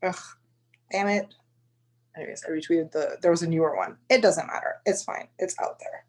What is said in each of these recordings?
Ugh, damn it. Anyways, I retweeted there was a newer one. It doesn't matter. It's fine. It's out there.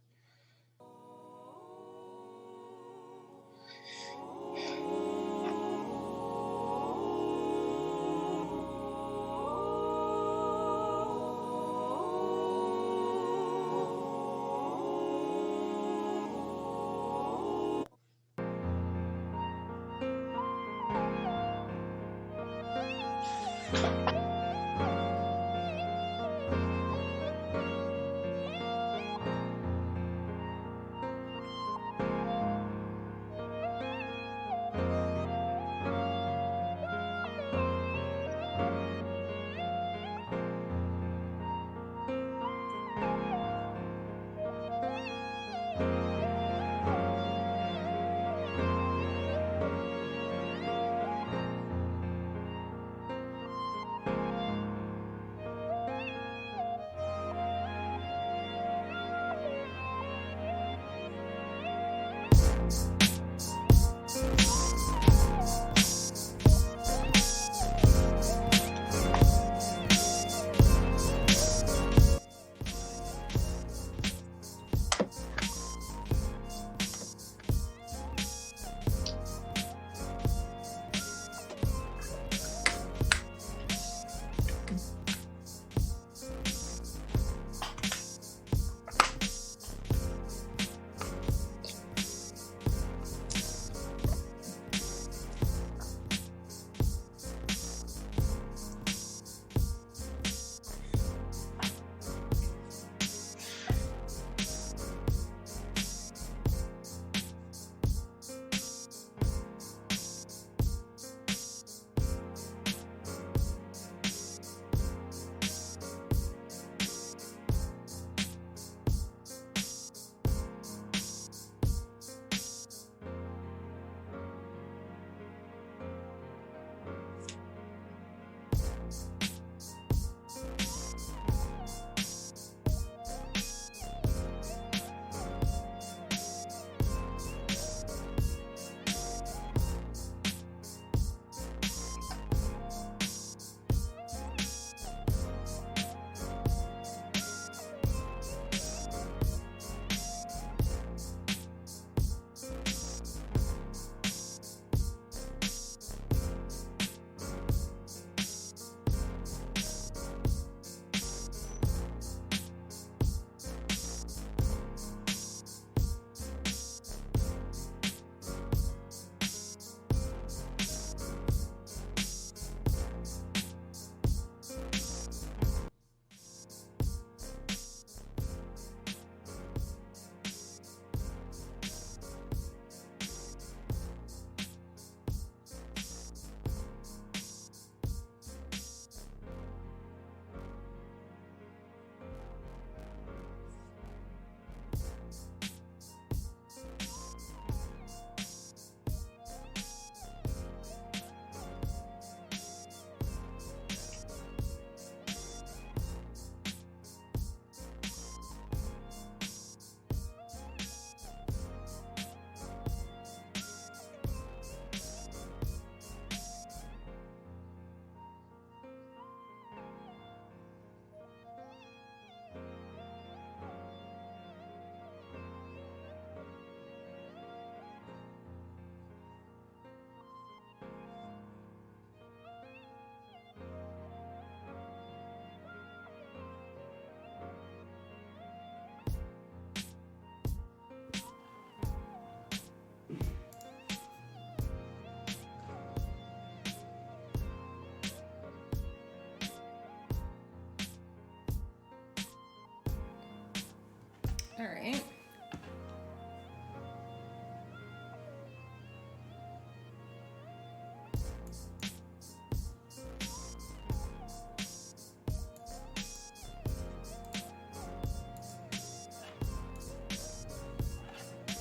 All right.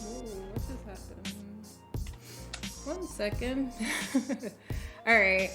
What just happened? 1 second. All right.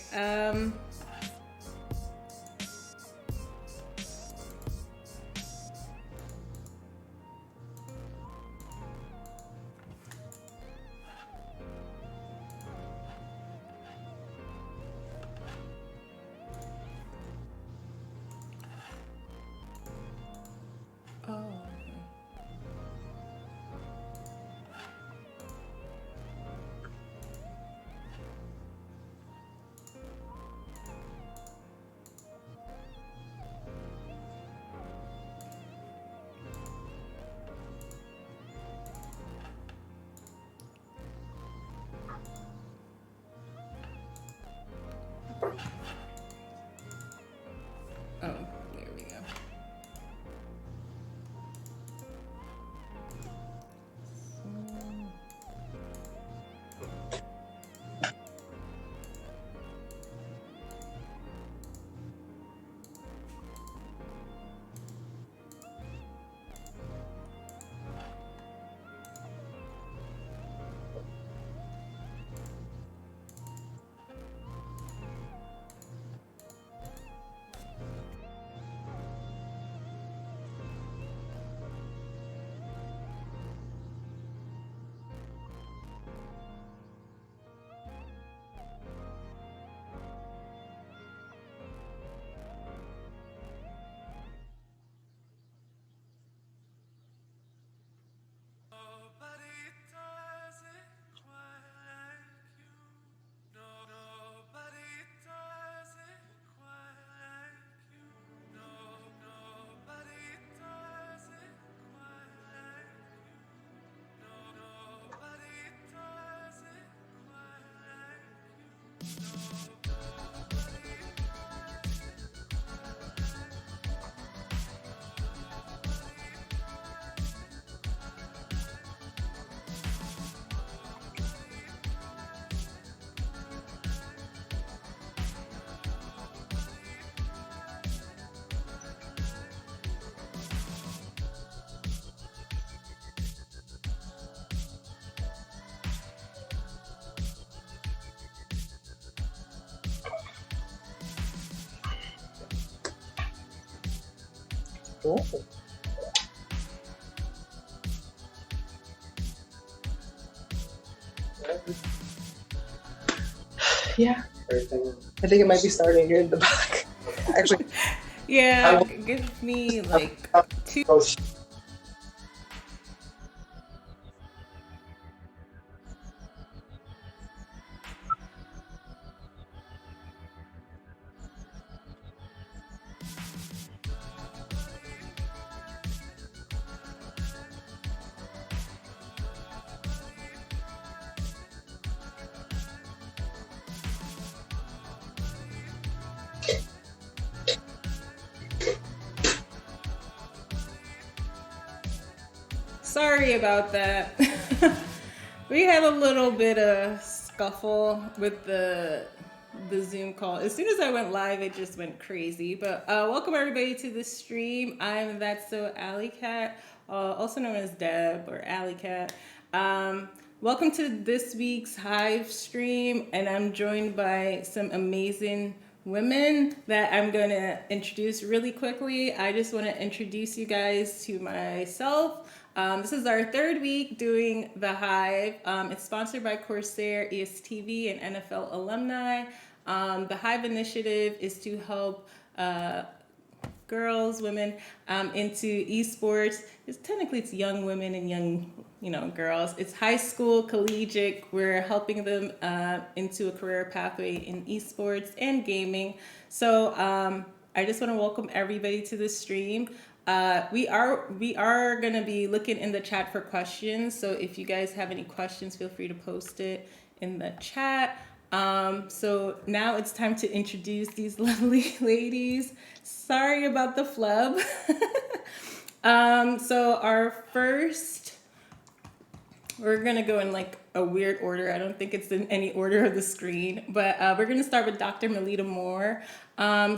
Oh. Yeah, I think it might be starting here in the back. Actually, Yeah, give me like 2. Sorry about that. We had a little bit of scuffle with the Zoom call. As soon as I went live, it just went crazy. But welcome everybody to the stream. I'm That's So Alley Cat, also known as Deb or Alley Cat. Welcome to this week's Hive stream, and I'm joined by some amazing women that I'm going to introduce really quickly. I just want to introduce you guys to myself. This is our third week doing the Hive. It's sponsored by CORSAIR, ESTV, and NFL alumni. The Hive initiative is to help girls, women into esports. Technically, it's young women and young, girls. It's high school, collegiate. We're helping them into a career pathway in esports and gaming. So I just want to welcome everybody to the stream. We are gonna be looking in the chat for questions. So if you guys have any questions, feel free to post it in the chat. So now it's time to introduce these lovely ladies. Sorry about the flub. So our first, we're gonna go in like a weird order. I don't think it's in any order of the screen, but we're gonna start with Dr. Melita Moore.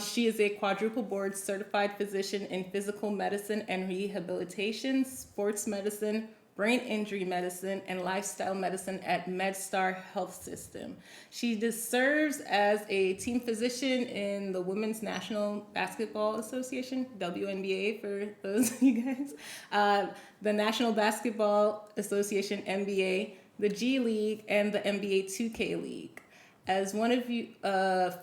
She is a quadruple board certified physician in physical medicine and rehabilitation, sports medicine, brain injury medicine, and lifestyle medicine at MedStar Health System. She just serves as a team physician in the Women's National Basketball Association, WNBA for those of you guys, the National Basketball Association, NBA, the G League, and the NBA 2K League. As one of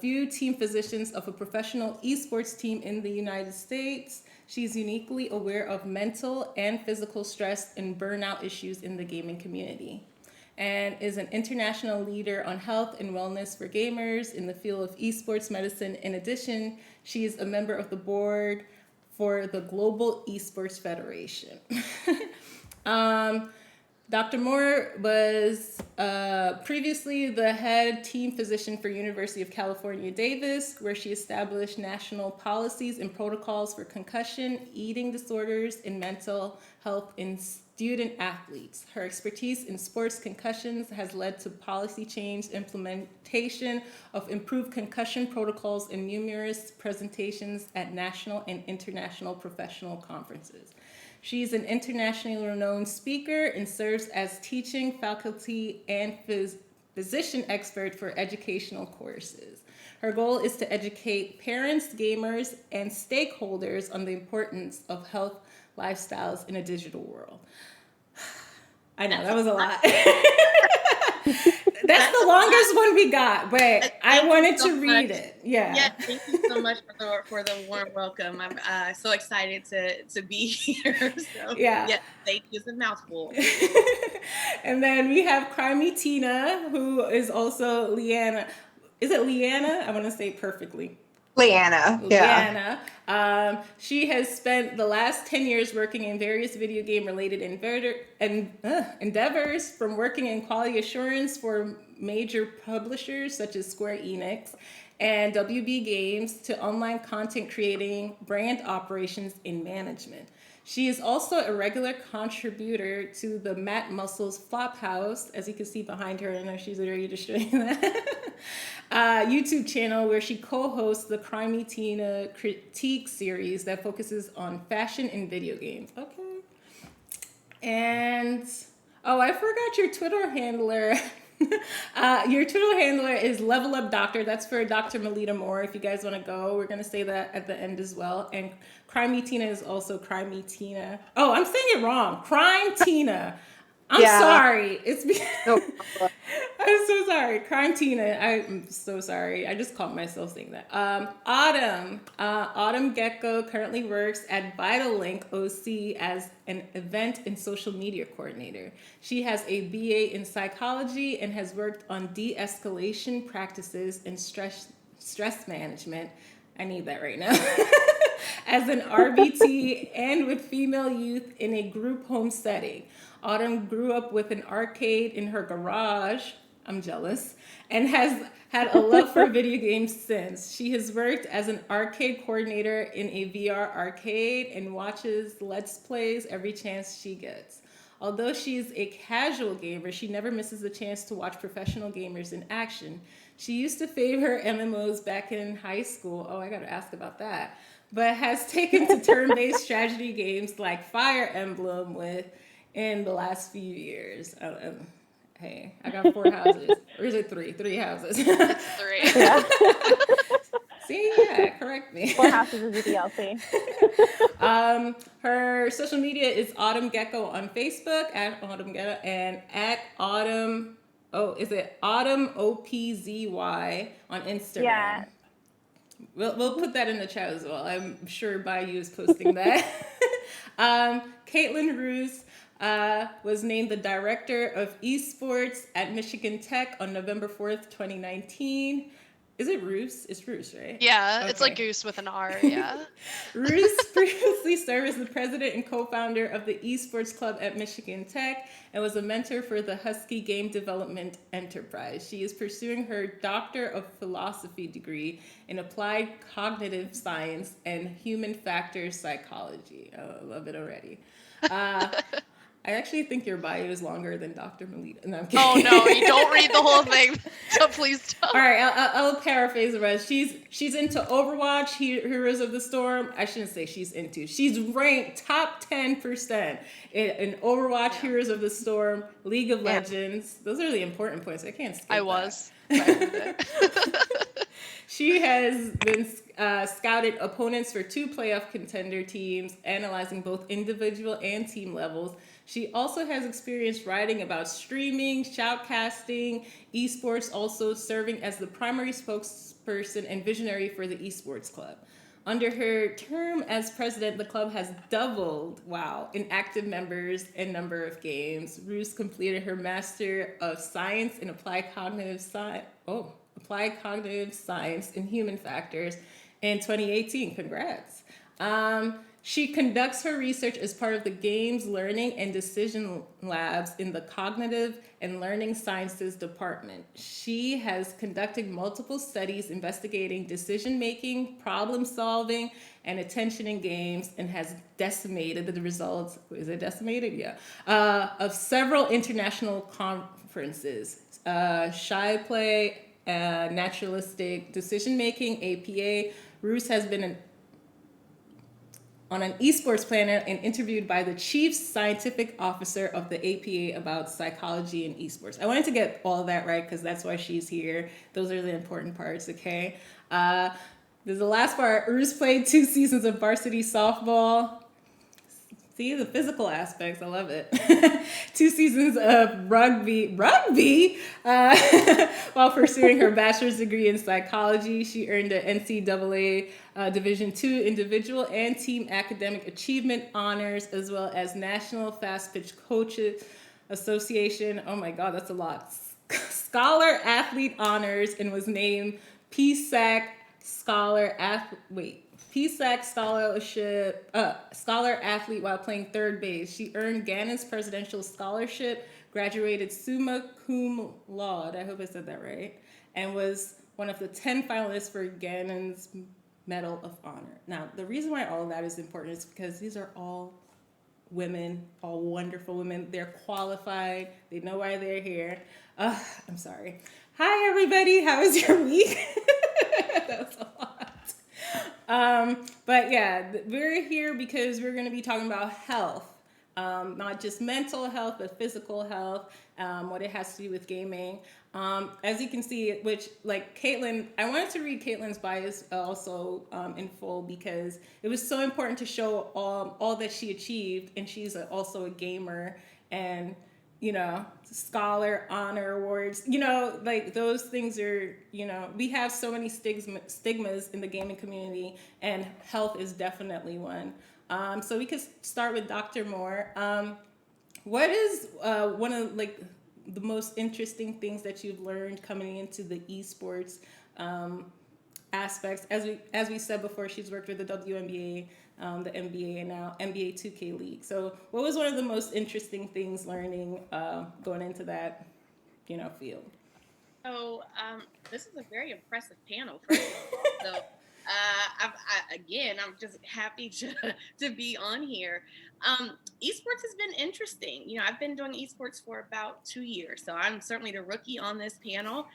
few team physicians of a professional esports team in the United States, she's uniquely aware of mental and physical stress and burnout issues in the gaming community, and is an international leader on health and wellness for gamers in the field of esports medicine. In addition, she is a member of the board for the Global Esports Federation. Dr. Moore was previously the head team physician for University of California, Davis, where she established national policies and protocols for concussion, eating disorders, and mental health in student athletes. Her expertise in sports concussions has led to policy change, implementation of improved concussion protocols, and numerous presentations at national and international professional conferences. She's an internationally renowned speaker and serves as teaching faculty and physician expert for educational courses. Her goal is to educate parents, gamers, and stakeholders on the importance of health lifestyles in a digital world. I know, that was a lot. That's the longest one we got, but I wanted to read it. Yeah, thank you so much for the warm welcome. I'm so excited to be here. So, yeah, thank you. It's a mouthful. And then we have Crimey Tina, who is also Leanna. Is it Leanna? I want to say it perfectly. Leanna. Yeah. Leanna. She has spent the last 10 years working in various video game related endeavors, from working in quality assurance for major publishers such as Square Enix and WB Games to online content creating, brand operations, and management. She is also a regular contributor to the Matt Muscles Flophouse, as you can see behind her. I know she's already destroying that. YouTube channel where she co-hosts the Crimey Tina critique series that focuses on fashion and video games. Okay. And, oh, I forgot your Twitter handler. Your Twitter handler is Level Up Doctor. That's for Dr. Melita Moore. If you guys want to go, we're going to say that at the end as well. And Crimey Tina is also Crimey Tina. Oh, I'm saying it wrong. Crime Tina. I'm sorry. It's no I'm so sorry. Crime Tina. I'm so sorry. I just caught myself saying that. Autumn Gecko currently works at VitalLink OC as an event and social media coordinator. She has a BA in psychology and has worked on de-escalation practices and stress management. I need that right now. As an RBT and with female youth in a group home setting. Autumn grew up with an arcade in her garage. I'm jealous. And has had a love for video games since. She has worked as an arcade coordinator in a VR arcade and watches Let's Plays every chance she gets. Although she's a casual gamer, she never misses the chance to watch professional gamers in action. She used to favor MMOs back in high school. Oh, I gotta ask about that. But has taken to turn-based strategy games like Fire Emblem in the last few years. Hey, I got 4 houses. Or is it 3? 3 houses. It's 3. Yeah. See, yeah, correct me. 4 houses is a DLC. Her social media is Autumn Gecko on Facebook, at Autumn Gecko, and at Autumn, is it Autumn OPZY on Instagram? Yeah. We'll put that in the chat as well. I'm sure Bayou is posting that. Caitlin Roos was named the director of esports at Michigan Tech on November 4th, 2019. Is it Roos? It's Roos, right? Yeah, okay. It's like goose with an R, yeah. Roos previously served as the president and co-founder of the esports club at Michigan Tech and was a mentor for the Husky Game Development Enterprise. She is pursuing her Doctor of Philosophy degree in Applied Cognitive Science and Human Factors Psychology. Oh, I love it already. I actually think your bio is longer than Dr. Melita. No, I'm kidding. Oh no, you don't read the whole thing, so please don't. All right, I'll paraphrase the rest. She's into Overwatch, Heroes of the Storm. I shouldn't say she's into. She's ranked top 10% in Overwatch, Heroes of the Storm, League of Legends. Those are the important points. I can't skip that. She has been scouted opponents for 2 playoff contender teams, analyzing both individual and team levels. She also has experience writing about streaming, shoutcasting, esports, also serving as the primary spokesperson and visionary for the esports club. Under her term as president, the club has doubled, in active members and number of games. Roos completed her Master of Science in Applied Cognitive Science and Human Factors in 2018. Congrats. She conducts her research as part of the Games Learning and Decision Labs in the Cognitive and Learning Sciences Department. She has conducted multiple studies investigating decision-making, problem-solving, and attention in games, and has decimated the results, is it decimated? Yeah. Of several international conferences. Shy Play, Naturalistic Decision-Making, APA. Roos has been on an esports planet and interviewed by the chief scientific officer of the APA about psychology and esports. I wanted to get all of that right because that's why she's here. Those are the important parts, okay? There's the last part. Roos played 2 seasons of varsity softball. See, the physical aspects, I love it. 2 seasons of rugby, while pursuing her bachelor's degree in psychology. She earned an NCAA Division II individual and team academic achievement honors, as well as National Fast Pitch Coaches Association. Oh my God, that's a lot. Scholar athlete honors, and was named PSAC PSAC scholar athlete while playing third base. She earned Gannon's presidential scholarship, graduated summa cum laude, I hope I said that right, and was one of the 10 finalists for Gannon's Medal of Honor. Now, the reason why all of that is important is because these are all women, all wonderful women. They're qualified. They know why they're here. I'm sorry. Hi, everybody. How was your week? That was a lot. But yeah, we're here because we're going to be talking about health. Not just mental health, but physical health, what it has to do with gaming. As you can see, which like Caitlin, I wanted to read Caitlin's bios also in full because it was so important to show all that she achieved, and she's also a gamer and, you know, scholar, honor awards, you know, like those things are, you know, we have so many stigmas in the gaming community, and health is definitely one. So we could start with Dr. Moore. What is one of like the most interesting things that you've learned coming into the esports aspects? As we said before, she's worked with the WNBA, the NBA, and now NBA 2K League. So what was one of the most interesting things learning going into that, you know, field? So this is a very impressive panel. First of all. So I'm just happy to be on here. Esports has been interesting. You know, I've been doing esports for about 2 years, so I'm certainly the rookie on this panel.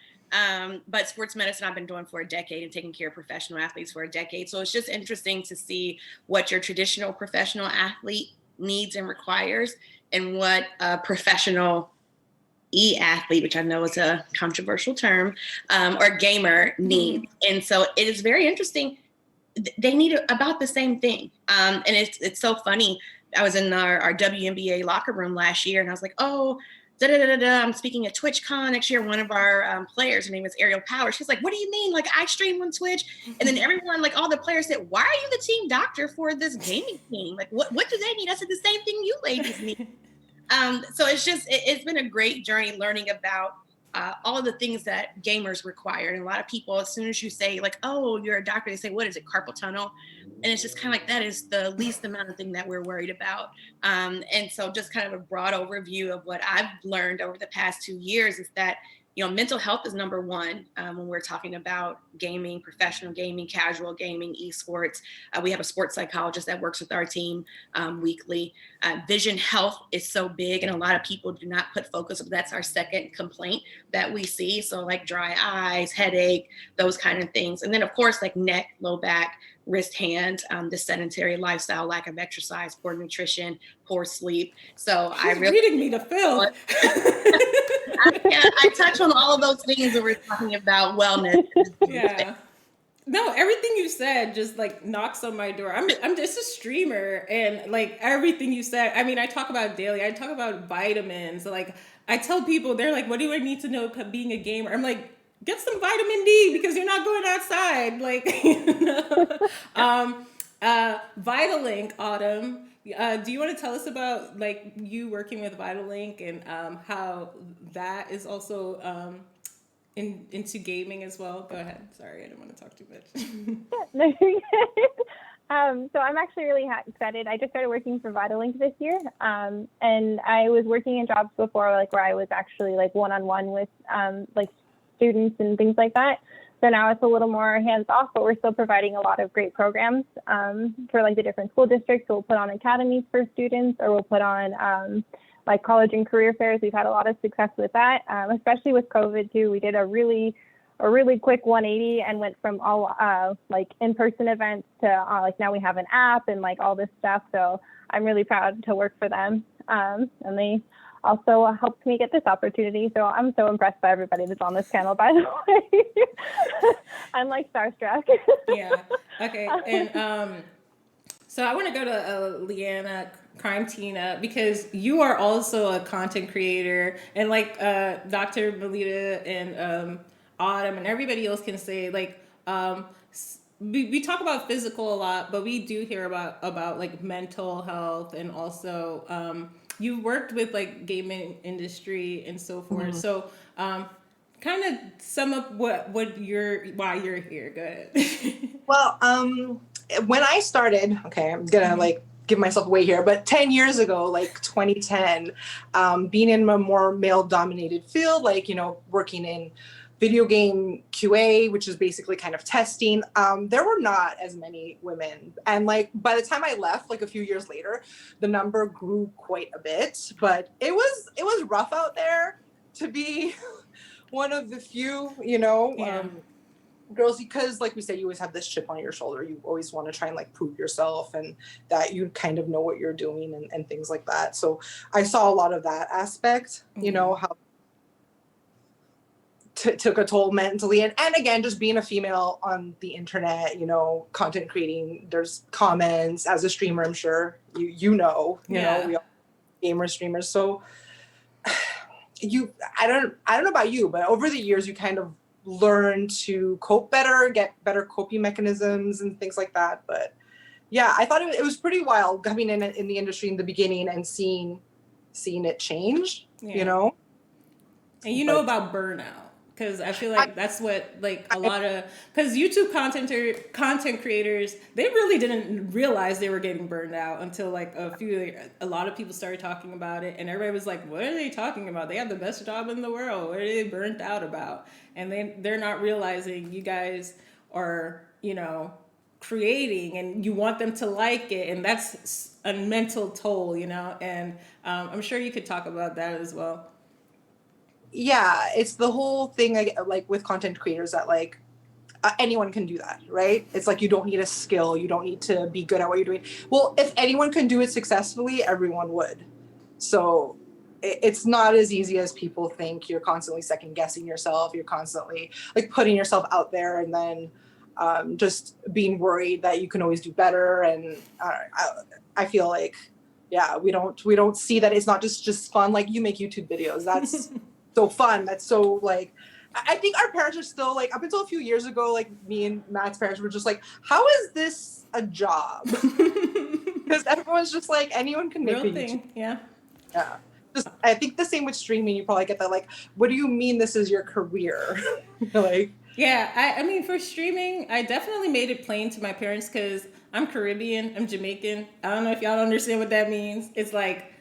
But sports medicine I've been doing for a decade and taking care of professional athletes for a decade. So it's just interesting to see what your traditional professional athlete needs and requires, and what a professional e-athlete, which I know is a controversial term, or gamer needs. And so it is very interesting. They need about the same thing. And it's so funny. I was in our WNBA locker room last year, and I was like, oh, I'm speaking at TwitchCon next year. One of our players, her name is Ariel Power. She's like, what do you mean? Like, I stream on Twitch. And then everyone, like all the players said, why are you the team doctor for this gaming team? Like, what do they need? I said, the same thing you ladies need. So it's been a great journey learning about all the things that gamers require. And a lot of people, as soon as you say like, oh, you're a doctor, they say, what is it, carpal tunnel? And it's just kind of like, that is the least amount of thing that we're worried about. And so just kind of a broad overview of what I've learned over the past 2 years is that, you know, mental health is number one when we're talking about gaming, professional gaming, casual gaming, esports. We have a sports psychologist that works with our team weekly. Vision health is so big, and a lot of people do not put focus on. That's our second complaint that we see. So like dry eyes, headache, those kind of things. And then of course, like neck, low back, wrist, hand, the sedentary lifestyle, lack of exercise, poor nutrition, poor sleep. So She's reading me to Phil. I touch on all of those things when we're talking about wellness. Yeah. No, everything you said just like knocks on my door. I'm just a streamer, and like everything you said, I mean, I talk about daily. I talk about vitamins. Like I tell people, they're like, what do I need to know being a gamer? I'm like, get some vitamin D because you're not going outside. Like, you know. Vitalink, Autumn. Do you want to tell us about like you working with Vitalink and how that is also into gaming as well? Go ahead. Sorry, I didn't want to talk too much. So I'm actually really excited. I just started working for Vitalink this year, and I was working in jobs before, like where I was actually like one-on-one with like students and things like that. So now it's a little more hands-off, but we're still providing a lot of great programs for like the different school districts. So we'll put on academies for students, or we'll put on like college and career fairs. We've had a lot of success with that, especially with COVID too. We did a really quick 180 and went from all like in-person events to like now we have an app and like all this stuff. So I'm really proud to work for them. And they also helped me get this opportunity. So I'm so impressed by everybody that's on this panel, by the way. I'm like starstruck. Yeah. Okay. And so I want to go to Leanna Crime Tina, because you are also a content creator, and like Dr. Melita and Autumn and everybody else can say, like we talk about physical a lot, but we do hear about like mental health, and also you've worked with like gaming industry and so forth. Mm-hmm. So kind of sum up why you're here. Go ahead. Well, when I started, okay, I'm gonna like give myself away here, but 10 years ago, like 2010, being in a more male-dominated field, like, working in video game QA, which is basically kind of testing, there were not as many women. And like by the time I left, like a few years later, the number grew quite a bit. But it was rough out there to be one of the few, Yeah. girls, because like we said, you always have this chip on your shoulder. You always want to try and like prove yourself and that you kind of know what you're doing and things like that. So I saw a lot of that aspect, how took a toll mentally, and again, just being a female on the internet, content creating, there's comments. As a streamer, I'm sure know we all gamer streamers. So I don't know about you, but over the years you kind of learn to cope better, get better coping mechanisms and things like that. But yeah, I thought it was pretty wild coming in the industry in the beginning and seeing it change, And about burnout, because I feel like that's what like a lot of, because YouTube content creators, they really didn't realize they were getting burned out until like a lot of people started talking about it, and everybody was like, what are they talking about? They have the best job in the world. What are they burnt out about? And they're not realizing you guys are, creating, and you want them to like it, and that's a mental toll, and I'm sure you could talk about that as well. Yeah, it's the whole thing, like with content creators, that like anyone can do that, right? It's like you don't need a skill, you don't need to be good at what you're doing. Well, if anyone can do it successfully, everyone would. So it's not as easy as people think. You're constantly second guessing yourself, you're constantly like putting yourself out there, and then just being worried that you can always do better. And I feel like, yeah, we don't see that it's not just fun. Like, you make YouTube videos, that's so fun, that's so like, I think our parents are still like, up until a few years ago, like me and Matt's parents were just like, how is this a job? Because everyone's just like, anyone can make Real a thing. YouTube. Yeah. Just, I think the same with streaming. You probably get that, like, what do you mean this is your career? Like, yeah, I mean, for streaming, I definitely made it plain to my parents, because I'm Caribbean, I'm Jamaican. I don't know if y'all understand what that means. It's like,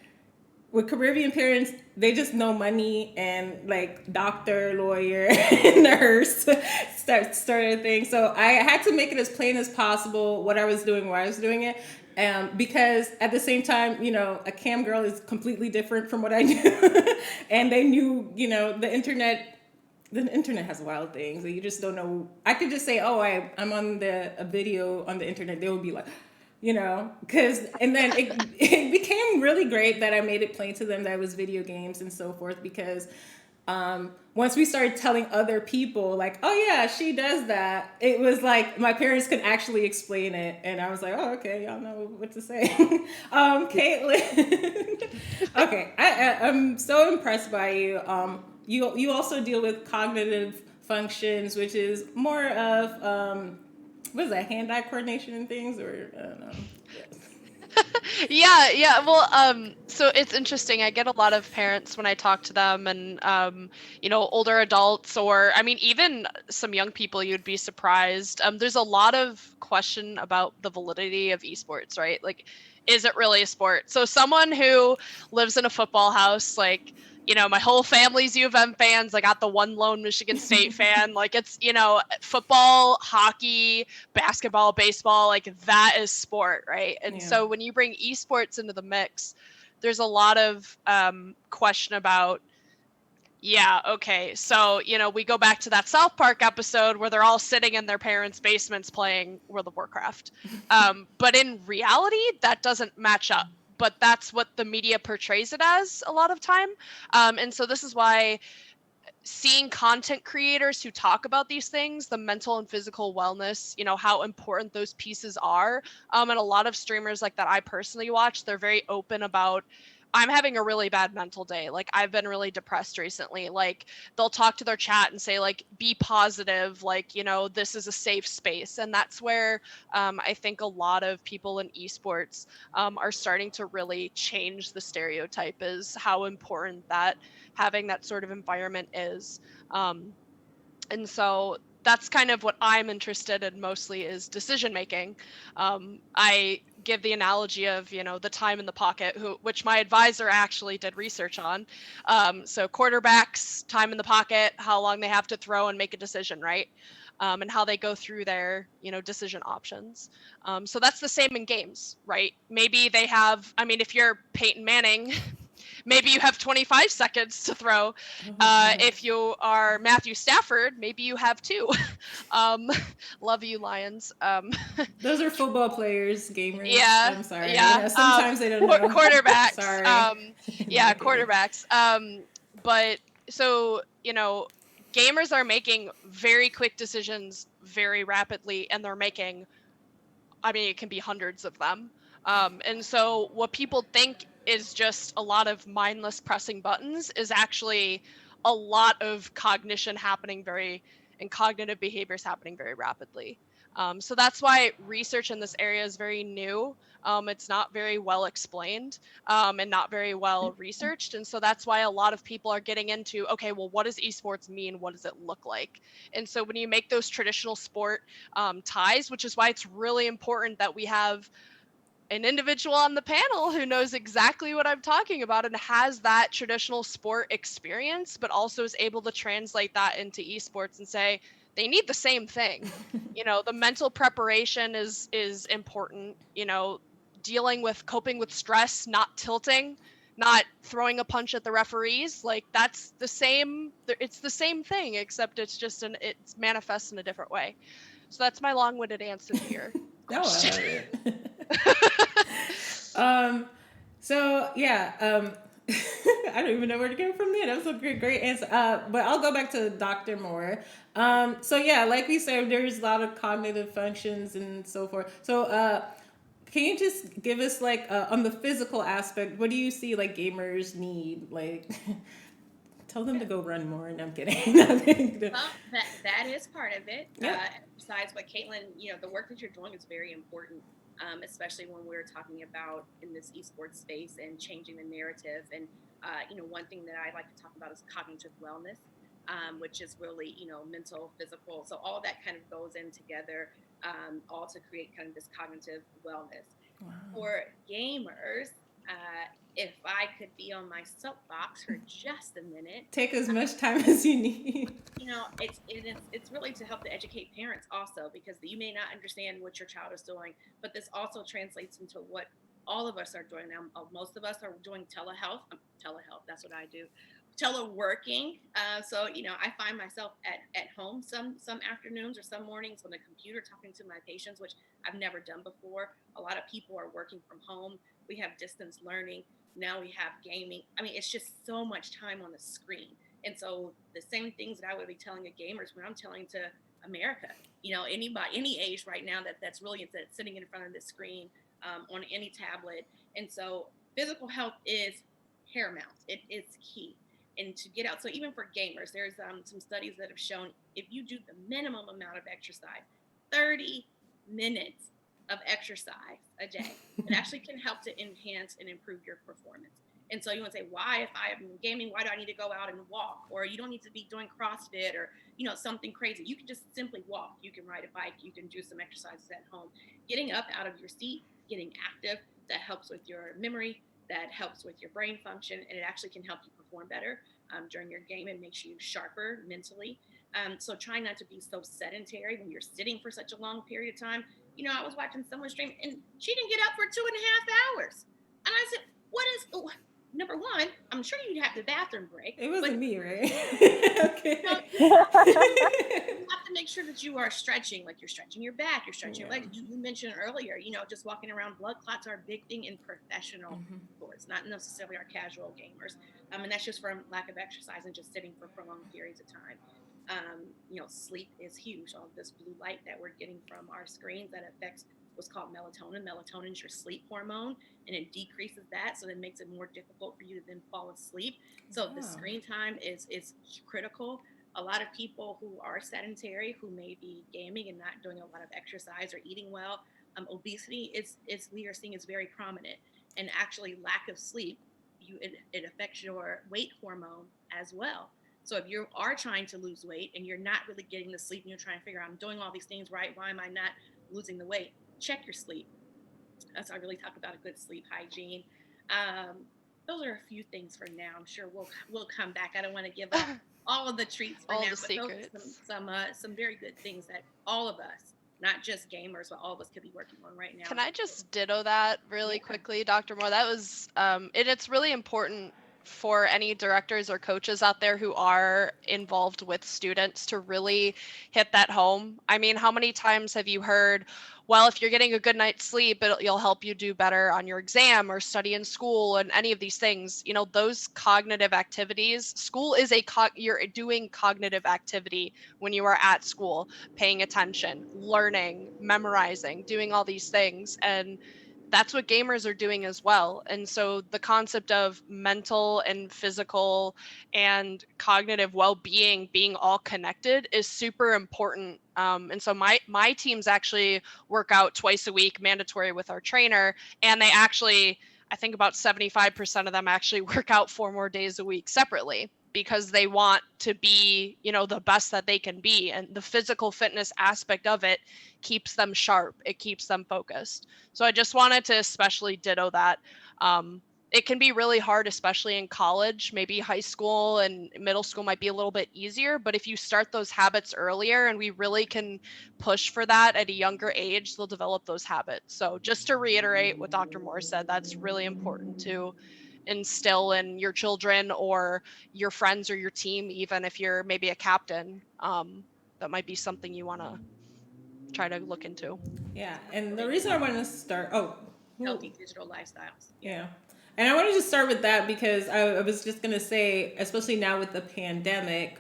with Caribbean parents, they just know money and like doctor, lawyer, nurse, started thing. So I had to make it as plain as possible what I was doing, why I was doing it. Because at the same time, a cam girl is completely different from what I do. And they knew, the internet has wild things that you just don't know. I could just say, oh, I'm on a video on the internet. They would be like, and then it became really great that I made it plain to them that it was video games and so forth, because once we started telling other people, like, oh yeah, she does that, it was like my parents could actually explain it, and I was like, oh, okay, y'all know what to say. Caitlin, okay, I'm so impressed by you. You also deal with cognitive functions, which is more of what is that, hand-eye coordination and things, or I don't know. Yeah. Well, so it's interesting. I get a lot of parents when I talk to them, and older adults, or I mean, even some young people. You'd be surprised. There's a lot of question about the validity of esports, right? Like, is it really a sport? So someone who lives in a football house, like, my whole family's U of M fans. I got the one lone Michigan State fan. Like, it's, football, hockey, basketball, baseball, like, that is sport, right? And so when you bring esports into the mix, there's a lot of question about, yeah, okay, so, we go back to that South Park episode where they're all sitting in their parents' basements playing World of Warcraft. But in reality, that doesn't match up. But that's what the media portrays it as a lot of time. And so this is why seeing content creators who talk about these things, the mental and physical wellness, how important those pieces are. And a lot of streamers like that I personally watch, they're very open about, I'm having a really bad mental day. Like, I've been really depressed recently. Like, they'll talk to their chat and say, like, be positive, like, you know, this is a safe space. And that's where I think a lot of people in esports are starting to really change the stereotype, is how important that having that sort of environment is. Um, and so that's kind of what I'm interested in mostly, is decision making. I give the analogy of, you know, the time in the pocket, which my advisor actually did research on. So quarterbacks, time in the pocket, how long they have to throw and make a decision, right? And how they go through their, you know, decision options. So that's the same in games, right? Maybe they have, I mean, if you're Peyton Manning, maybe you have 25 seconds to throw. Oh my gosh. If you are Matthew Stafford, maybe you have two. um, love you, Lions. Those are football players, gamers. Yeah, I'm sorry. You yeah. know, sometimes they don't know. Quarterbacks. Sorry. Yeah, I'm kidding. quarterbacks. But so, you know, gamers are making very quick decisions very rapidly, and they're making, I mean, it can be hundreds of them. And so what people think is just a lot of mindless pressing buttons is actually a lot of cognition happening and cognitive behaviors happening very rapidly. So that's why research in this area is very new. It's not very well explained, and not very well researched. And so that's why a lot of people are getting into, okay, well, what does esports mean? What does it look like? And so when you make those traditional sport ties, which is why it's really important that we have an individual on the panel who knows exactly what I'm talking about and has that traditional sport experience, but also is able to translate that into esports and say they need the same thing. You know, the mental preparation is important. You know, dealing with coping with stress, not tilting, not throwing a punch at the referees, like that's the same. It's the same thing, except it's manifests in a different way. So that's my long-winded answer to your No, I question. love it. um, so yeah, I don't even know where to go from there. That was a great answer. But I'll go back to Dr. Moore. So yeah, like we said, there's a lot of cognitive functions and so forth. So, can you just give us like on the physical aspect, what do you see like gamers need? Like, tell them to go run more. And I'm kidding. Well, that is part of it. Yeah. Besides what Caitlin, you know, the work that you're doing is very important, especially when we're talking about in this esports space and changing the narrative. And you know, one thing that I like to talk about is cognitive wellness, which is really, you know, mental, physical. So all that kind of goes in together, all to create kind of this cognitive wellness. Wow. For gamers, if I could be on my soapbox for just a minute, Take as much time as you need. you know, it's really to help to educate parents also, because you may not understand what your child is doing, but this also translates into what all of us are doing now. Most of us are doing telehealth. Telehealth, that's what I do. Teleworking. So you know, I find myself at home some afternoons or some mornings on the computer talking to my patients, which I've never done before. A lot of people are working from home. We have distance learning. Now we have gaming. I mean, it's just so much time on the screen. And so the same things that I would be telling the gamers when I'm telling to America, you know, anybody, any age right now that's really that's sitting in front of the screen, on any tablet. And so physical health is paramount. It is key. And to get out, so even for gamers, there's some studies that have shown if you do the minimum amount of exercise, 30 minutes of exercise a day, it actually can help to enhance and improve your performance. And so you want to say, why, if I am gaming, why do I need to go out and walk? Or you don't need to be doing CrossFit or, you know, something crazy. You can just simply walk. You can ride a bike. You can do some exercises at home. Getting up out of your seat, getting active, that helps with your memory, that helps with your brain function, and it actually can help you perform better during your game and makes you sharper mentally. So trying not to be so sedentary when you're sitting for such a long period of time. You know, I was watching someone stream and she didn't get up for 2.5 hours. And I said, what is, oh, number one, I'm sure you'd have the bathroom break. It wasn't but, me, right? Okay. You know, you have to make sure that you are stretching, like you're stretching your back, you're stretching your legs. You mentioned earlier, you know, just walking around. Blood clots are a big thing in professional sports, not necessarily our casual gamers. And that's just from lack of exercise and just sitting for prolonged periods of time. You know, sleep is huge. All this blue light that we're getting from our screens that affects what's called melatonin. Melatonin is your sleep hormone, and it decreases that, so it makes it more difficult for you to then fall asleep. So the Wow. screen time is critical. A lot of people who are sedentary, who may be gaming and not doing a lot of exercise or eating well, obesity is we are seeing is very prominent, and actually lack of sleep, it affects your weight hormone as well. So if you are trying to lose weight and you're not really getting the sleep, and you're trying to figure out, I'm doing all these things right, why am I not losing the weight? Check your sleep. That's I really talk about a good sleep hygiene. Um, those are a few things for now. I'm sure we'll come back. I don't want to give out all of the treats for All now, the but those are secrets. some very good things that all of us, not just gamers, but all of us could be working on right now. Can I just ditto that really Yeah. quickly, Dr. Moore? That was, and it's really important for any directors or coaches out there who are involved with students to really hit that home. I mean, how many times have you heard, well, if you're getting a good night's sleep, it'll help you do better on your exam or study in school and any of these things? You know, those cognitive activities, school is you're doing cognitive activity when you are at school, paying attention, learning, memorizing, doing all these things. And that's what gamers are doing as well. And so the concept of mental and physical and cognitive well-being being all connected is super important. And so my teams actually work out twice a week, mandatory with our trainer, and they actually, I think about 75% of them actually work out 4 more days a week separately, because they want to be, you know, the best that they can be. And the physical fitness aspect of it keeps them sharp. It keeps them focused. So I just wanted to especially ditto that. It can be really hard, especially in college. Maybe high school and middle school might be a little bit easier, but if you start those habits earlier, and we really can push for that at a younger age, they'll develop those habits. So just to reiterate what Dr. Moore said, that's really important to instill in your children or your friends or your team, even if you're maybe a captain. That might be something you want to try to look into. Yeah, and the reason I wanted to start, oh, who, Healthy digital lifestyles. Yeah. yeah. And I wanted to start with that because I was just going to say, especially now with the pandemic,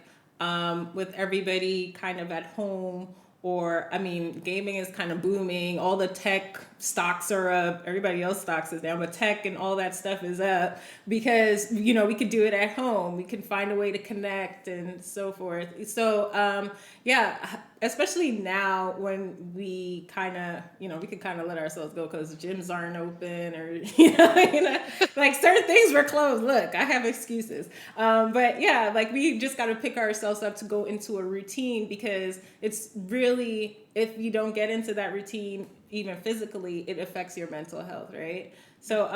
with everybody kind of at home, or, I mean, gaming is kind of booming. All the tech stocks are up. Everybody else stocks is down, but tech and all that stuff is up because, you know, we could do it at home. We can find a way to connect and so forth. So, yeah, especially now when we kind of, you know, we could kind of let ourselves go because gyms aren't open, or you know, like certain things were closed. Look, I have excuses, but yeah, like we just got to pick ourselves up to go into a routine, because it's really, if you don't get into that routine even physically, it affects your mental health, right? So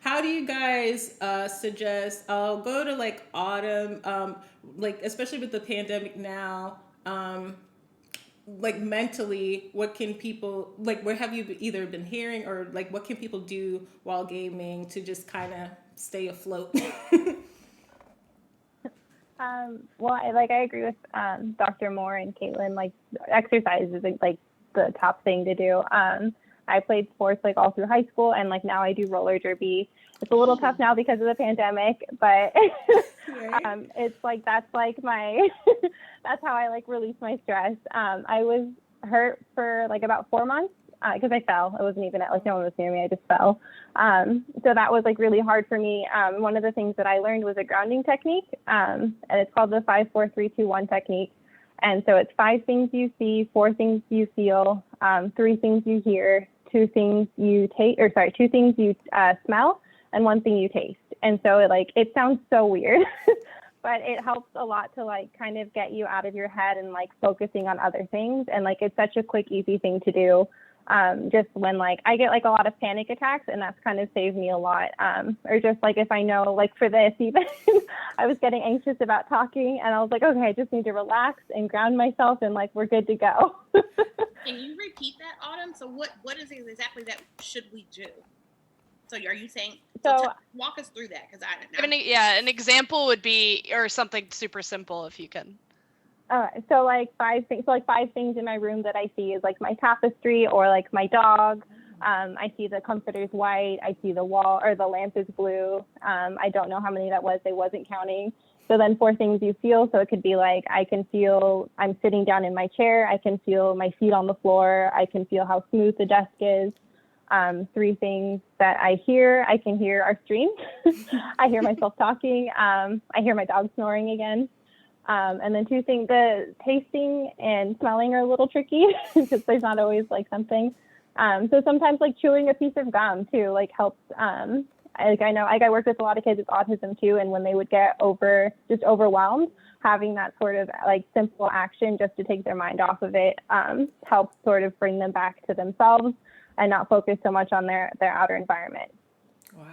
how do you guys suggest, I'll go to like Autumn, like especially with the pandemic now, like mentally, what can people, like what have you either been hearing, or like what can people do while gaming to just kind of stay afloat? Well, I agree with Dr. Moore and Caitlin. Like, exercise is like the top thing to do. I played sports like all through high school, and like now I do roller derby. It's a little tough now because of the pandemic, but Right. it's like that's like my that's how I like release my stress. I was hurt for like about 4 months because I fell. It wasn't even like no one was near me. I just fell. So that was like really hard for me. One of the things that I learned was a grounding technique, and it's called the 5-4-3-2-1 technique. And so it's 5 things you see, 4 things you feel, 3 things you hear, 2 things you taste, or sorry, 2 things you smell, and 1 thing you taste. And so it sounds so weird, but it helps a lot to like kind of get you out of your head and like focusing on other things. And like it's such a quick, easy thing to do. Just when like I get like a lot of panic attacks, and that's kind of saved me a lot. Or just like if I know like for this even I was getting anxious about talking, and I was like, okay, I just need to relax and ground myself, and like we're good to go. Can you repeat that, Autumn? So what is it exactly that should we do? So are you saying, So walk us through that? Because Yeah, an example would be, or something super simple if you can. so like 5 things. So like 5 things in my room that I see is like my tapestry, or like my dog. I see the comforter's white. I see the wall, or the lamp is blue. I don't know how many that was. I wasn't counting. So then 4 things you feel. So it could be like, I can feel I'm sitting down in my chair. I can feel my feet on the floor. I can feel how smooth the desk is. 3 things that I can hear our stream. I hear myself talking. I hear my dog snoring again. And then 2 things, the tasting and smelling are a little tricky because there's not always like something. So sometimes like chewing a piece of gum too, like helps. I know, like I work with a lot of kids with autism too, and when they would get overwhelmed, having that sort of like simple action just to take their mind off of it helps sort of bring them back to themselves and not focus so much on their outer environment. Wow.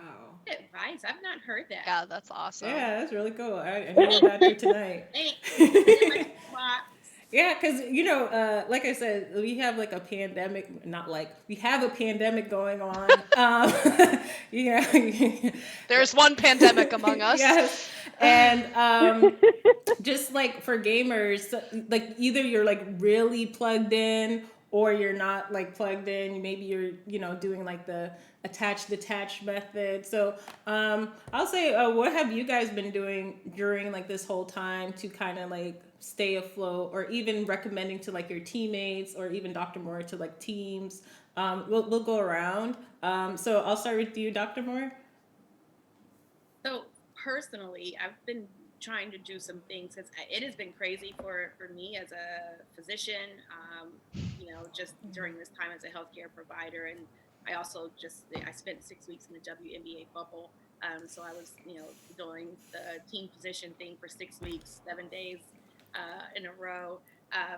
Advice. I've not heard that. Yeah, that's awesome. Yeah, that's really cool. I needed that for tonight. Yeah, because like I said, we have like a pandemic. We have a pandemic going on. There's one pandemic among us. Yes, and just like for gamers, like either you're like really plugged in or you're not like plugged in. Maybe you're doing like the attach detach method. So I'll say, what have you guys been doing during like this whole time to kind of like stay afloat, or even recommending to like your teammates or even Dr. Moore to like teams? We'll go around. So I'll start with you, Dr. Moore. So personally, I've been trying to do some things because it has been crazy for me as a physician, just during this time as a healthcare provider. And I also I spent 6 weeks in the WNBA bubble. So I was, doing the team physician thing for 6 weeks, 7 days in a row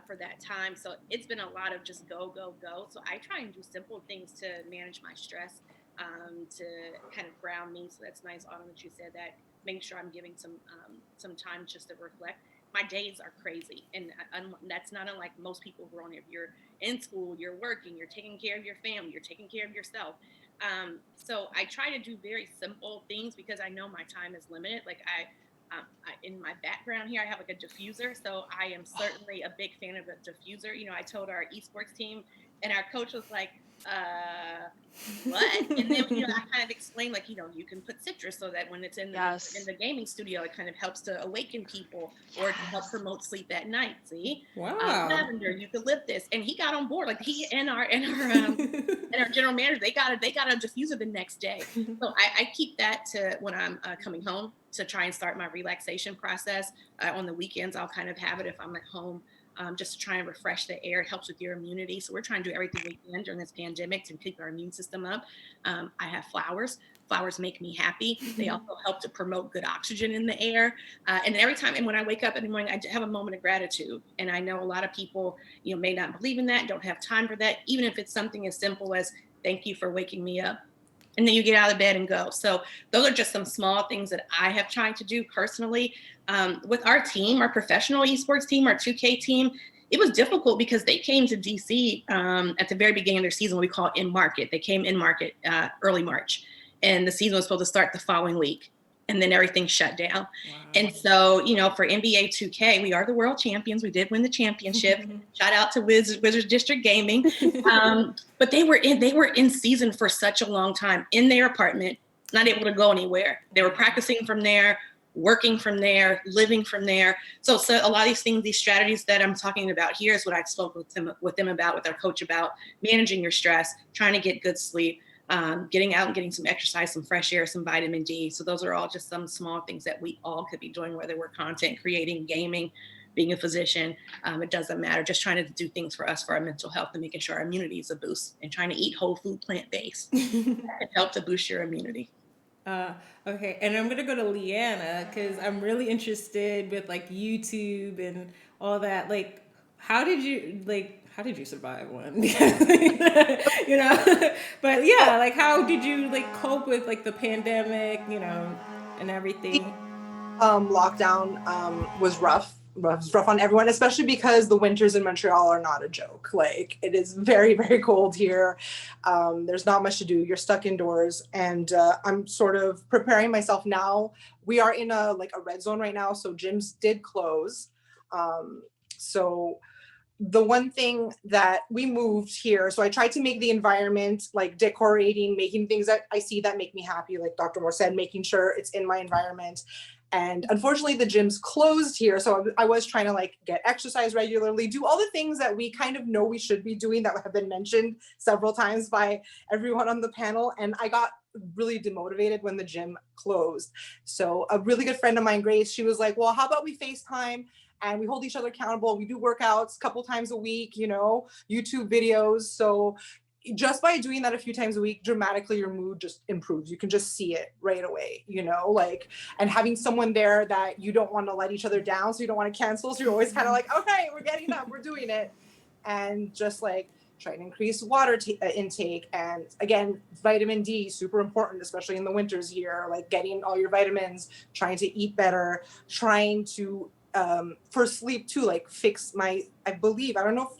for that time. So it's been a lot of just go, go, go. So I try and do simple things to manage my stress, to kind of ground me. So that's nice, Autumn, that you said that. Making sure I'm giving some time just to reflect. My days are crazy, and that's not unlike most people who are on here. If you're in school, you're working, you're taking care of your family, you're taking care of yourself. So I try to do very simple things because I know my time is limited. Like I in my background here, I have like a diffuser. So I am certainly a big fan of a diffuser. I told our esports team, and our coach was like, what? And then, I kind of explained, like, you can put citrus so that when it's in the gaming studio, it kind of helps to awaken people or to help promote sleep at night. See? Wow. Lavender, you could lift this. And he got on board. Like he and our general manager, they got a diffuser the next day. So I keep that to when I'm coming home to try and start my relaxation process. On the weekends, I'll kind of have it if I'm at home. Just to try and refresh the air. It helps with your immunity. So we're trying to do everything we can during this pandemic to keep our immune system up. I have flowers. Flowers make me happy. They also help to promote good oxygen in the air. And every time, and when I wake up in the morning, I have a moment of gratitude. And I know a lot of people, may not believe in that, don't have time for that, even if it's something as simple as, thank you for waking me up. And then you get out of bed and go. So those are just some small things that I have tried to do personally. With our team, our professional esports team, our 2K team, it was difficult because they came to DC at the very beginning of their season, what we call in market. They came in market early March, and the season was supposed to start the following week. And then everything shut down. Wow. And so, for NBA 2K, we are the world champions. We did win the championship. Shout out to Wizards District Gaming. But they were in season for such a long time in their apartment, not able to go anywhere. They were practicing from there, working from there, living from there. So a lot of these things, these strategies that I'm talking about here is what I spoke with them about, with our coach about managing your stress, trying to get good sleep. Getting out and getting some exercise, some fresh air, some vitamin D. So those are all just some small things that we all could be doing, whether we're content creating, gaming, being a physician. It doesn't matter. Just trying to do things for us, for our mental health, and making sure our immunity is a boost, and trying to eat whole food, plant-based. That can help to boost your immunity. Okay, and I'm gonna go to Leanna because I'm really interested with like YouTube and all that. Like, how did you survive one? But yeah, like how did you like cope with like the pandemic, and everything? Lockdown was rough. Was rough on everyone, especially because the winters in Montreal are not a joke. Like, it is very, very cold here. There's not much to do. You're stuck indoors, and I'm sort of preparing myself now. We are in a red zone right now, so gyms did close. So the one thing that we moved here, so I tried to make the environment, like decorating, making things that I see that make me happy, like Dr. Moore said, making sure it's in my environment. And unfortunately the gym's closed here. So I was trying to like get exercise regularly, do all the things that we kind of know we should be doing that have been mentioned several times by everyone on the panel. And I got really demotivated when the gym closed. So a really good friend of mine, Grace, she was like, well, how about we FaceTime and we hold each other accountable. We do workouts a couple times a week, you know, YouTube videos. So just by doing that a few times a week, dramatically your mood just improves. You can just see it right away, you know, like, and having someone there that you don't want to let each other down, so you don't want to cancel. So you're always kind of like, okay, we're getting up, we're doing it. And just like try to increase water intake. And again, vitamin D, super important, especially in the winters here, like getting all your vitamins, trying to eat better, trying to, for sleep too, like fix my, I believe, I don't know if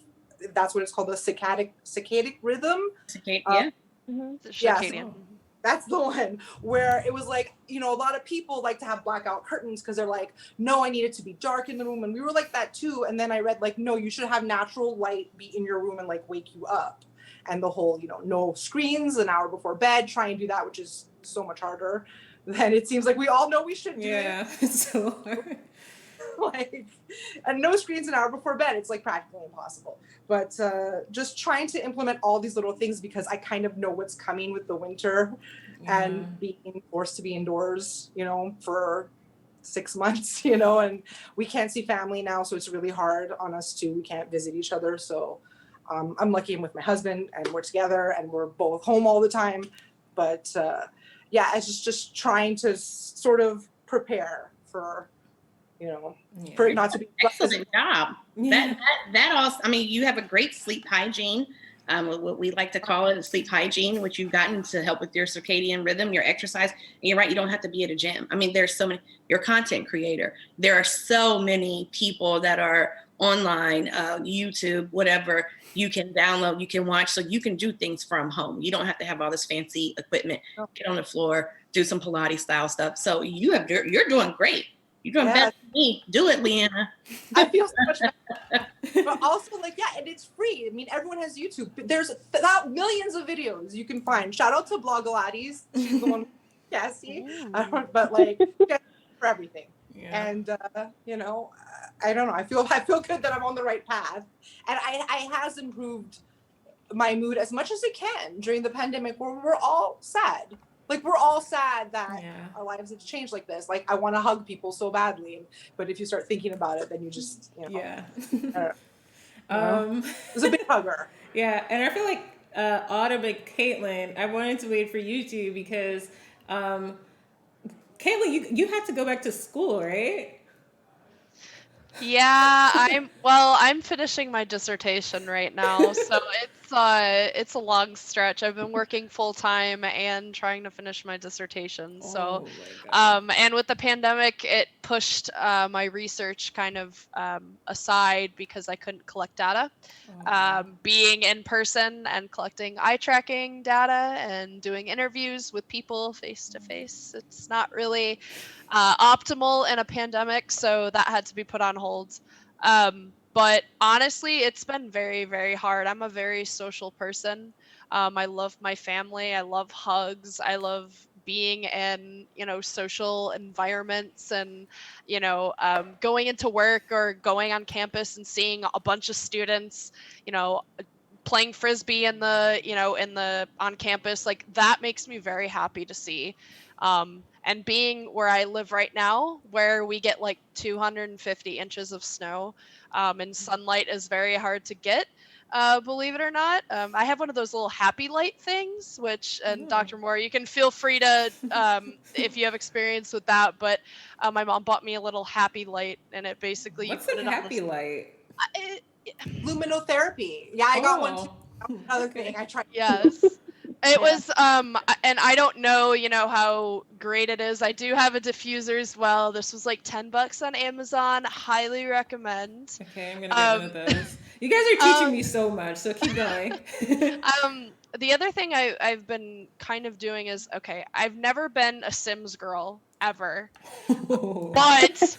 that's what it's called, the circadian rhythm. Yeah. Yeah, Circadian. that's the one where it was like, you know, a lot of people like to have blackout curtains because they're like, no, I need it to be dark in the room. And we were like that too. And then I read like, no, you should have natural light be in your room and like wake you up. And the whole, you know, no screens an hour before bed, try and do that, which is so much harder than it seems like we all know we should do. Yeah, it's so hard. Like, and no screens an hour before bed. It's like practically impossible. But just trying to implement all these little things because I kind of know what's coming with the winter and being forced to be indoors, you know, for 6 months, you know, and we can't see family now. So it's really hard on us too. We can't visit each other. So I'm lucky I'm with my husband and we're together and we're both home all the time. But yeah, it's just trying to sort of prepare for, you know, for it not to be excellent job. That also, I mean, you have a great sleep hygiene, what we like to call it, sleep hygiene, which you've gotten to help with your circadian rhythm, your exercise. And you're right, you don't have to be at a gym. I mean, there's so many, you're a content creator. There are so many people that are online, YouTube, whatever, you can download, you can watch, so you can do things from home. You don't have to have all this fancy equipment, get on the floor, do some Pilates style stuff. So you're doing great. You're doing better than me. Do it, Leanna. I feel so much better. But also, like, yeah, and it's free. I mean, everyone has YouTube. There's millions of videos you can find. Shout out to Blogilates. She's the one, Cassie. But like, for everything. Yeah. And you know, I don't know. I feel good that I'm on the right path, and I has improved my mood as much as it can during the pandemic, where we're all sad. Like, we're all sad that our lives have changed like this. Like, I want to hug people so badly, but if you start thinking about it, then you just, you know. It's a big hugger. Yeah, and I feel like Autumn and Caitlin, I wanted to wait for you two because Caitlin, you had to go back to school, right? Yeah, I'm finishing my dissertation right now, so it's a long stretch. I've been working full time and trying to finish my dissertation. So, and with the pandemic, it pushed my research kind of aside because I couldn't collect data. Being in person and collecting eye tracking data and doing interviews with people face to face, it's not really optimal in a pandemic, so that had to be put on hold. But honestly, it's been very, very hard. I'm a very social person. I love my family. I love hugs. I love being in, you know, social environments and, you know, going into work or going on campus and seeing a bunch of students, you know, playing frisbee in the on campus. Like, that makes me very happy to see. And being where I live right now, where we get like 250 inches of snow, and sunlight is very hard to get, believe it or not. I have one of those little happy light things, which, and Dr. Moore, you can feel free to, if you have experience with that, but my mom bought me a little happy light, and it basically, what's you put a it happy on light? Luminotherapy. Yeah, I got one too. Another thing I tried. Yes. It was, and I don't know, you know, how great it is. I do have a diffuser as well. This was like $10 on Amazon. Highly recommend. Okay, I'm gonna get one of those. You guys are teaching me so much, so keep going. The other thing I've been kind of doing is, okay, I've never been a Sims girl ever, but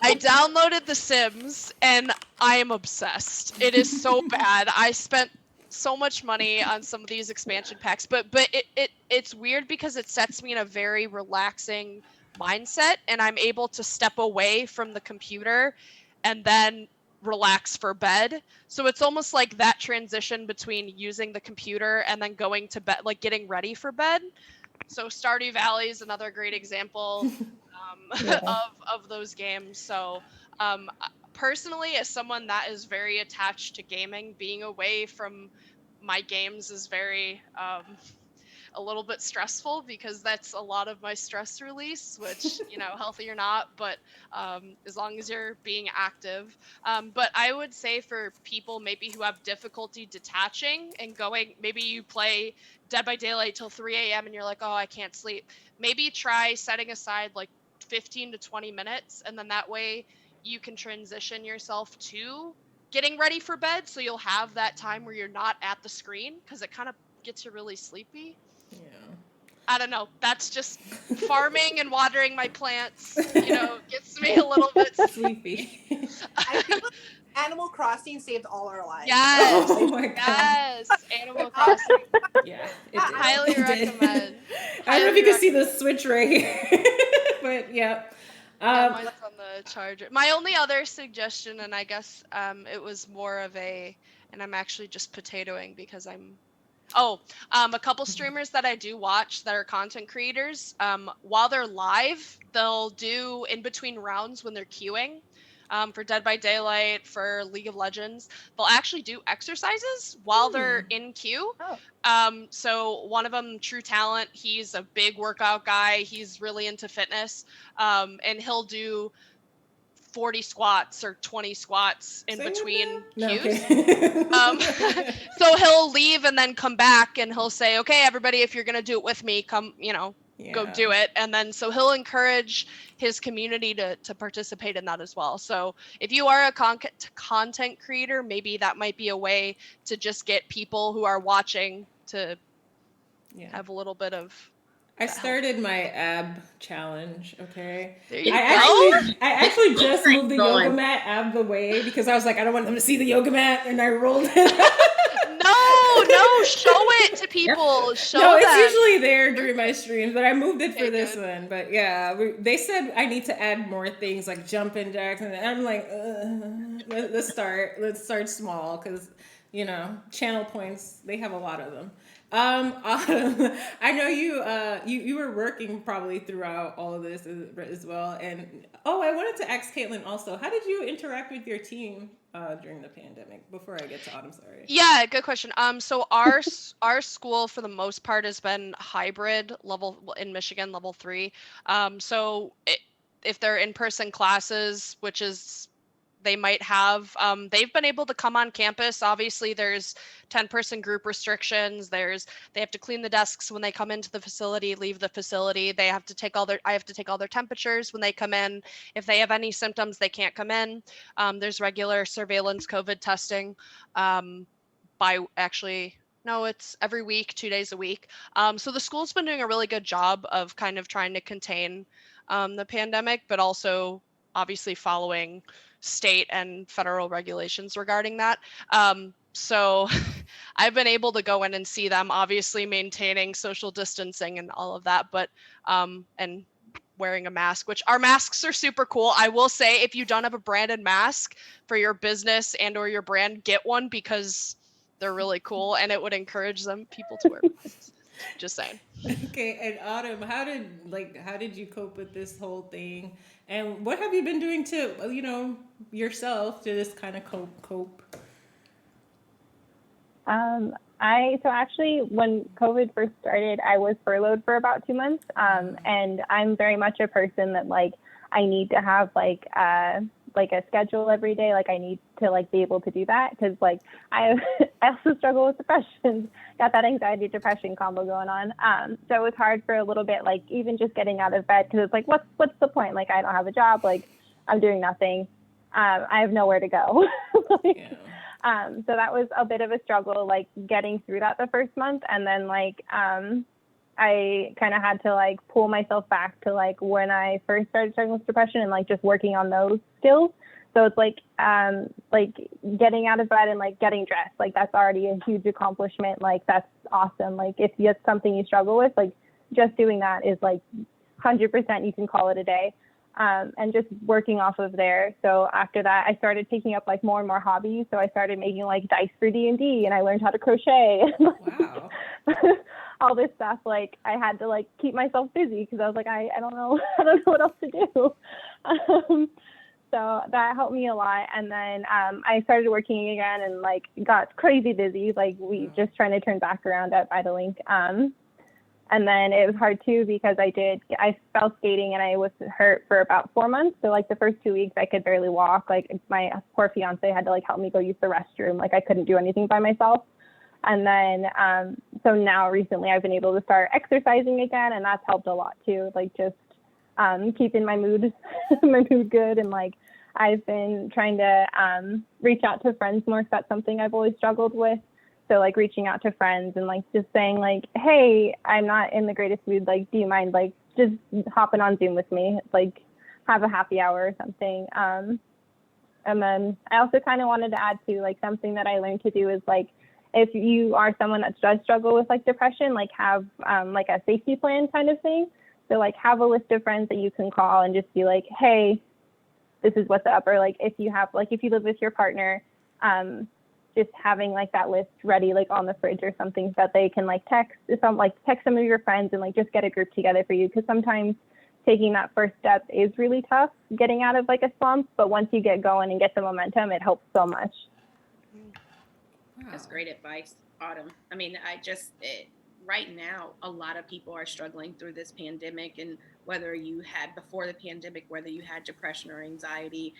I downloaded The Sims and I am obsessed. It is so bad. I spent so much money on some of these expansion packs, but it's weird because it sets me in a very relaxing mindset, and I'm able to step away from the computer and then relax for bed. So it's almost like that transition between using the computer and then going to bed, like getting ready for bed. So Stardew Valley is another great example Yeah. of those games. So personally, as someone that is very attached to gaming, being away from my games is very a little bit stressful, because that's a lot of my stress release, which, healthy or not, but as long as you're being active. But I would say for people maybe who have difficulty detaching and going, maybe you play Dead by Daylight till 3 a.m. and you're like, oh, I can't sleep. Maybe try setting aside like 15 to 20 minutes, and then that way you can transition yourself to getting ready for bed, so you'll have that time where you're not at the screen, because it kind of gets you really sleepy. Yeah. I don't know. That's just farming and watering my plants, gets me a little bit sleepy. Sleepy. I feel like Animal Crossing saved all our lives. Yes. Oh my god. Yes. Animal Crossing. Yeah, it did. Highly It did. recommend. I don't know if you Highly can see the switch right here, but yeah. Yeah, mine's on the charger. My only other suggestion, and I guess it was more of and I'm actually just potatoing because a couple streamers that I do watch that are content creators, while they're live, they'll do in between rounds when they're queuing. For Dead by Daylight, for League of Legends, they'll actually do exercises while they're in queue. Oh. So one of them, True Talent, he's a big workout guy. He's really into fitness, and he'll do 40 squats or 20 squats in Say what between now? No, queues. okay. So he'll leave and then come back and he'll say, okay, everybody, if you're going to do it with me, come, go Yeah. do it. And then, so he'll encourage his community to participate in that as well. So if you are a content creator, maybe that might be a way to just get people who are watching to Yeah. have a little bit of I that help. started my ab challenge. Okay. There you I go. actually just moved the Going. yoga mat out of the way because I was like, I don't want them to see the yoga mat, and I rolled it. No, show it to people. Show No, them. it's usually there during my streams, but I moved it for Okay, this good. one. But yeah, they said I need to add more things like jumping jacks, and I'm like, let's start small, because channel points, they have a lot of them. Autumn, I know you were working probably throughout all of this as well, and I wanted to ask Caitlin also, how did you interact with your team during the pandemic? Before I get to Autumn, sorry. Yeah, good question. So our school for the most part has been hybrid in Michigan, level 3. So if they're in-person classes, which is they might have, they've been able to come on campus. Obviously, there's 10-person group restrictions. They have to clean the desks when they come into the facility, leave the facility. I have to take all their temperatures when they come in. If they have any symptoms, they can't come in. There's regular surveillance COVID testing. No, it's every week, 2 days a week. So the school's been doing a really good job of kind of trying to contain the pandemic, but also obviously following state and federal regulations regarding that. So I've been able to go in and see them, obviously maintaining social distancing and all of that, but and wearing a mask, which our masks are super cool. I will say, if you don't have a branded mask for your business and or your brand, get one, because they're really cool and it would encourage people to wear masks. Just saying. Okay, and Autumn, how did you cope with this whole thing, and what have you been doing to yourself to this kind of cope? So actually, when COVID first started, I was furloughed for about 2 months, and I'm very much a person that I need to have a schedule every day. I need to be able to do that, because I also struggle with depression. Got that anxiety depression combo going on. So it was hard for a little bit, even just getting out of bed, because it's what's the point? I don't have a job. I'm doing nothing. I have nowhere to go. Yeah. So that was a bit of a struggle, getting through that the first month. And then I kind of had to pull myself back to when I first started struggling with depression, and just working on those skills. So it's getting out of bed and getting dressed. That's already a huge accomplishment. That's awesome. If that's something you struggle with, just doing that is 100% you can call it a day. And just working off of there. So after that, I started picking up like more and more hobbies. So I started making like dice for D&D, and I learned how to crochet. Wow. All this stuff. Like I had to like keep myself busy because I was like, I don't know, I don't know what else to do. So that helped me a lot. And then I started working again and like got crazy busy. Like we just trying to turn back around at Vitalink. And then it was hard too because I fell skating and I was hurt for about 4 months. So like the first 2 weeks I could barely walk. Like my poor fiance had to like help me go use the restroom. Like I couldn't do anything by myself. And then so now recently I've been able to start exercising again, and that's helped a lot too. Like just keeping my mood good, and like I've been trying to reach out to friends more. So that's something I've always struggled with. So like reaching out to friends and like just saying like, hey, I'm not in the greatest mood. Like, do you mind like just hopping on Zoom with me? Like have a happy hour or something. And then I also kind of wanted to add to like something that I learned to do is like, if you are someone that does struggle with like depression, like have like a safety plan kind of thing. So like have a list of friends that you can call and just be like, hey, this is what's up. Or like if you live with your partner, just having like that list ready, like on the fridge or something that they can like text some of your friends and like just get a group together for you. Cause sometimes taking that first step is really tough getting out of like a slump, but once you get going and get the momentum, it helps so much. Wow. That's great advice, Autumn. I mean, right now, a lot of people are struggling through this pandemic, and whether you had before the pandemic, whether you had depression or anxiety,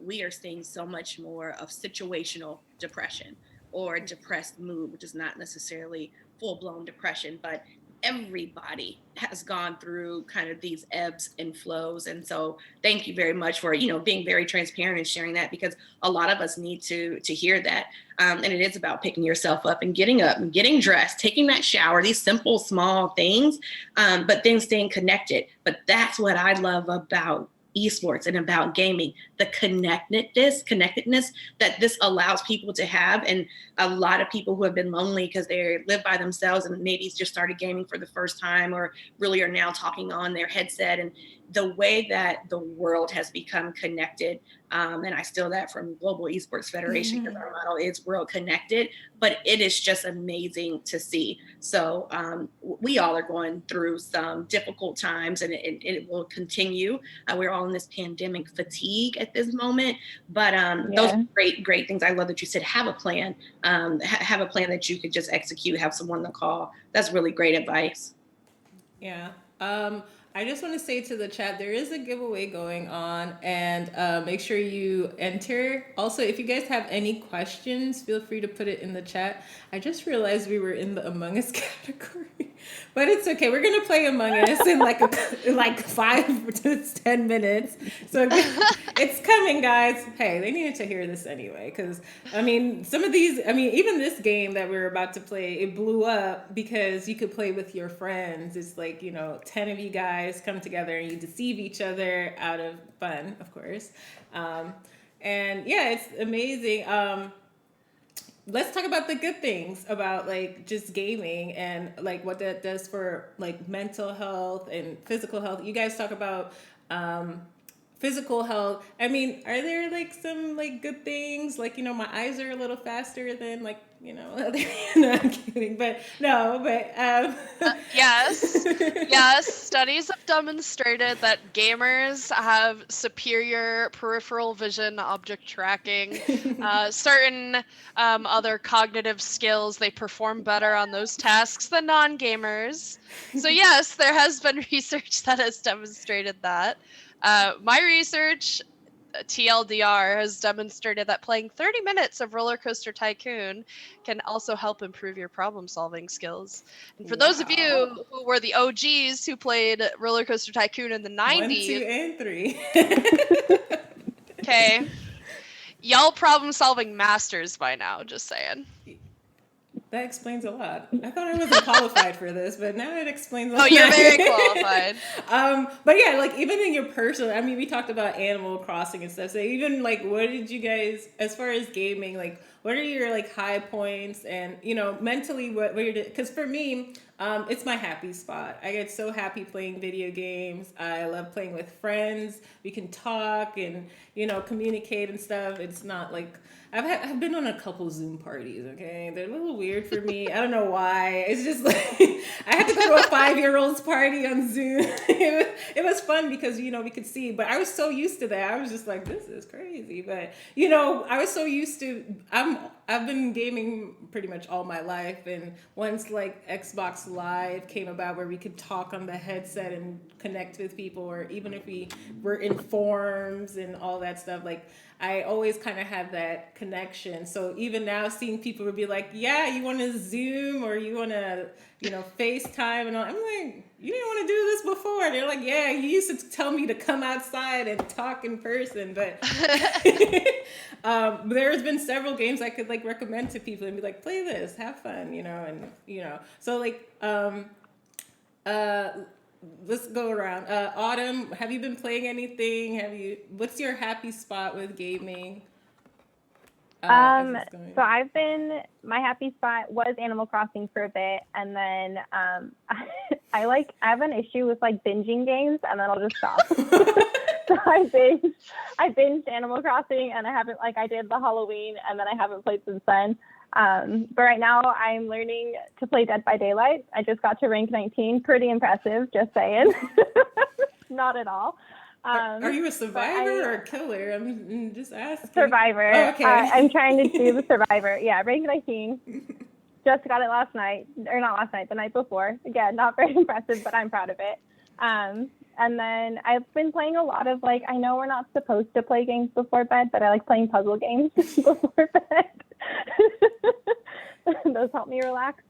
we are seeing so much more of situational depression or depressed mood, which is not necessarily full-blown depression, but everybody has gone through kind of these ebbs and flows. And so thank you very much for, being very transparent and sharing that, because a lot of us need to hear that. And it is about picking yourself up and getting dressed, taking that shower, these simple, small things, but then staying connected. But that's what I love about esports and about gaming, the connectedness that this allows people to have. And a lot of people who have been lonely because they live by themselves and maybe just started gaming for the first time or really are now talking on their headset, and the way that the world has become connected. And I steal that from Global Esports Federation because our model is world connected, but it is just amazing to see. So we all are going through some difficult times, and it will continue. We're all in this pandemic fatigue at this moment, but those are great things. I love that you said have a plan, have a plan that you could just execute, have someone to call. That's really great advice. Yeah. I just want to say to the chat, there is a giveaway going on, and make sure you enter. Also, if you guys have any questions, feel free to put it in the chat. I just realized we were in the Among Us category, but it's okay. We're gonna play Among Us in like 5 to 10 minutes. So it's coming, guys. Hey, they needed to hear this anyway, because some of these, even this game that we're about to play, it blew up because you could play with your friends. It's like 10 of you guys come together and you deceive each other out of fun, of course. And yeah, it's amazing. Let's talk about the good things about like just gaming and like what that does for like mental health and physical health. You guys talk about physical health. Are there like some like good things? Like, my eyes are a little faster than like, no, I'm kidding, but yes, studies have demonstrated that gamers have superior peripheral vision, object tracking, certain other cognitive skills. They perform better on those tasks than non-gamers. So yes, there has been research that has demonstrated that. My research, TLDR, has demonstrated that playing 30 minutes of Roller Coaster Tycoon can also help improve your problem-solving skills. And for those of you who were the OGs who played Roller Coaster Tycoon in the 90s... 1, 2, and 3. Okay. Y'all problem-solving masters by now, just saying. That explains a lot. I thought I wasn't qualified for this, but now it explains a lot. Oh, you're very qualified. But yeah, like even in your personal, we talked about Animal Crossing and stuff. So even like, what did you guys, as far as gaming, like what are your like high points and mentally what you're doing? Because for me, It's my happy spot. I get so happy playing video games. I love playing with friends. We can talk and, communicate and stuff. It's not like I've been on a couple Zoom parties, okay? They're a little weird for me. I don't know why. It's just like I had to go to a 5-year-old's party on Zoom. It was fun because, we could see, but I was so used to that. I was just like, this is crazy. But, I was so used to I've been gaming pretty much all my life, and once like Xbox Live came about where we could talk on the headset and connect with people, or even if we were in forums and all that stuff, like I always kind of had that connection. So even now seeing people would be like, yeah, you want to Zoom or you want to, FaceTime and all. I'm like, you didn't want to do this before. They're like, yeah, you used to tell me to come outside and talk in person, but there's been several games I could like recommend to people and be like, play this, have fun, So like, uh, let's go around. Autumn, have you been playing anything? What's your happy spot with gaming? So my happy spot was Animal Crossing for a bit, and then I have an issue with like binging games, and then I'll just stop. So I binged Animal Crossing, and I did the Halloween, and then I haven't played since then. But right now I'm learning to play Dead by Daylight. I just got to rank 19, pretty impressive, just saying. Not at all. Are you a survivor or a killer? I'm just asking. Survivor. Oh, okay. I'm trying to do the survivor. Yeah, rank 19. Just got it last night, or not last night, the night before. Again, not very impressive, but I'm proud of it. And then I've been playing a lot of I know we're not supposed to play games before bed, but I like playing puzzle games before bed. Those help me relax.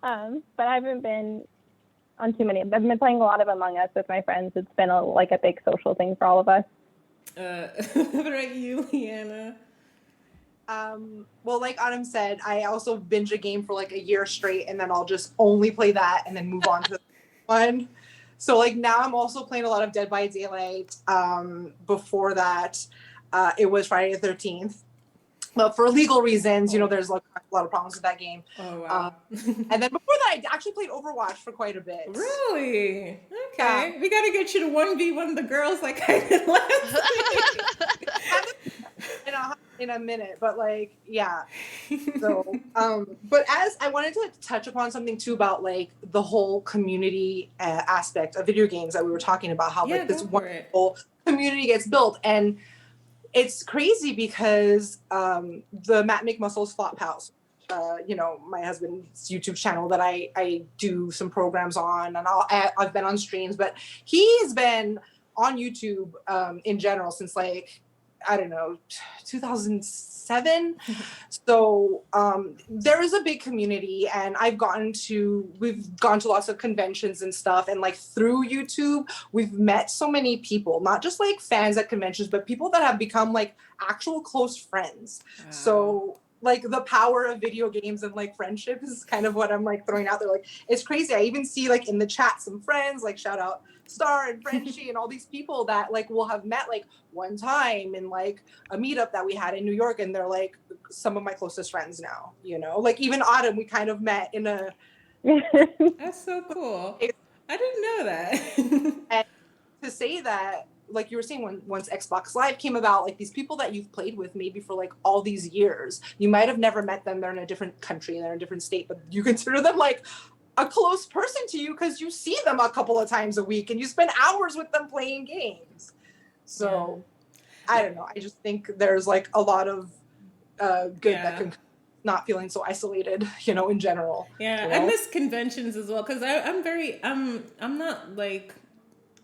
But I haven't been on too many. I've been playing a lot of Among Us with my friends. It's been a big social thing for all of us. What about you, Leanna? Well, like Autumn said, I also binge a game for a year straight, and then I'll just only play that and then move on to the one. So now I'm also playing a lot of Dead by Daylight. Before that, it was Friday the 13th. But for legal reasons, there's a lot of problems with that game. Oh, wow. And then before that, I actually played Overwatch for quite a bit. Really? Okay. We got to get you to 1v1 the girls like I did last week. In a minute, but yeah. So, but as I wanted to touch upon something too about the whole community aspect of video games that we were talking about, how this wonderful community gets built. And it's crazy because the Matt Make Muscles Flop House, my husband's YouTube channel that I do some programs on, and I've been on streams, but he's been on YouTube in general since I don't know, 2007. So there is a big community, and we've gone to lots of conventions and stuff, and through YouTube we've met so many people, not just fans at conventions, but people that have become actual close friends. Wow. So the power of video games and friendship is kind of what I'm throwing out there. It's crazy. I even see in the chat some friends shout out Star and Frenchie and all these people that we'll have met one time in a meetup that we had in New York, and they're some of my closest friends now, even Autumn, we kind of met in a That's so cool. I didn't know that. And to say that, you were saying, once Xbox Live came about, these people that you've played with maybe for all these years, you might have never met them, they're in a different country, they're in a different state, but you consider them a close person to you because you see them a couple of times a week and you spend hours with them playing games. So I don't know. I just think there's a lot of good that can not feeling so isolated, in general. Yeah, I miss conventions as well because I'm not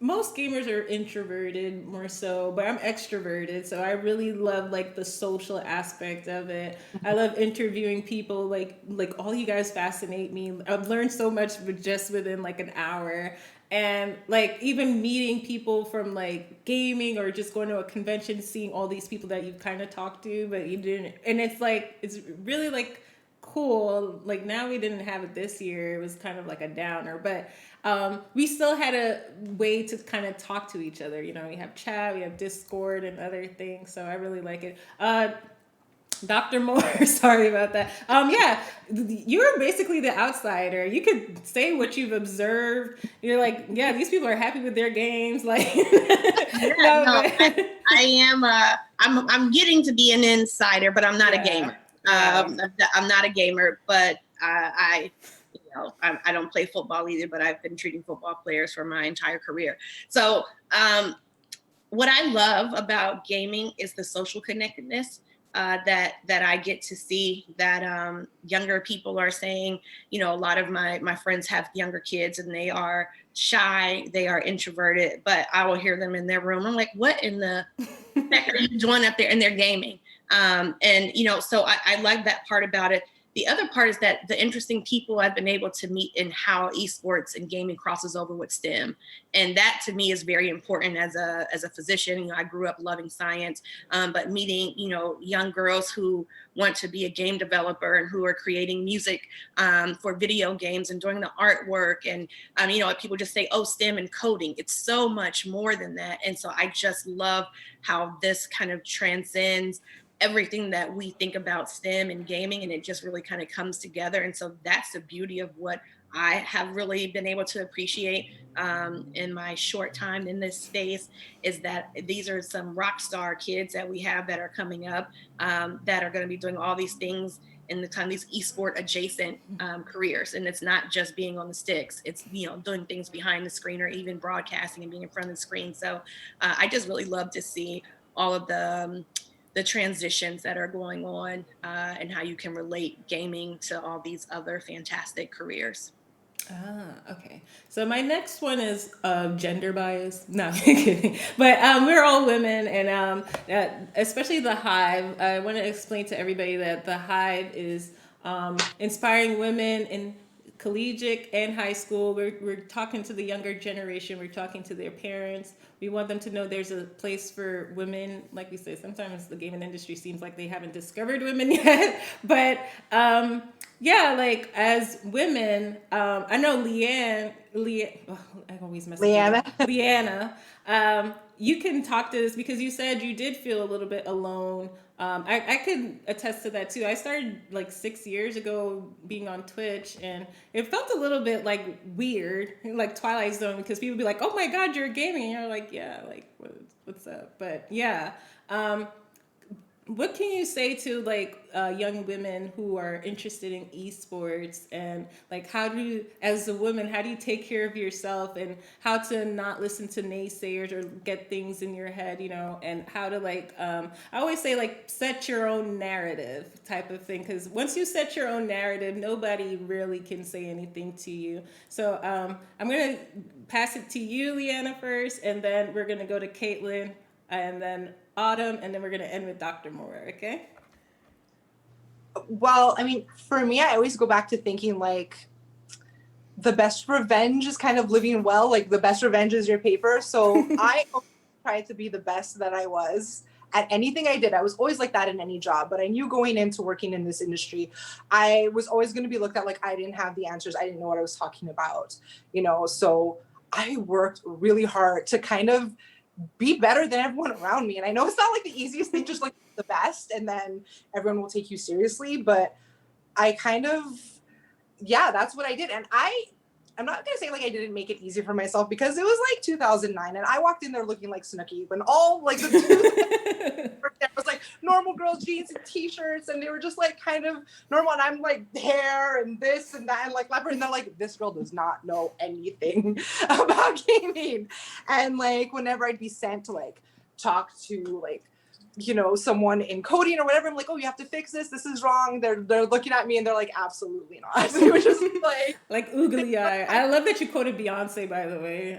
most gamers are introverted more so, but I'm extroverted, so I really love the social aspect of it. I love interviewing people. All you guys fascinate me. I've learned so much just within an hour, and even meeting people from gaming or just going to a convention, seeing all these people that you've kind of talked to but you didn't, and it's it's really cool. Now we didn't have it this year. It was kind of a downer, but we still had a way to kind of talk to each other. We have chat, we have Discord and other things. So I really like it. Dr. Moore, sorry about that. Yeah, you're basically the outsider. You could say what you've observed. You're like, yeah, these people are happy with their games. Like, Yeah, no, no, but I am. I'm getting to be an insider, but I'm not a yeah, gamer. yeah. I'm not a gamer, but I don't play football either. But I've been treating football players for my entire career. So what I love about gaming is the social connectedness that I get to see. That younger people are saying, a lot of my friends have younger kids and they are shy, they are introverted, but I will hear them in their room. I'm like, what in the heck are you doing up there? And they're gaming. So I like that part about it. The other part is that the interesting people I've been able to meet in how esports and gaming crosses over with STEM. And that to me is very important as a physician. I grew up loving science, but meeting, young girls who want to be a game developer and who are creating music for video games and doing the artwork. And, people just say, oh, STEM and coding. It's so much more than that. And so I just love how this kind of transcends everything that we think about STEM and gaming, and it just really kind of comes together. And so that's the beauty of what I have really been able to appreciate in my short time in this space, is that these are some rock star kids that we have that are coming up that are going to be doing all these things in the time, these esport adjacent careers. And it's not just being on the sticks, it's doing things behind the screen or even broadcasting and being in front of the screen. So I just really love to see all of the transitions that are going on and how you can relate gaming to all these other fantastic careers. Okay. So my next one is gender bias. No, kidding. But we're all women, and especially the Hive. I want to explain to everybody that the Hive is inspiring women in collegiate and high school. We're talking to the younger generation. We're talking to their parents. We want them to know there's a place for women. Like we say, sometimes the gaming industry seems like they haven't discovered women yet. But yeah, like as women, I know I always mess up. Leanna, you can talk to this because you said you did feel a little bit alone. I could attest to that too. I started like 6 years ago being on Twitch, and it felt a little bit like weird, like Twilight Zone, because people would be like, "Oh my God, you're gaming," and you're like, "Yeah, like what's up?" But yeah, what can you say to like young women who are interested in esports, and like as a woman, how do you take care of yourself and how to not listen to naysayers or get things in your head, and how to like, I always say like set your own narrative type of thing, because once you set your own narrative, nobody really can say anything to you. So I'm going to pass it to you, Leanna, first, and then we're going to go to Caitlin, and then Autumn, and then we're going to end with Dr. Moore, okay? Well, I mean, for me, I always go back to thinking like the best revenge is kind of living well. Like the best revenge is your paper. So I tried to be the best that I was at anything I did. I was always like that in any job, but I knew going into working in this industry, I was always going to be looked at like I didn't have the answers. I didn't know what I was talking about, so I worked really hard to kind of be better than everyone around me. And I know it's not like the easiest thing, just like the best, and then everyone will take you seriously. But I kind of, yeah, that's what I did. And I'm not gonna say like I didn't make it easy for myself, because it was like 2009 and I walked in there looking like Snooki when all like the was like normal girl jeans and t-shirts, and they were just like kind of normal, and I'm like hair and this and that and like leopard, and they're like, this girl does not know anything about gaming. And like whenever I'd be sent to like talk to like someone in coding or whatever, I'm like, oh, you have to fix this, this is wrong. They're looking at me and they're like, absolutely not. It was just like oogly eye. I love that you quoted Beyonce, by the way.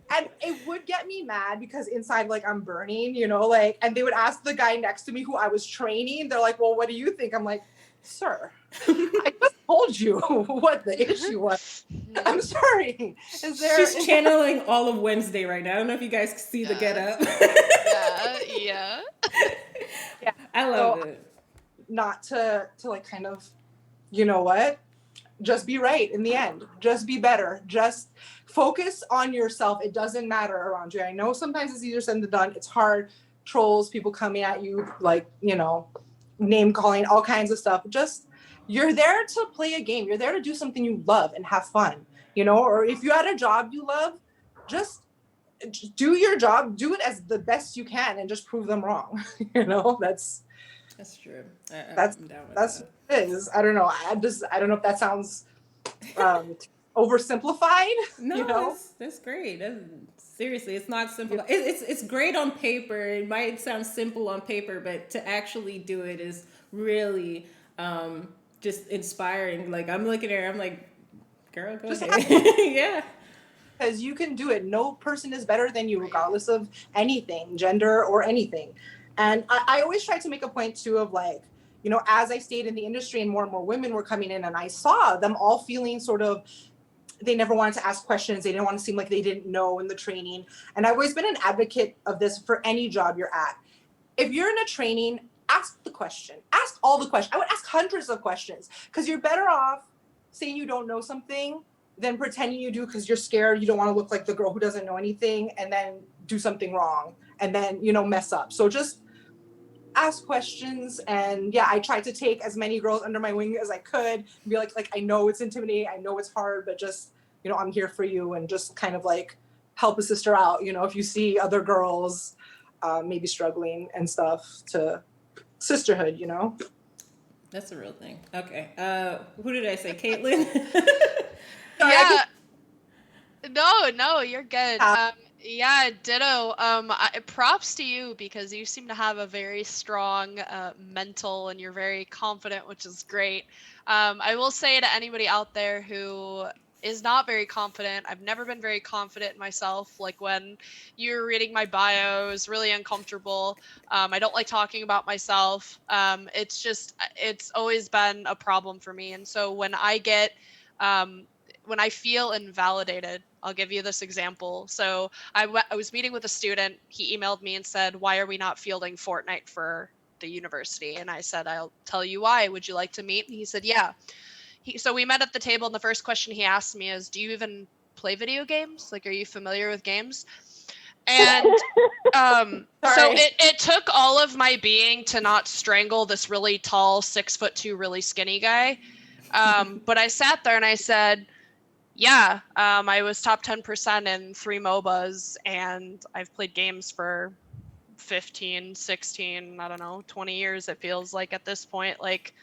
And it would get me mad because inside, like, I'm burning, like, and they would ask the guy next to me who I was training, they're like, well, what do you think? I'm like, sir, I just told you what the issue was. I'm sorry. She's channeling all of Wednesday right now. I don't know if you guys see the get up. Yeah. I love it. Not to like kind of, what? Just be right in the end. Just be better. Just focus on yourself. It doesn't matter around you. I know sometimes it's easier said than done. It's hard trolls, people coming at you, like, name calling, all kinds of stuff. Just, you're there to play a game. You're there to do something you love and have fun, or if you're at a job you love, just do your job, do it as the best you can, and just prove them wrong. That's true. that's I'm down with that's that. what it is. I don't know. I don't know if that sounds oversimplified. No, that's great. Seriously, it's not simple. It's great on paper. It might sound simple on paper, but to actually do it is really just inspiring. Like, I'm looking at her, I'm like, girl, go ahead. Yeah. Because you can do it. No person is better than you, regardless of anything, gender or anything. And I always try to make a point too of, like, as I stayed in the industry and more women were coming in, and I saw them all feeling sort of, they never wanted to ask questions. They didn't want to seem like they didn't know in the training. And I've always been an advocate of this for any job you're at. If you're in a training, ask the question. Ask all the questions. I would ask hundreds of questions, because you're better off saying you don't know something than pretending you do because you're scared. You don't want to look like the girl who doesn't know anything and then do something wrong and then, mess up. So just ask questions. And yeah, I tried to take as many girls under my wing as I could and be like, I know it's intimidating, I know it's hard, but just, I'm here for you, and just kind of like help a sister out, if you see other girls maybe struggling and stuff, to sisterhood. That's a real thing. Okay. Who did I say? Caitlin? Yeah. No, you're good. Yeah, ditto. Props to you, because you seem to have a very strong mental, and you're very confident, which is great. I will say to anybody out there who is not very confident, I've never been very confident myself. Like, when you're reading my bio, it's really uncomfortable. I don't like talking about myself. It's always been a problem for me. And so when I feel invalidated, I'll give you this example. So I was meeting with a student. He emailed me and said, "Why are we not fielding Fortnite for the university?" And I said, "I'll tell you why. Would you like to meet?" And he said, "Yeah." So we met at the table, and the first question he asked me is, "Do you even play video games? Like, are you familiar with games?" And so it took all of my being to not strangle this really tall, 6'2", really skinny guy. But I sat there and I said, yeah, I was top 10% in 3 MOBAs, and I've played games for 15, 16, I don't know, 20 years, it feels like at this point. Like,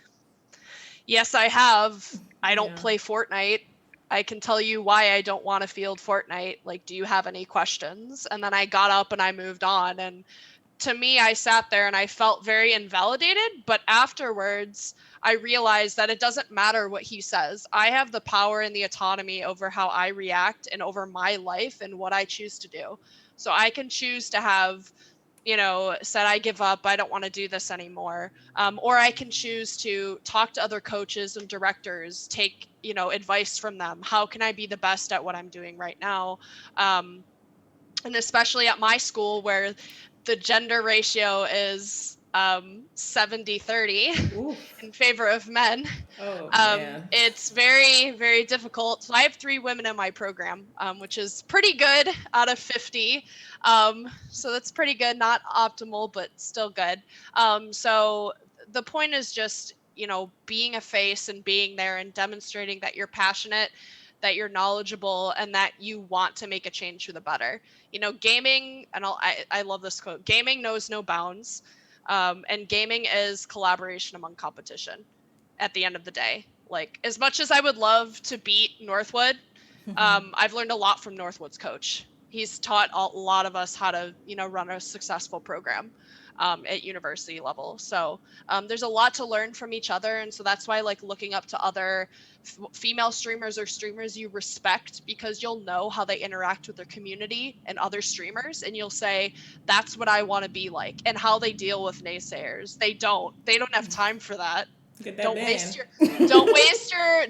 yes, I have. I don't play Fortnite. I can tell you why I don't want to field Fortnite. Like, do you have any questions? And then I got up and I moved on. And to me, I sat there and I felt very invalidated. But afterwards, I realized that it doesn't matter what he says. I have the power and the autonomy over how I react and over my life and what I choose to do. So I can choose to have, said, I give up, I don't want to do this anymore. Or I can choose to talk to other coaches and directors, take, advice from them. How can I be the best at what I'm doing right now? And especially at my school, where the gender ratio is 70-30 in favor of men. Oh, man. It's very, very difficult. So I have 3 women in my program, which is pretty good out of 50. So that's pretty good, not optimal, but still good. So the point is just, being a face and being there and demonstrating that you're passionate, that you're knowledgeable, and that you want to make a change for the better. Gaming, and I love this quote, gaming knows no bounds. And gaming is collaboration among competition at the end of the day. Like, as much as I would love to beat Northwood, I've learned a lot from Northwood's coach. He's taught a lot of us how to, run a successful program at university level. So there's a lot to learn from each other. And so that's why I like looking up to other female streamers or streamers you respect, because you'll know how they interact with their community and other streamers. And you'll say, that's what I want to be like, and how they deal with naysayers. They don't have time for that. Get that Don't ban.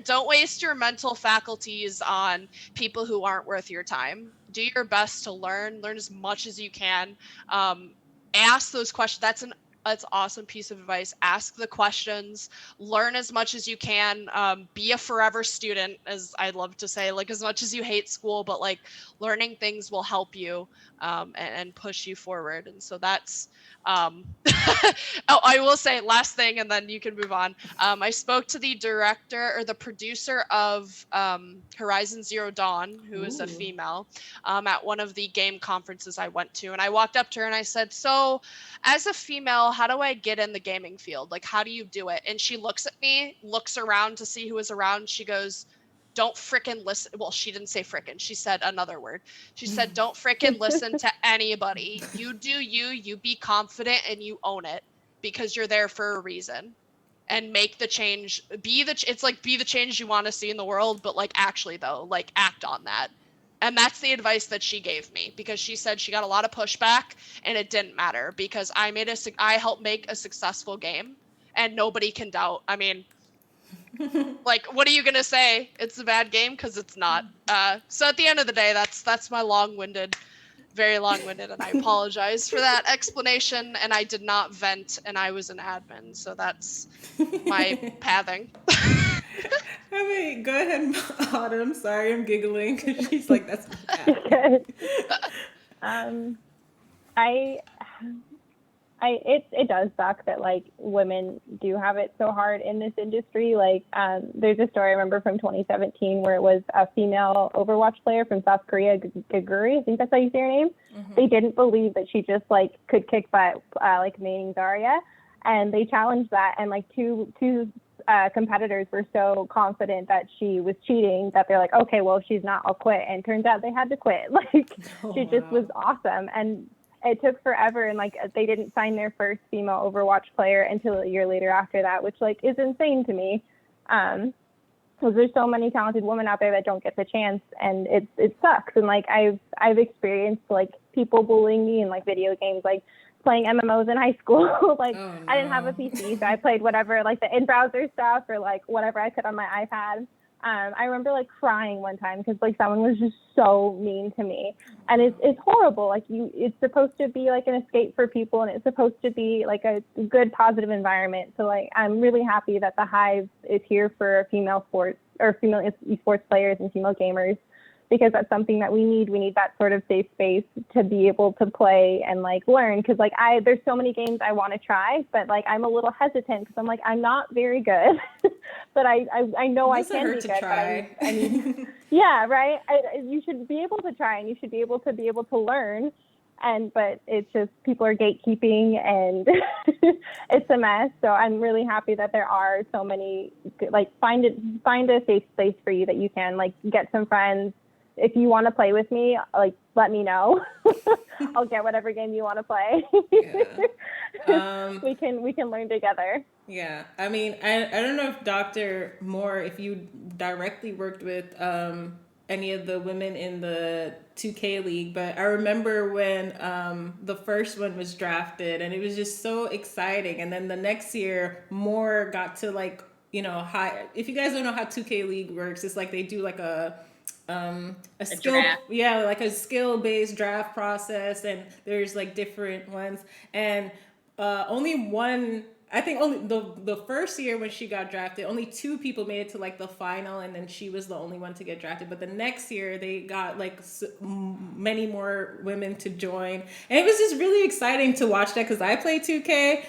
Don't waste your mental faculties on people who aren't worth your time. Do your best to learn as much as you can. Ask those questions. That's an awesome piece of advice. Ask the questions, learn as much as you can. Be a forever student, as I love to say, like, as much as you hate school, but like, learning things will help you. and push you forward. And so that's oh, I will say last thing, and then you can move on. I spoke to the director or the producer of Horizon Zero Dawn, who is a Ooh. female, at one of the game conferences I went to. And I walked up to her and I said, so as a female, how do I get in the gaming field? Like, how do you do it? And she looks at me, looks around to see who is around. She goes, don't frickin' listen. Well, she didn't say frickin'. She said another word. She said, don't frickin' listen to anybody. You do you, you be confident and you own it because you're there for a reason. And make the change, it's like be the change you want to see in the world, but like actually though, like act on that. And that's the advice that she gave me, because she said she got a lot of pushback and it didn't matter because I helped make a successful game and nobody can doubt. I mean, like, what are you gonna say? It's a bad game because it's not. So at the end of the day, that's my very long-winded, and I apologize for that explanation. And I did not vent, and I was an admin, so that's my pathing. I mean, go ahead, Autumn. Sorry, I'm giggling because she's like, that's bad. I it does suck that like women do have it so hard in this industry. Like there's a story I remember from 2017 where it was a female Overwatch player from South Korea, Gaguri, I think that's how you say her name. Mm-hmm. They didn't believe that she just like could kick butt like maining Zarya, and they challenged that, and like two competitors were so confident that she was cheating that they're like, okay, well, if she's not, I'll quit. And turns out they had to quit. Like she just was awesome. And it took forever, and like they didn't sign their first female Overwatch player until a year later after that, which like is insane to me. Because there's so many talented women out there that don't get the chance, and it sucks. And like I've experienced like people bullying me in like video games, like playing MMOs in high school. Like I didn't have a PC, so I played whatever, like the in-browser stuff or like whatever I could on my iPad. I remember like crying one time because like someone was just so mean to me, and it's horrible. Like it's supposed to be like an escape for people, and it's supposed to be like a good positive environment. So like I'm really happy that the Hive is here for female sports or female esports players and female gamers, because that's something that we need. We need that sort of safe space to be able to play and like learn. Because like there's so many games I want to try, but like I'm a little hesitant because I'm like I'm not very good, but I know I can be good. Try. But I mean, yeah, right. You should be able to try, and you should be able to learn. But it's just people are gatekeeping, and it's a mess. So I'm really happy that there are so many. Like find a safe space for you that you can like get some friends. If you want to play with me, like let me know. I'll get whatever game you want to play. Yeah. We can learn together. Yeah, I mean, I don't know if Dr. Moore, if you directly worked with any of the women in the 2K League, but I remember when the first one was drafted, and it was just so exciting. And then the next year, Moore got to like, if you guys don't know how 2K League works, it's like they do like a skill draft. Yeah, like a skill-based draft process, and there's like different ones, and only the first year when she got drafted, only 2 people made it to like the final, and then she was the only one to get drafted. But the next year they got like many more women to join, and it was just really exciting to watch that because I play 2K.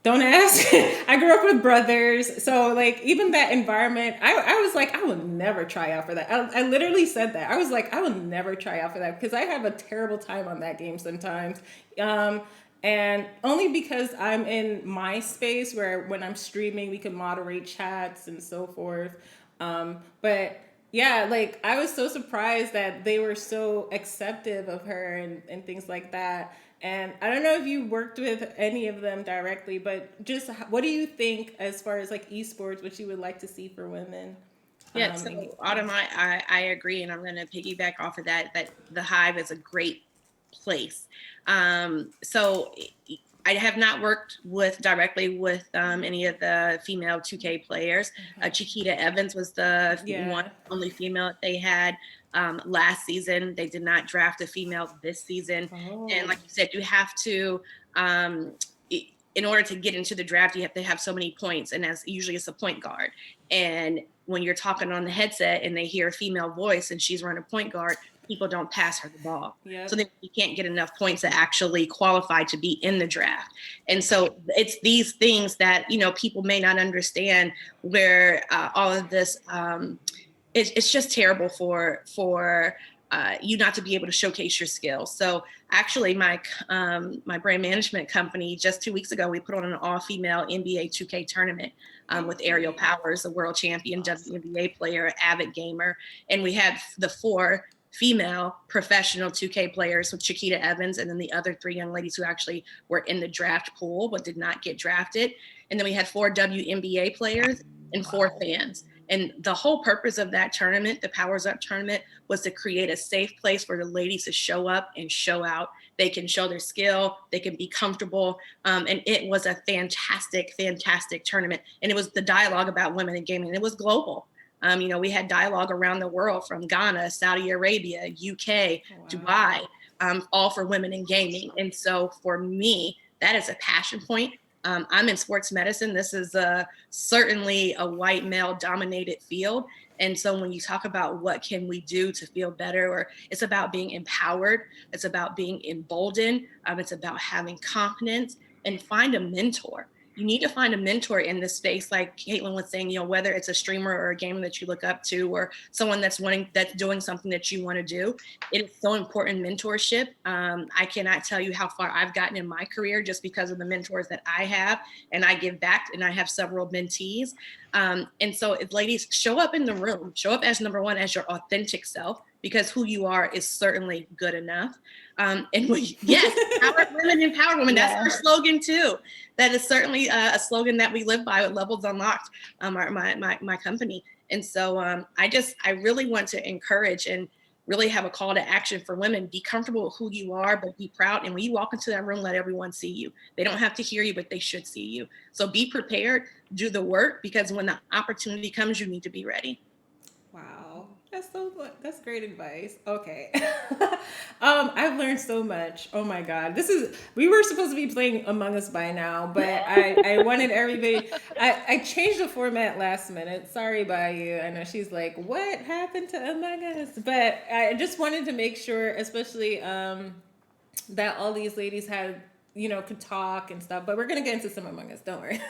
Don't ask. I grew up with brothers. So like even that environment, I was like, I will never try out for that. I literally said that. I was like, I will never try out for that because I have a terrible time on that game sometimes. And only because I'm in my space where when I'm streaming, we can moderate chats and so forth. But yeah, like I was so surprised that they were so accepting of her and things like that. And I don't know if you worked with any of them directly, but just what do you think as far as like esports, what you would like to see for women? Yeah, so Autumn, I agree, and I'm going to piggyback off of that the Hive is a great place. So I have not worked directly with any of the female 2K players. Chiquita Evans was the one only female that they had last season. They did not draft a female this season. Oh. And like you said, you have to, in order to get into the draft, you have to have so many points. And usually it's a point guard. And when you're talking on the headset and they hear a female voice and she's running point guard, people don't pass her the ball. Yep. So then you can't get enough points to actually qualify to be in the draft. And so it's these things that, you know, people may not understand, where all of this, it's just terrible for you not to be able to showcase your skills. So actually, my brand management company, just 2 weeks ago, we put on an all-female NBA 2K tournament with Ariel Powers, a world champion WNBA player, avid gamer, and we had the 4 female professional 2K players with Chiquita Evans, and then the other 3 young ladies who actually were in the draft pool but did not get drafted. And then we had 4 WNBA players and 4 fans. And the whole purpose of that tournament, the Powers Up tournament, was to create a safe place for the ladies to show up and show out. They can show their skill, they can be comfortable. And it was a fantastic, fantastic tournament. And it was the dialogue about women in gaming. It was global. You know, we had dialogue around the world, from Ghana, Saudi Arabia, UK, Dubai, all for women in gaming. And so for me, that is a passion point. I'm in sports medicine. This is certainly a white male dominated field. And so when you talk about what can we do to feel better, or it's about being empowered, it's about being emboldened, it's about having confidence, and find a mentor. You need to find a mentor in this space, like Caitlin was saying, you know, whether it's a streamer or a gamer that you look up to, or someone that's doing something that you want to do. It is so important, mentorship. I cannot tell you how far I've gotten in my career just because of the mentors that I have, and I give back, and I have several mentees. And so if ladies, show up in the room, show up as number one, as your authentic self, because who you are is certainly good enough. And yes, empower women, empower women. That's our slogan too. That is certainly a slogan that we live by with Levels Unlocked, my company. And so I really want to encourage and really have a call to action for women. Be comfortable with who you are, but be proud. And when you walk into that room, let everyone see you. They don't have to hear you, but they should see you. So be prepared, do the work, because when the opportunity comes, you need to be ready. Wow, that's great advice. Okay, I've learned so much. Oh my God, we were supposed to be playing Among Us by now, but I wanted everybody. I changed the format last minute. Sorry, Bayou. I know she's like, what happened to Among Us? But I just wanted to make sure, especially that all these ladies had, you know, could talk and stuff, but we're gonna get into some Among Us, don't worry.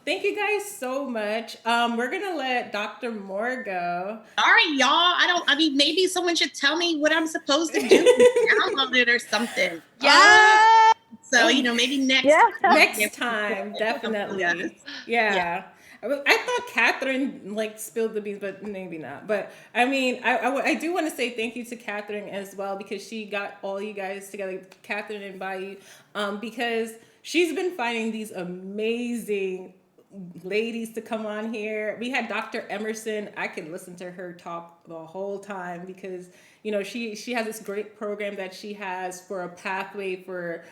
Thank you guys so much. We're gonna let Dr. Moore go. Sorry, y'all. I mean, maybe someone should tell me what I'm supposed to do. Download it or something. Yeah. So, you know, maybe next time, definitely. Yeah. I thought Catherine like spilled the beans, but maybe not. But I mean, I do want to say thank you to Catherine as well, because she got all you guys together, Catherine and Bayou, because she's been finding these amazing ladies to come on here. We had Dr. Emerson. I can listen to her talk the whole time, because you know she has this great program that she has for a pathway for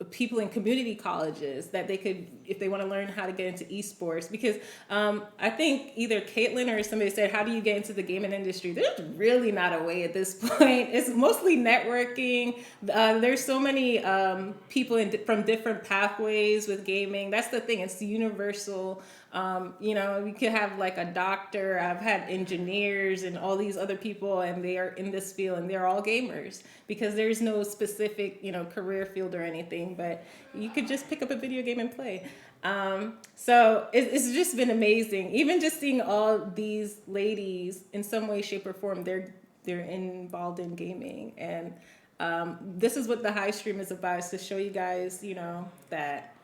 people in community colleges, that they could, if they want to learn how to get into esports, because I think either Caitlin or somebody said, how do you get into the gaming industry? There's really not a way at this point. It's mostly networking. There's so many people from different pathways with gaming. That's the thing, it's universal. You know, you could have like a doctor. I've had engineers and all these other people, and they are in this field, and they're all gamers, because there's no specific, you know, career field or anything, but you could just pick up a video game and play. So it's just been amazing. Even just seeing all these ladies in some way, shape, or form, they're involved in gaming, and this is what the Hive stream is about, is to show you guys, you know, that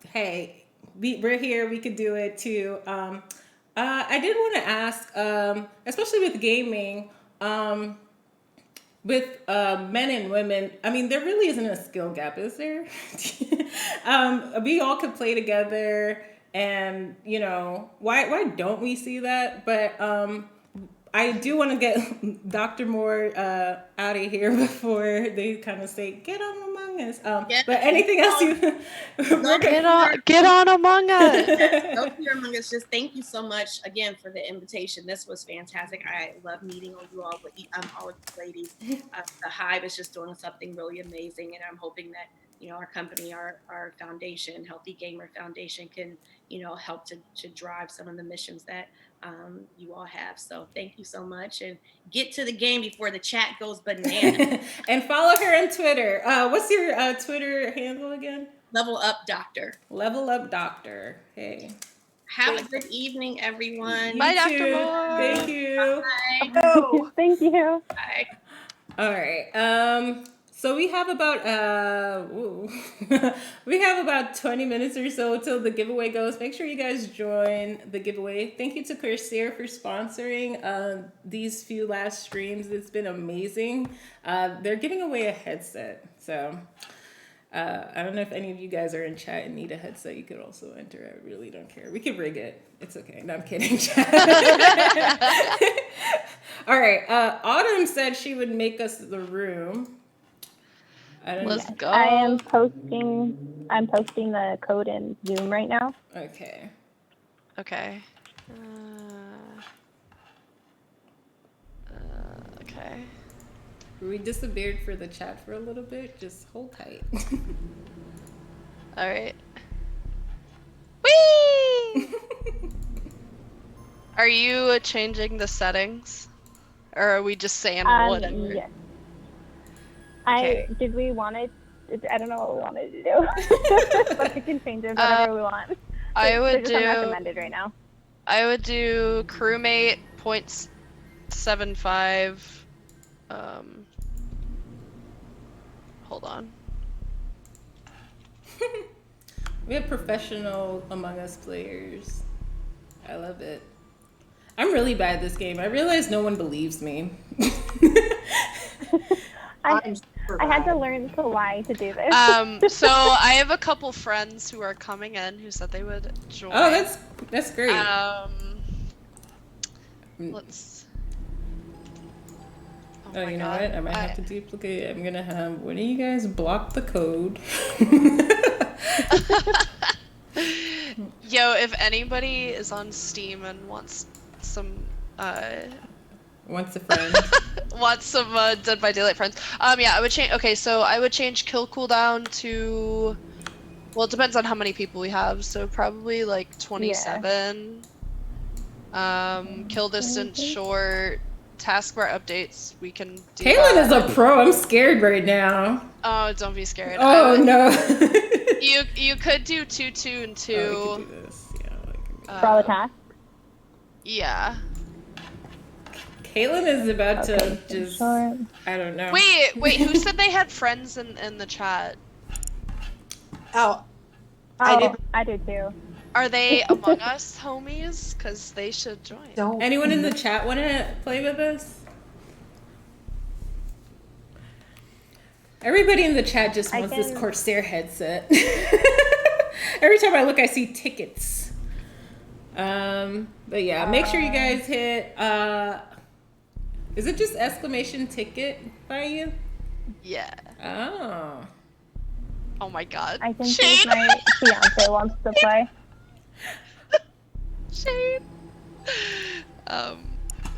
hey, we're here, we could do it too. I did want to ask, especially with gaming, with men and women, I mean, there really isn't a skill gap, is there? We all could play together, and you know, why don't we see that? But I do want to get Dr. Moore out of here before they kind of say, get on Among Us. But anything else you... Get on Among Us. Go here Among Us. Just thank you so much again for the invitation. This was fantastic. I love meeting all you all, all of you ladies. The Hive is just doing something really amazing, and I'm hoping that our company, our foundation, Healthy Gamer Foundation, can help to drive some of the missions that you all have. So thank you so much, and get to the game before the chat goes bananas. And follow her on Twitter. What's your Twitter handle again? Level Up Doctor. Level Up Doctor. Hey. Have a good evening, everyone. Bye, You Dr. too. Moore. Thank you. Bye. Oh. Thank you. Bye. All right. So we have about we have about 20 minutes or so till the giveaway goes. Make sure you guys join the giveaway. Thank you to CORSAIR for sponsoring these few last streams. It's been amazing. They're giving away a headset. So I don't know if any of you guys are in chat and need a headset. You could also enter. I really don't care. We could rig it. It's okay. No, I'm kidding. All right. Autumn said she would make us the room. Let's go. I'm posting the code in Zoom right now. Okay. Okay. Okay. We disappeared for the chat for a little bit. Just hold tight. All right. Whee! Are you changing the settings? Or are we just saying whatever? Yes. Okay. Did we want it? I don't know what we wanted to do, but we can change it whatever we want. I would just do. unrecommended right now. I would do crewmate 0.75. Hold on. We have professional Among Us players. I love it. I'm really bad at this game. I realize no one believes me. I'm super I had to bad. learn to lie to do this. So I have a couple friends who are coming in who said they would join. Oh, that's great. Let's. Oh, my you know God. what? I might have to duplicate. I'm gonna have one of you guys block the code. Yo, if anybody is on Steam and wants some Once a friend. Dead by Daylight friends. Yeah, I would change. Okay, so I would change kill cooldown to. Well, it depends on how many people we have. So probably like 27. Kill distance short. Taskbar updates. We can do. Kaylin is a pro. I'm scared right now. Oh, don't be scared. Oh no. You could do 2, 2, and 2. Oh, we could do this. Yeah. For all the tasks. Yeah. Kaylin is about to just. Sure. I don't know. Wait. Who said they had friends in the chat? Oh, I did too. Are they Among Us homies? Because they should join. don't. Anyone in the chat want to play with us? Everybody in the chat just wants this CORSAIR headset. Every time I look, I see tickets. But yeah, make sure you guys hit. Is it just exclamation ticket by you? Yeah. Oh. Oh my God. I think Shane. my fiance wants to play. Shane.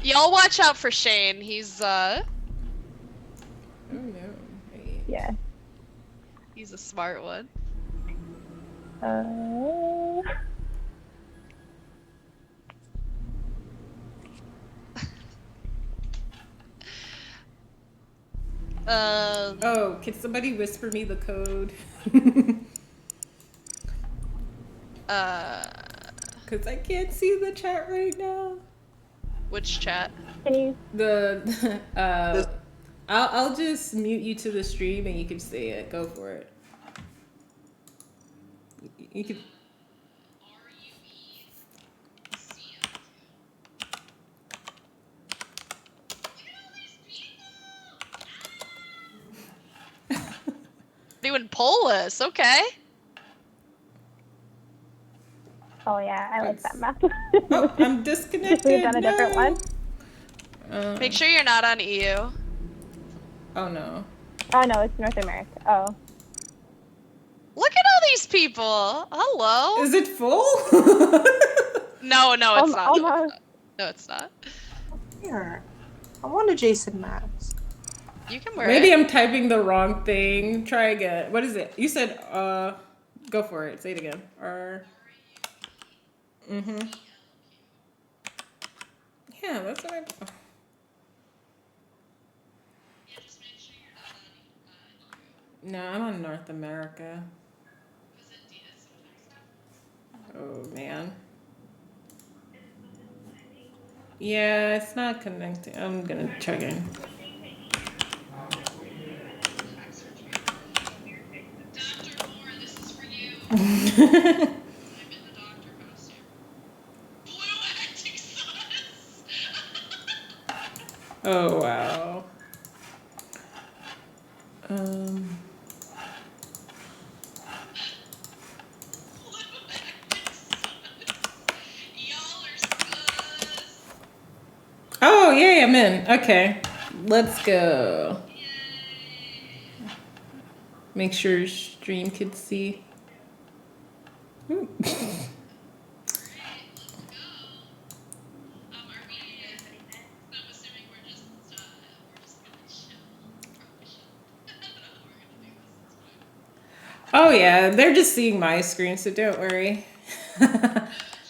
Y'all watch out for Shane. He's Oh no. Wait. Yeah. he's a smart one. Oh, can somebody whisper me the code? Cause I can't see the chat right now. Which chat? Can you? I'll just mute you to the stream and you can say it. Go for it. You can. Doing Polis, okay. Oh yeah, I like that map. Oh, I'm disconnected. We've done a different one. Make sure you're not on EU. Oh no. Oh no, it's North America. Oh. Look at all these people. Hello. Is it full? No, it's not. Almost. No, it's not. Here. I want a Jason mask. You can wear Maybe it. I'm typing the wrong thing. Try again. What is it? You said, go for it. Say it again. Mm-hmm. Yeah, that's what I. Oh. No, I'm on North America. Oh, man. Yeah, it's not connecting. I'm gonna try again. Dr. Moore, this is for you. I'm in the doctor costume. Blue acting sauce. Oh, wow. Um. Blue acting sauce. Y'all are sus. Oh, yay, I'm in. Okay. Let's go. Yay. Make sure stream could see. Ooh. Alright, let's go. Are we? I'm assuming we're just gonna chill. Probably should. I don't know how we're gonna do this. It's fine. Oh, yeah, they're just seeing my screen, so don't worry. No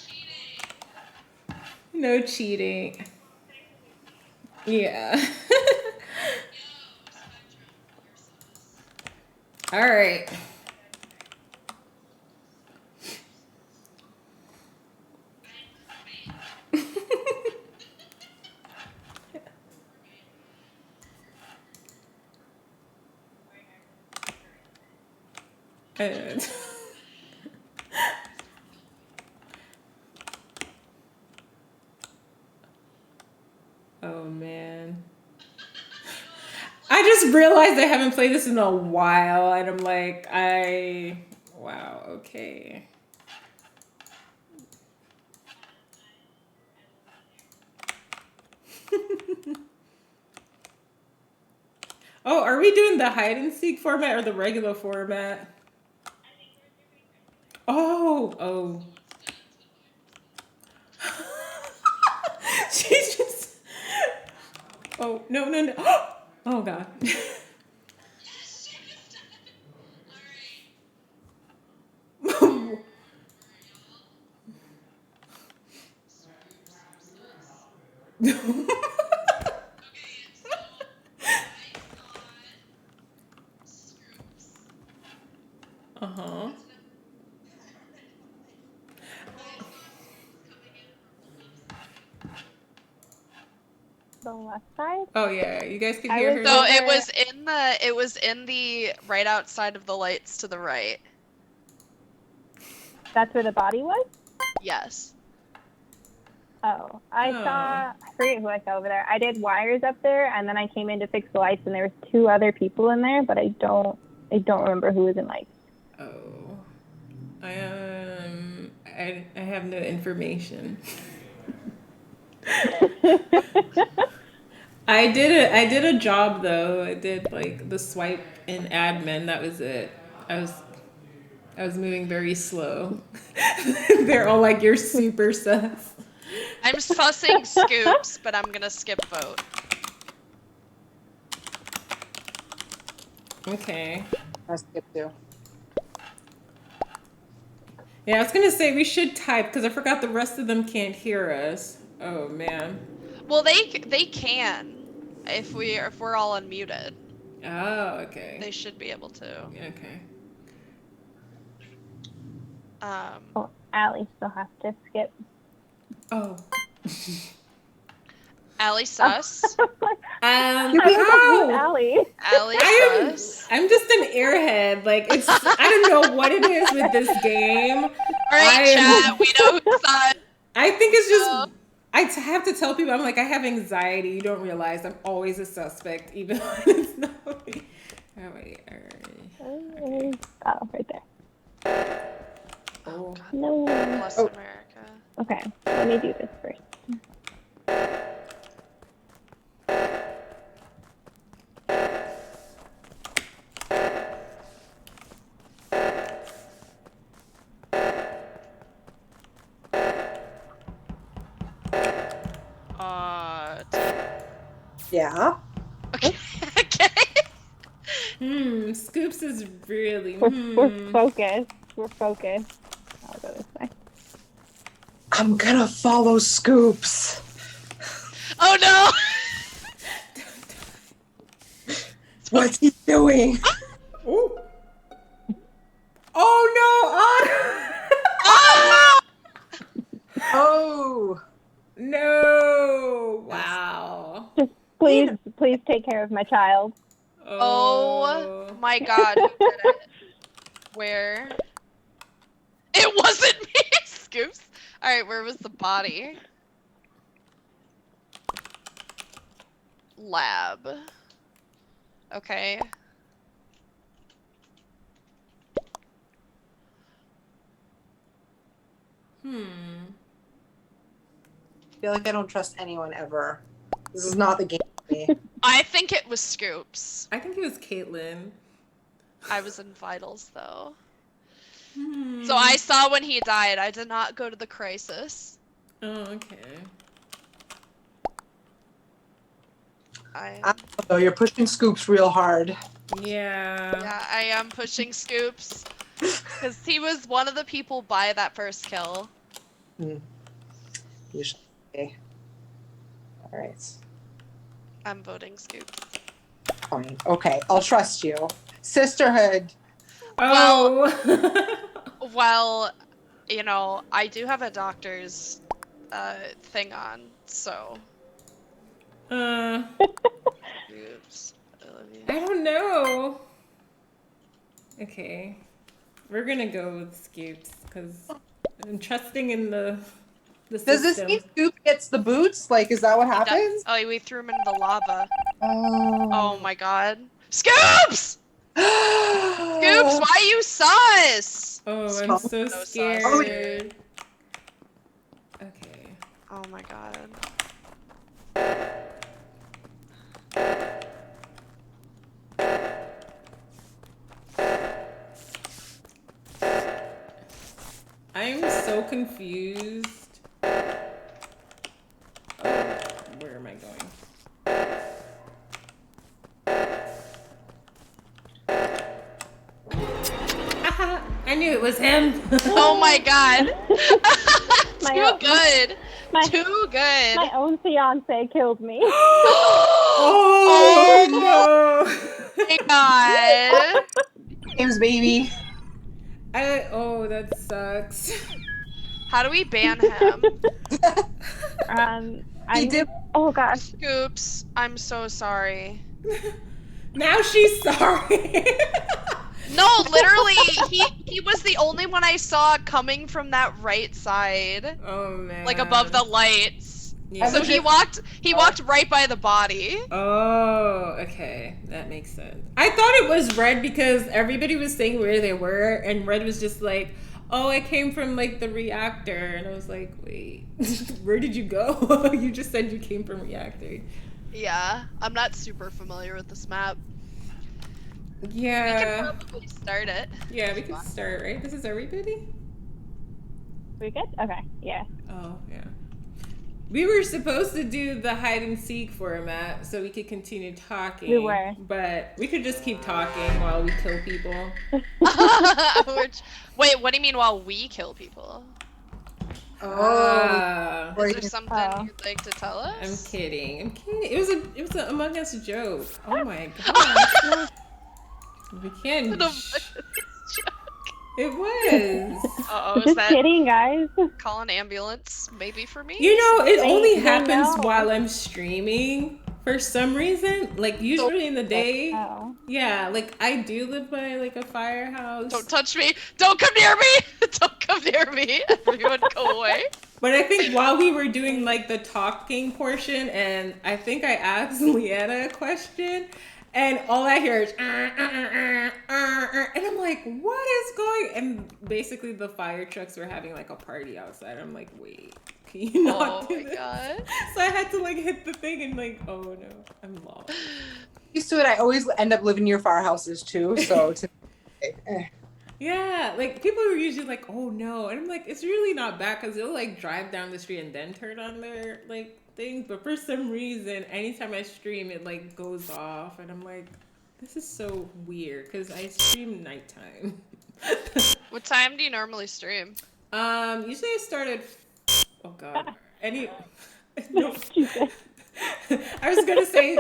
cheating. No cheating. Yeah. Yo, Spectrum, you're sus. All right. Uh, oh, man. I just realized I haven't played this in a while, and I'm like, wow, okay. Oh, are we doing the hide and seek format or the regular format? Oh. She's just. Oh, no. Oh, God. Yes, shift. Alright. Okay, so I thought scoops. Uh-huh. I saw scoops coming in from the left side. The left side? Oh, yeah, you guys can I hear was her. So over- it was in the right outside of the lights to the right. That's where the body was? Yes. Oh, I Oh. saw, I forget who I saw over there. I did wires up there, and then I came in to fix the lights, and there was 2 other people in there, but I don't remember who was in lights. Oh. I have no information. I did a job though. I did like the swipe in admin. That was it. I was moving very slow. They're all like, you're super sus. I'm sussing scoops, but I'm gonna skip vote. Okay. I skipped too. Yeah, I was gonna say we should type because I forgot the rest of them can't hear us. Oh man. Well, they can if we're all unmuted. Oh, okay. They should be able to. Okay. Oh, Allie still has to skip. Oh. Allie sus. You can't How? confuse Allie. Allie sus. I'm just an airhead. Like it's I don't know what it is with this game. All right, chat. We know who's sus. I think it's just I have to tell people I'm like I have anxiety. You don't realize I'm always a suspect, even when it's not me. Oh wait, alright. Oh, right there. Oh. No. Bless America. Okay, let me do this first. Uh. Yeah. Okay. Okay. Scoops is really. We're focused. We're focused. I'll go this way. I'm gonna follow Scoops. Oh no! What's he doing? Ooh. Oh no! Ah! Oh. No! Wow. Just please take care of my child. Oh my god, who did it? Where? It wasn't me! Scoops! Alright, where was the body? Lab. Okay. I feel like I don't trust anyone ever. This is not the game for me. I think it was Scoops. I think it was Caitlin. I was in vitals though. So I saw when he died. I did not go to the crisis. Oh, okay. I don't know, you're pushing Scoops real hard. Yeah. Yeah, I am pushing Scoops. Because he was one of the people by that first kill. Usually. Alright. I'm voting Scoops. Fine. Okay, I'll trust you. Sisterhood. Oh. Well, you know, I do have a doctor's thing on, so. Scoops. I love you. I don't know. Okay. We're gonna go with Scoops because I'm trusting in the system. Does this mean Scoop gets the boots? Like, is that what happens? Oh, we threw him into the lava. Oh. Oh my god. Scoops! Scoops, why you sus? Oh, I'm so sus. scared. Okay. Oh my god. I'm so confused. Oh, where am I going? I knew it was him. Oh my god. My- Too good. My, Too good. my own fiance killed me. Oh, no. my god. James, baby. Oh, that sucks. How do we ban him? He did. Oh gosh. Scoops, I'm so sorry. Now she's sorry. No, literally, he was the only one I saw coming from that right side. Oh man. Like above the lights. Yeah. So he walked right by the body. Oh, okay. That makes sense. I thought it was Red because everybody was saying where they were, and Red was just like, oh, I came from like the reactor. And I was like, wait, where did you go? You just said you came from reactor. Yeah, I'm not super familiar with this map. Yeah. We can probably start it. Yeah, we can start, right? This is everybody? We good? Okay. Yeah. Oh, yeah. We were supposed to do the hide and seek format so we could continue talking. We were. But we could just keep talking while we kill people. Wait, what do you mean while we kill people? Oh. Is there something you'd like to tell us? I'm kidding. I'm kidding. It was a Among Us joke. Oh my god. We can't. It was. Uh-oh, is Just that kidding, guys. call an ambulance maybe for me? You know, it only They happens know. while I'm streaming for some reason. Like usually in the day. Oh. Yeah, like I do live by like a firehouse. Don't touch me! Don't come near me! Don't come near me! Everyone go away. But I think while we were doing like the talking portion, and I think I asked Leanna a question, and all I hear is, and I'm like, what is going? And basically the fire trucks were having like a party outside. I'm like, wait, can you not do my this? god. So I had to like hit the thing and like, oh no, I'm lost. Used to it. I always end up living near firehouses too. So Yeah, like people were usually like, oh no, and I'm like, it's really not bad because they'll like drive down the street and then turn on their like things, but for some reason, anytime I stream, it like goes off, and I'm like, This is so weird because I stream nighttime. What time do you normally stream? Usually I start at. Oh God. No. Jesus. I was gonna say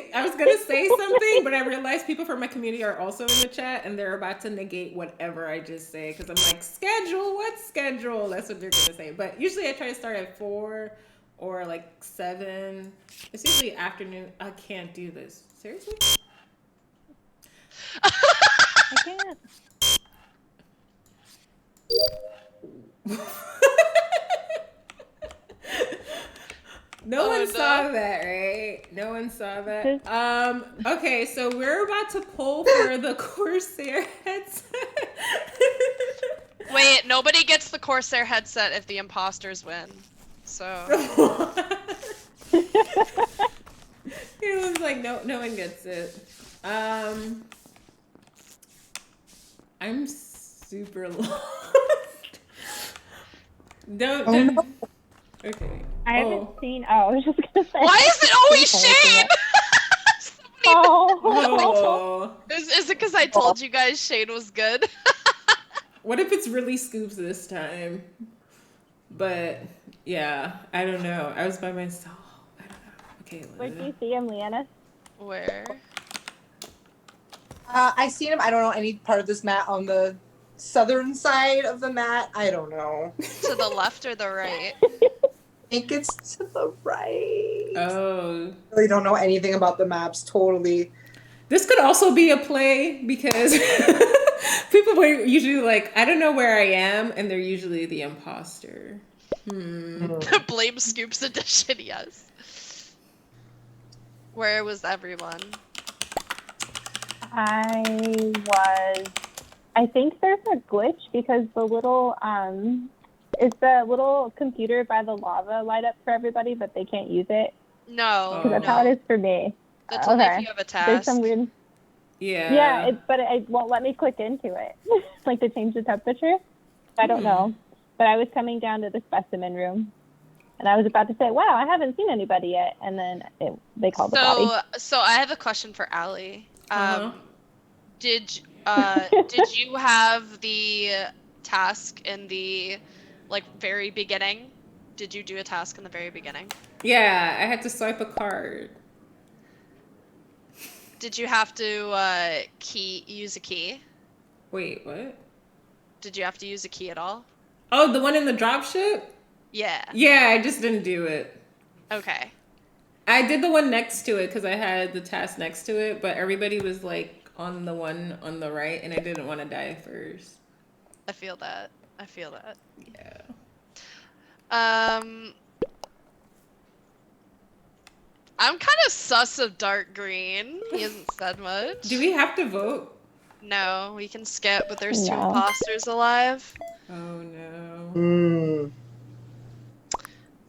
something, but I realized people from my community are also in the chat, and they're about to negate whatever I just say because I'm like, schedule? What schedule? That's what they're gonna say. But usually I try to start at 4 or like 7. It's usually afternoon. I can't do this. Seriously? I can't. No one no. saw that, right? No one saw that. Okay, so we're about to pull for the Corsair headset. Wait, nobody gets the Corsair headset if the imposters win. So It was like no one gets it. I'm super lost. Don't. Oh, no. Okay. I haven't seen. Oh, I was just gonna say. why is it always Shane? Oh. Is it because I told you guys Shane was good? What if it's really Scoops this time? But yeah, I don't know. I was by myself. I don't know. Okay. Where do you see him, Leanna? Where? I seen him. I don't know any part of this mat on the southern side of the mat. I don't know. To the left or the right? I think it's to the right. Oh. I really don't know anything about the maps. Totally. This could also be a play because people were usually like, I don't know where I am, and they're usually the imposter. Blame Scoops edition, yes. Where was everyone? I think there's a glitch because the little is the little computer by the lava light up for everybody, but they can't use it. No. Oh. That's no. how it is for me. That's only if you have a task. There's some weird. Yeah. Yeah, but it won't let me click into it, like to change the temperature. I don't know. But I was coming down to the specimen room, and I was about to say, "Wow, I haven't seen anybody yet," and then they called the body. So I have a question for Allie. Uh-huh. Did you have the task in the very beginning? Did you do a task in the very beginning? Yeah, I had to swipe a card. Did you have to use a key? Wait, what? Did you have to use a key at all? Oh, the one in the dropship? Yeah. Yeah, I just didn't do it. Okay. I did the one next to it because I had the task next to it, but everybody was like on the one on the right, and I didn't want to die first. I feel that. Yeah. I'm kind of sus of dark green. He hasn't said much. Do we have to vote? No, we can skip, but there's two No. imposters alive. Oh no.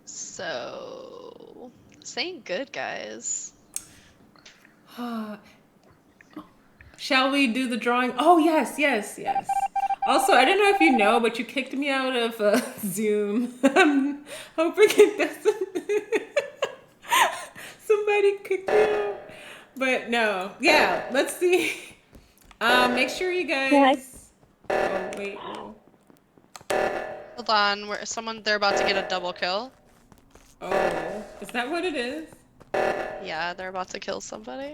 So, this ain't good, guys. Shall we do the drawing? Oh, yes. Also, I don't know if you know, but you kicked me out of Zoom. I'm hoping it doesn't. Somebody kicked me out. But no. Yeah, let's see. Make sure you guys. Oh, wait. No. Hold on, they're about to get a double kill. Oh, is that what it is? Yeah, they're about to kill somebody.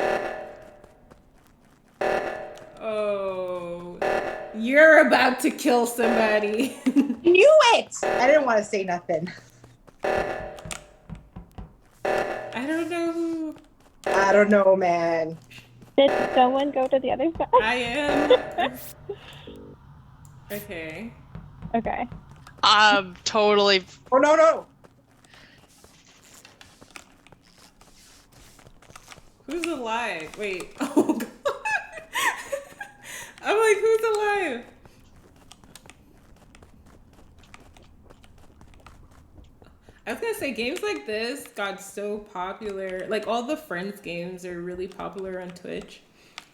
Oh, you're about to kill somebody. Knew it! I didn't want to say nothing. I don't know who. I don't know, man. Did someone go to the other side? I am. Okay. Okay. Totally. Oh, no. Who's alive? Wait. Oh, God. I'm like, who's alive? I was gonna say, games like this got so popular. Like, all the Friends games are really popular on Twitch.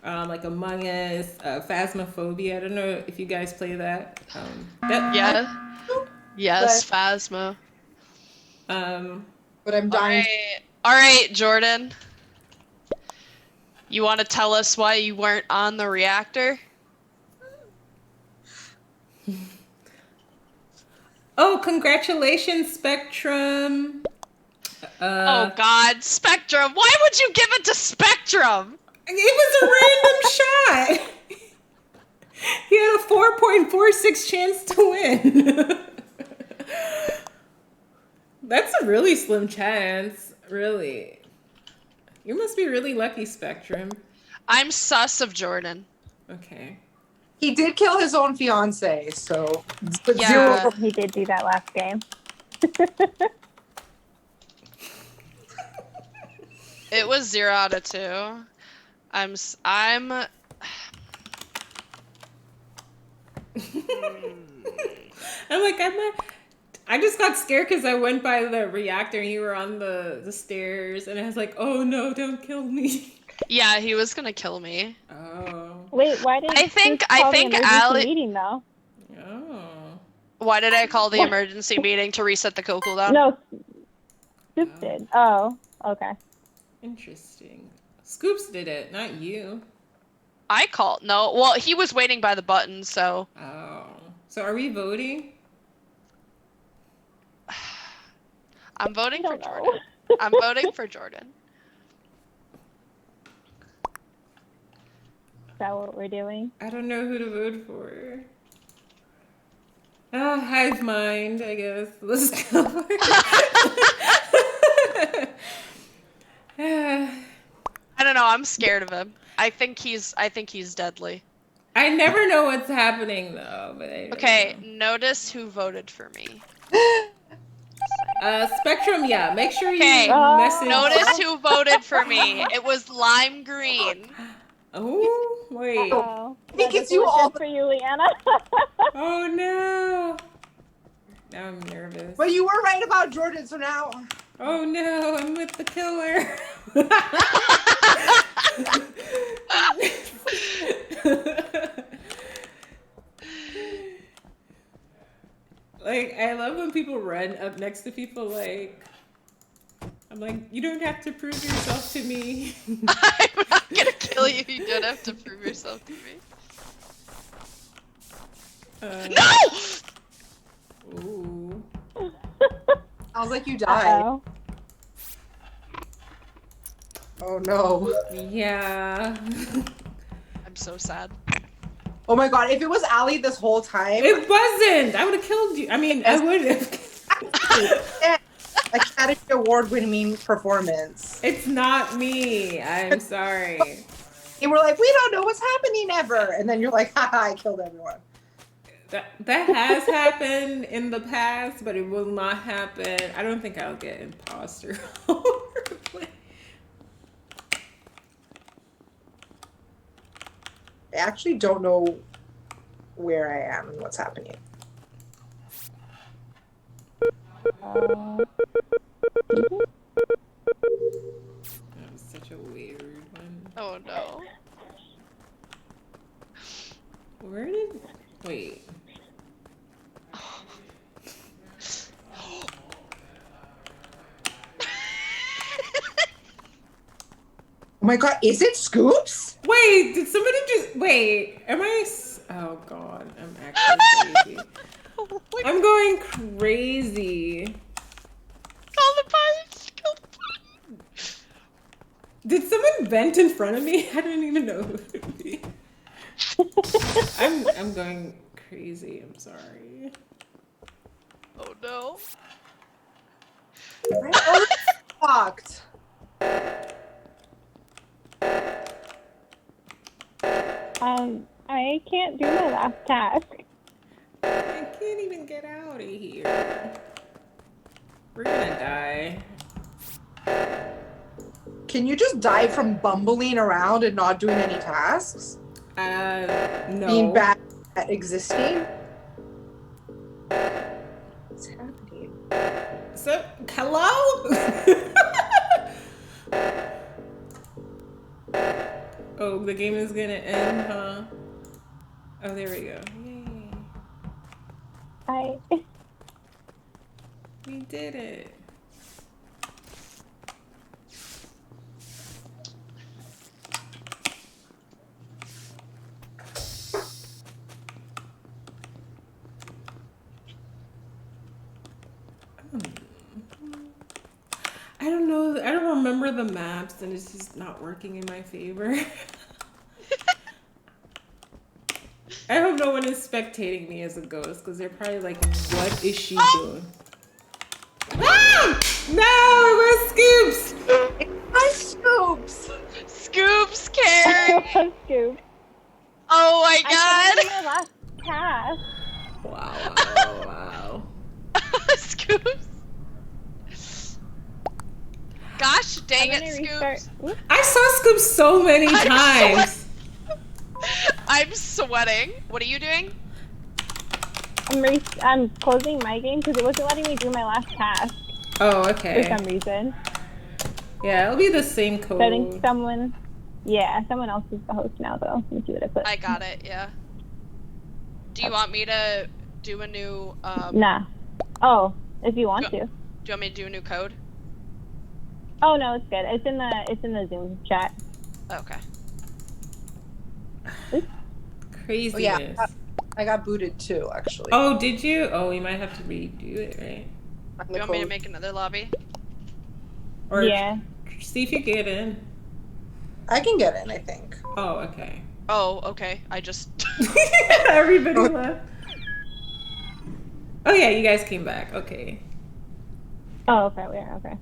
Like Among Us, Phasmophobia. I don't know if you guys play that. Yeah. Yes, Phasma. But I'm dying. All right, Jordan. You want to tell us why you weren't on the reactor? Oh, congratulations, Spectrum. Oh God, Spectrum! Why would you give it to Spectrum? It was a random shot. He had a 4.46 chance to win. That's a really slim chance, really. You must be really lucky, Spectrum. I'm sus of Jordan. Okay. He did kill his own fiance, so but Yeah. zero. He did do that last game. It was 0 out of 2. I'm. I'm like, I'm not. I just got scared because I went by the reactor and you were on the stairs, and I was like, oh no, don't kill me. Yeah, he was gonna kill me. Oh. Wait, why did I think call the emergency Ali. meeting though? Oh. Why did I call the What? emergency meeting to reset the cooldown? No, Scoops did. Oh, okay. Interesting. Scoops did it, not you. I called. No, well, he was waiting by the button, so. Oh. So are we voting? I'm voting I for don't know. Jordan. I'm voting for Jordan. Is that what we're doing? I don't know who to vote for. Hive mind, I guess. Let's go. I don't know. I'm scared of him. I think he's deadly. I never know what's happening though. But I don't Okay, know. notice who voted for me. Spectrum, yeah. Make sure you Okay, message. notice who voted for me. It was lime green. Oh wait. Oh, I think that it's you doesn't look all good for you, Leanna. Oh no. Now I'm nervous. But you were right about Jordan, so now. Oh no, I'm with the killer. Like, I love when people run up next to people like, I'm like, you don't have to prove yourself to me. I'm not gonna kill you. You don't have to prove yourself to me. No! Ooh. I was like, you died. Uh-oh. Oh no. Yeah. I'm so sad. Oh my god, if it was Ali this whole time, It wasn't. I would have killed you. I mean, I would have. Academy Award winning performance. It's not me. I'm sorry. And we're like, we don't know what's happening ever. And then you're like, haha, I killed everyone. That has happened in the past, but it will not happen. I don't think I'll get imposter. I actually don't know where I am and what's happening. That was such a weird one. Oh no. Where did... Wait. Oh my god, is it Scoops? Wait, did somebody just... Wait, am I... Oh god, I'm actually crazy. I'm going crazy. Call the police. Call the police. Did someone vent in front of me? I don't even know who it would be. I'm going crazy. I'm sorry. Oh no. Oh, fucked. I can't do my last task. I can't even get out of here. We're gonna die. Can you just die from bumbling around and not doing any tasks? No. Being bad at existing? What's happening? So, hello? Oh, the game is gonna end, huh? Oh, there we go. Yay. We did it. I don't know. I don't remember the maps, and it's just not working in my favor. I hope no one is spectating me as a ghost, because they're probably like, what is she doing? Ah! No, it was Scoops! Hi, Scoops. Scoops carry. Scoop. Oh my I couldn't do god. my last task. Wow. Scoops. Gosh dang I'm it, gonna restart. Scoops. Oops. I saw Scoops so many times. I'm sweating. What are you doing? I'm closing my game because it wasn't letting me do my last task Oh, for okay. some reason. Yeah, it'll be the same code. So I think someone else is the host now, though. Let me see what I put. I got it, yeah. Do you want me to do a new, Nah. Oh, if you want Go- to. do you want me to do a new code? Oh no, it's good. It's in the Zoom chat. Okay. Craziness. Oh, yeah. I got booted too, actually. Oh, did you? Oh, you might have to redo it, right? Do you want me to make another lobby? Or Yeah. see if you get in. I can get in, I think. Oh, okay. Oh, okay. I just... Everybody left. Oh yeah, you guys came back. Okay. Oh, okay. We are okay.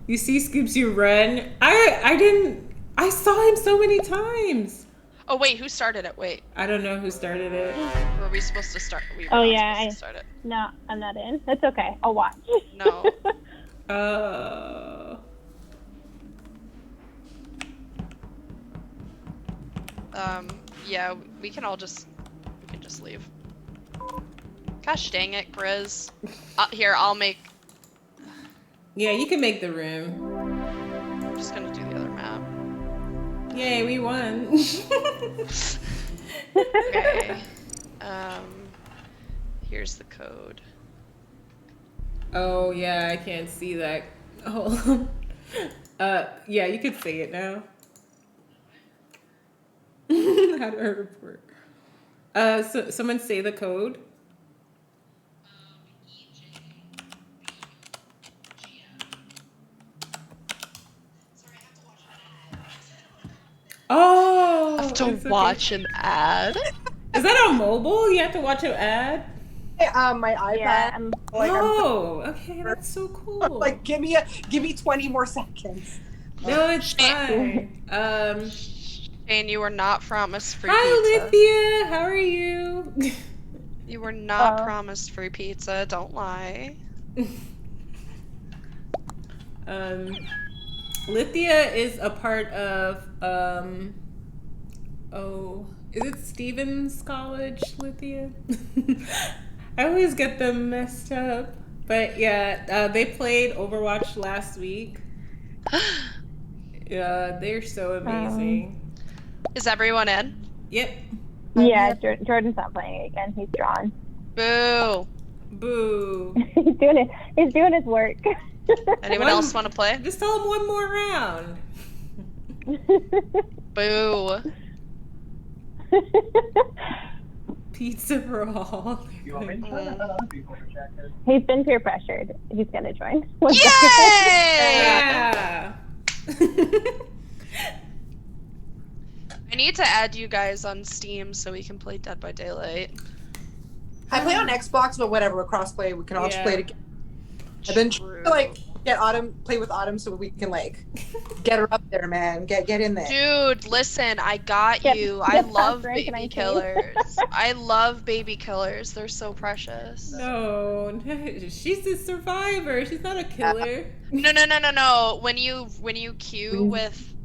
You see Scoops, you run. I saw him so many times. Oh, wait, who started it? Wait, I don't know who started it. were we supposed to start? We were Oh, not yeah, supposed to start it. No, I'm not in. That's okay. I'll watch. No. Yeah, we can just leave. Gosh dang it, Grizz. Here, I'll make... Yeah, you can make the room. I'm just gonna do the other map. Yay, we won. Okay. Here's the code. Oh yeah, I can't see that. Oh. Yeah, you could say it now. How do I report? So someone say the code. Oh, I have to it's okay. watch an ad. Is that on mobile? You have to watch an ad? My iPad. Yeah, I'm Oh, okay, that's so cool. Like, give me 20 more seconds. No, it's fine. Shane, you were not promised free Hi, pizza. Lithia. How are you? You were not promised free pizza. Don't lie. Lithia is a part of is it Stevens College, Lithia? I always get them messed up. But yeah, they played Overwatch last week. Yeah, they're so amazing. Is everyone in? Yep. Yeah, Jordan's not playing it again. He's drawn. Boo. Boo. He's doing it. He's doing his work. Anyone else want to play? Just tell them one more round. Boo. Pizza for all. He's been peer pressured. He's gonna join. One Yay! Yeah. I need to add you guys on Steam so we can play Dead by Daylight. I play on Xbox, but whatever, we're crossplay. We can all just play together. And then True. get Autumn, play with Autumn so we can get her up there, man. Get in there. Dude, listen, I got you. I love baby killers. I love baby killers. They're so precious. No, she's a survivor. She's not a killer. No. When you queue with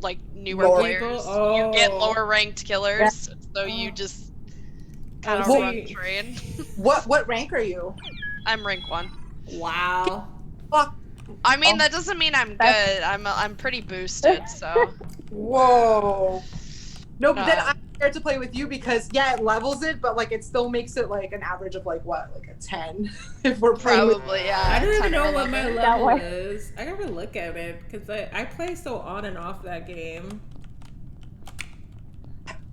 like newer players, you get lower ranked killers. So you just kind of run train. What rank are you? I'm rank 1. Wow. I mean, that doesn't mean I'm good. I'm pretty boosted, so. Whoa. No, but then I'm scared to play with you because it levels it, but it still makes it an average of a 10 if we're playing. Probably, yeah. I don't even know what my level work. is. I gotta look at it because I play so on and off that game.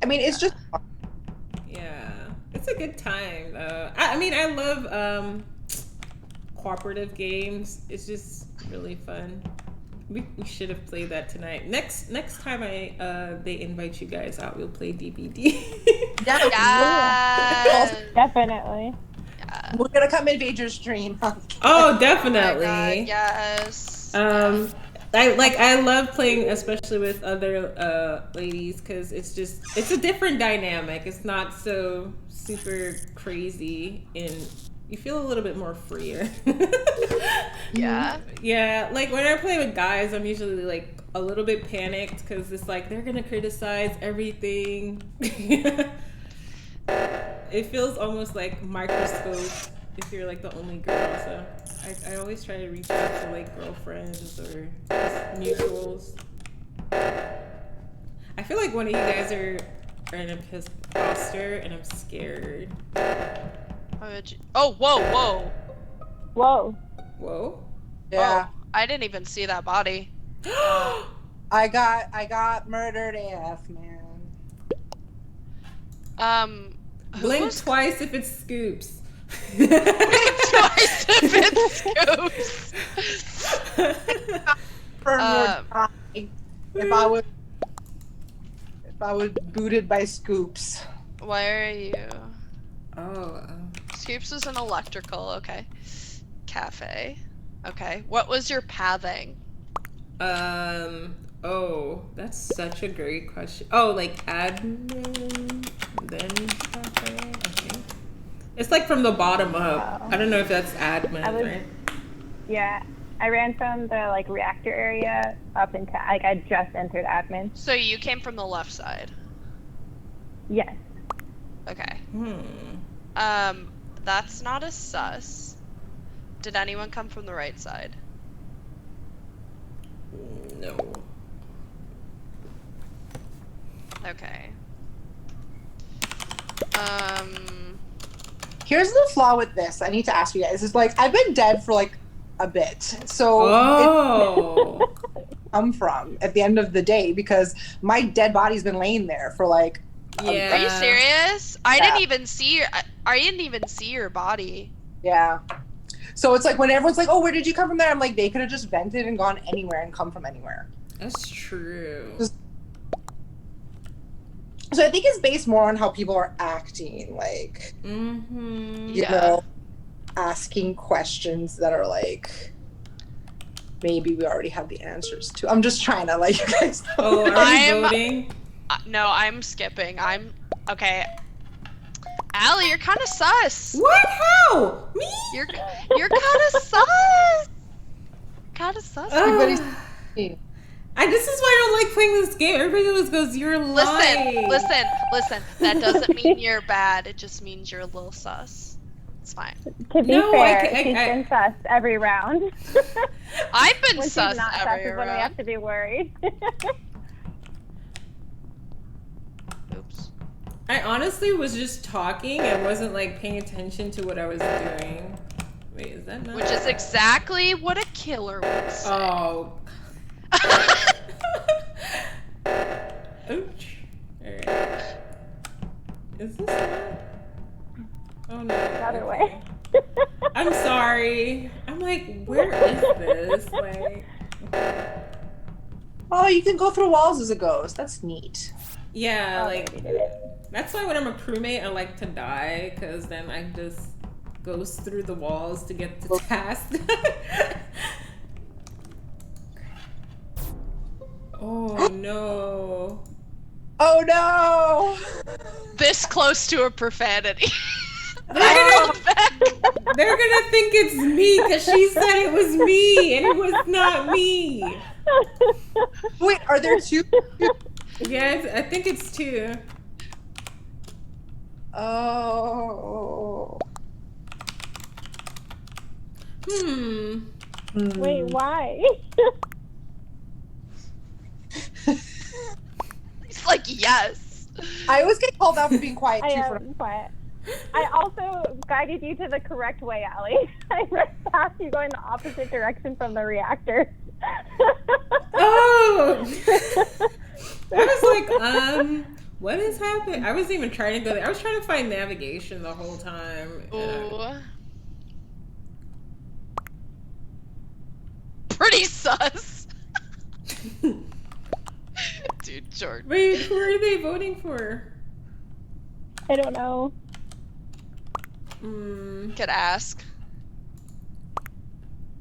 I mean, it's just. Yeah, it's a good time though. I mean, I love cooperative games. It's just really fun. We should have played that tonight. Next time they invite you guys out, we'll play DBD. Yes. Definitely. We're gonna come invade your stream. Oh, Oh definitely. my God, yes. I love playing, especially with other ladies, because it's a different dynamic. It's not so super crazy, and you feel a little bit more freer. Yeah. Yeah, like when I play with guys, I'm usually like a little bit panicked because it's like they're gonna criticize everything. It feels almost like microscope if you're like the only girl. So I always try to reach out to like girlfriends or just mutuals. I feel like one of you guys are an imposter, and I'm scared. Oh, whoa. Whoa. Whoa. Yeah. Oh, I didn't even see that body. I got murdered AF, man. Who Blink was twice if it scoops. twice if it scoops? For more time, if I was booted by Scoops. Where are you? Oh. Scoops was an electrical, okay. Cafe. Okay. What was your pathing? Oh, that's such a great question. Oh, like admin, then cafe, I think. It's like from the bottom up. Oh. I don't know if that's admin, right? Yeah. I ran from the like reactor area up into like I just entered admin. So you came from the left side. Yes. Okay. Hmm. That's not a sus. Did anyone come from the right side? No. Okay. Here's the flaw with this. I need to ask you guys. It's like I've been dead for like a bit, so Oh. it come from at the end of the day because my dead body's been laying there for like. Yeah. Are you serious? I Yeah. didn't even see your. I didn't even see your body. Yeah. So it's like when everyone's like, "Oh, where did you come from?" There, I'm like, they could have just vented and gone anywhere and come from anywhere. That's true. So I think it's based more on how people are acting, like Mm-hmm. you know, asking questions that are like maybe we already have the answers to. I'm just trying to let you guys know. Oh, are I'm- you voting? No, I'm skipping. I'm okay. Allie, you're kind of sus. What? How? Me? You're kind of sus. Kind of sus. Everybody's This is why I don't like playing this game. Everybody always goes, "You're lying." Listen. That doesn't mean you're bad. It just means you're a little sus. It's fine. To be No, fair, I- she's been sus every round. I've been When she's sus not sus every is when we have round. to be worried. Oops. I honestly was just talking and wasn't like paying attention to what I was doing. Wait, is that not? Which is exactly what a killer would say. Oh. Ouch. Alright. Is this not? Oh no. The other okay. way. I'm sorry. I'm like, where is this? Like, oh, you can go through walls as a ghost. That's neat. yeah, Oh, like, maybe did it. that's why when I'm a crewmate, I like to die, because then I just goes through the walls to get the task. Oh no. Oh no! This close to a profanity. They're gonna think it's me because she said it was me and it was not me. Wait, are there two? Yeah, I think it's two. Oh. Wait, why? He's like, yes. I always get called out for being quiet I too. am quiet. I also guided you to the correct way, Allie. I ran past you going the opposite direction from the reactor. Oh! I was like, what is happening? I wasn't even trying to go there. I was trying to find navigation the whole time. Ooh. pretty sus. Dude, Jordan. Wait, who are they voting for? I don't know. Could ask.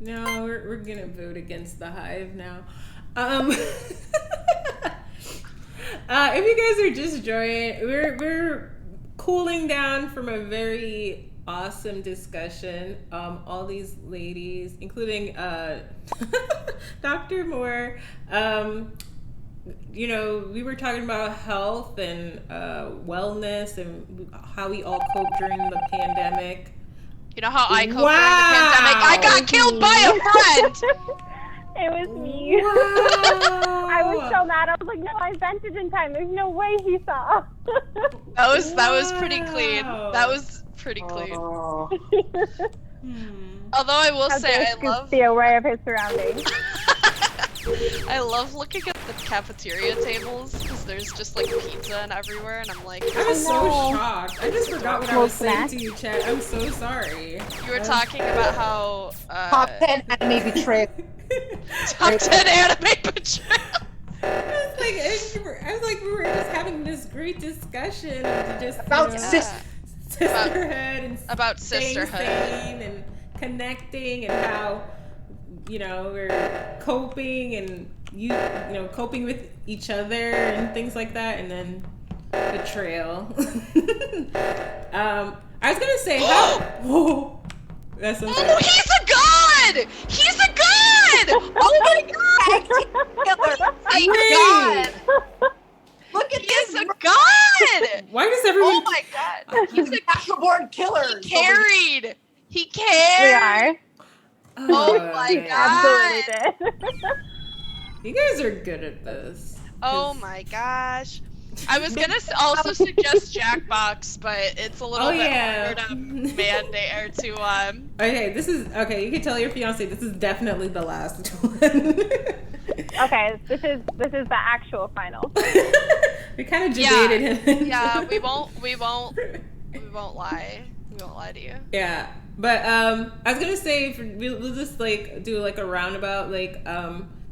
No, we're gonna vote against the Hive now. If you guys are just joining, we're cooling down from a very awesome discussion. All these ladies, including Dr. Moore, you know, we were talking about health and wellness and how we all cope during the pandemic. You know how I coped during the pandemic? I got killed by a friend! It was me. Wow. I was so mad. I was like, no, I vented in time. There's no way he saw. That was pretty clean. That was pretty clean. Oh. Although I will How say dare I Scoop love be aware of his surroundings. I love looking at the cafeteria tables because there's just like pizza and everywhere, and I'm like, I was so know. shocked. I just forgot what I was saying to you, Chad. I'm so sorry. you were talking about how Top 10 anime betrayal. top 10 anime betrayal. I was like, we were just having this great discussion of just About sisterhood and about staying sisterhood sane and connecting and how we're coping and coping with each other and things like that, and then betrayal. I was gonna say how. Oh, that's so Oh, he's a god! He's a god! Oh my god! My Wait. God. Look at He's this. a god! Why does everyone? Oh my god! He's a natural born killer. He carried! He We carried! are. Oh my We man. absolutely did. You guys are good at this. Oh my gosh. I was gonna also suggest Jackbox, but it's a little bit harder to mandate or to Okay, you can tell your fiance this is definitely the last one. Okay, this is the actual final. We kind of debated him. Yeah, we won't lie. We won't lie to you. Yeah, but I was gonna say we'll just like do like a roundabout, like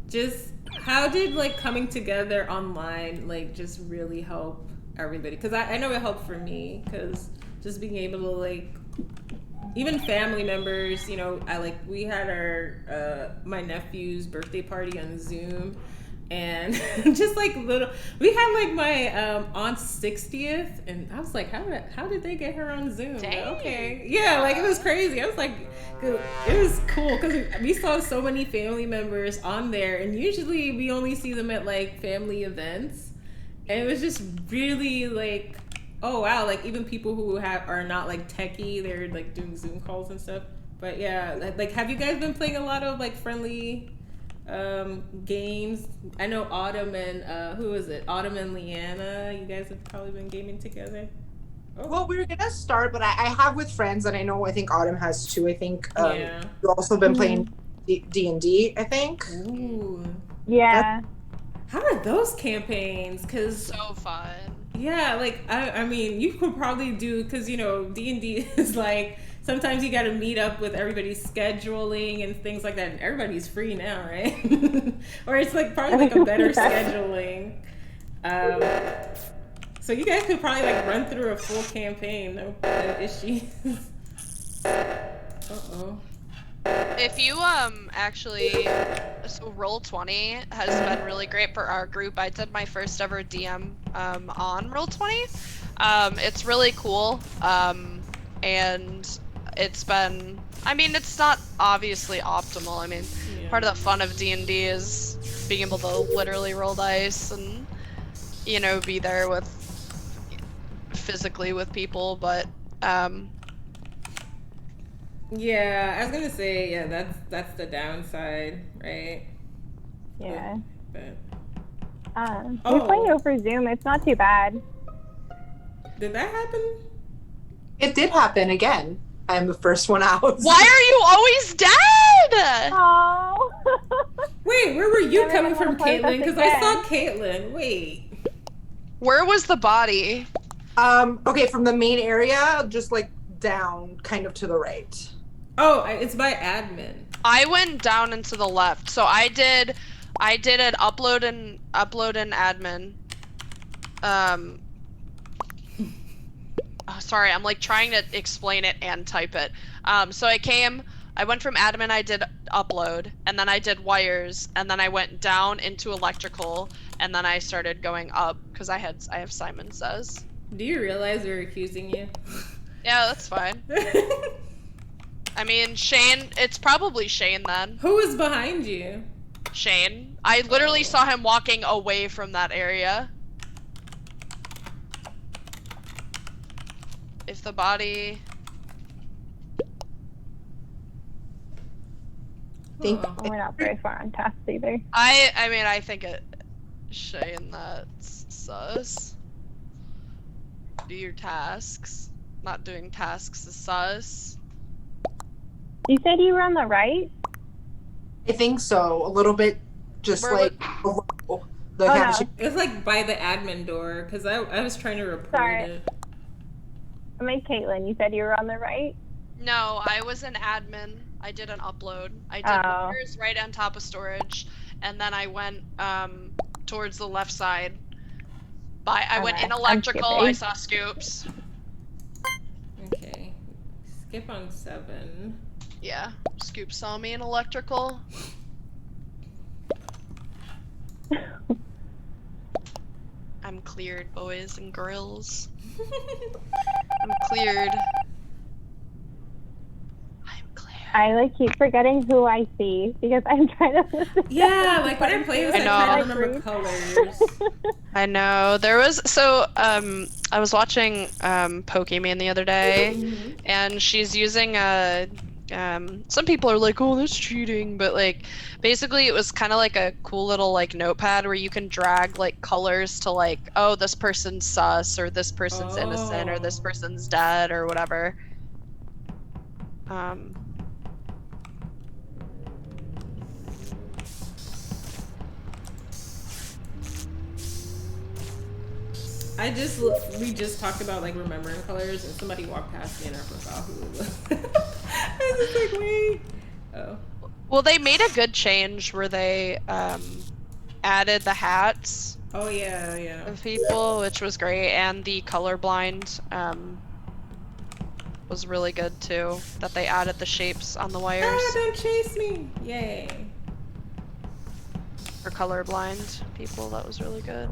just how did like coming together online like just really help everybody? Because I know it helped for me, because just being able to like even family members, we had our my nephew's birthday party on Zoom, and just like we had like my aunt's 60th, and I was like, how did they get her on Zoom? Dang. Okay, yeah, like it was crazy. I was like, it was cool because we saw so many family members on there, and usually we only see them at like family events, and it was just really like, oh wow, like even people who are not like techie, they're like doing Zoom calls and stuff. But yeah, like have you guys been playing a lot of like friendly games? I know Autumn and who is it? Autumn and Leanna. You guys have probably been gaming together. Oh. Well, we were gonna start, but I have with friends, and I think Autumn has too. I think Yeah. you've also been playing D&D. I think. Ooh. Yeah. How are those campaigns? Cause So fun. yeah, like I mean, you could probably do, because D&D is like sometimes you got to meet up with everybody's scheduling and things like that, and everybody's free now, right? Or it's like probably like a better scheduling. So you guys could probably like run through a full campaign, no issues. Uh-oh. If you actually, so Roll20 has been really great for our group. I did my first ever DM on Roll20. It's really cool, and it's been, I mean, it's not obviously optimal. I mean, part of the fun of D&D is being able to literally roll dice and be there physically with people, but yeah, I was gonna say, yeah, that's the downside, right? Yeah. But We're playing over Zoom. It's not too bad. did that happen? It did happen again. I'm the first one out. why are you always dead? Oh. Wait, where were you Never coming gonna from, play with us Caitlin? Because I again. saw Caitlin. Wait. Where was the body? Okay, from the main area, just like down, kind of to the right. Oh, it's by admin. I went down and to the left. So I did an upload and admin. Oh, sorry, I'm like trying to explain it and type it. So I went from admin, I did upload, and then I did wires, and then I went down into electrical, and then I started going up because I have Simon Says. Do you realize they're accusing you? Yeah, that's fine. I mean, Shane, it's probably Shane then. Who is behind you? Shane. I literally saw him walking away from that area. If the body... Oh. We're not very far on task either. I mean, I think Shane, that's sus. Do your tasks. Not doing tasks is sus. You said you were on the right? I think so. A little bit, just Where like below the Oh, cafeteria. no. It's like by the admin door, because I was trying to report Sorry. it. I mean, Caitlin, you said you were on the right? No, I was an admin. I did an upload. I did Oh. wires right on top of storage, and then I went towards the left side. I went in Okay, I'm electrical. I skipping. saw scoops. Okay. Skip on 7. Yeah, Scoop saw me in electrical. I'm cleared, boys and girls. I'm cleared. I'm cleared. I like keep forgetting who I see because I'm trying to listen. Yeah, like when I play this, I I try know. to remember colors. I know. There was I was watching Pokemon the other day, and she's using a some people are like, oh, that's cheating, but like basically it was kind of like a cool little like notepad where you can drag like colors to like, oh, this person's sus, or this person's innocent, or this Oh. person's dead, or whatever. We just talked about like remembering colors, and somebody walked past me and I forgot who it was. I was just like, wait. Oh. Well, they made a good change where they added the hats Oh yeah, yeah. of people, which was great, and the colorblind was really good too. That they added the shapes on the wires Ah, don't chase me! Yay. for colorblind people. That was really good.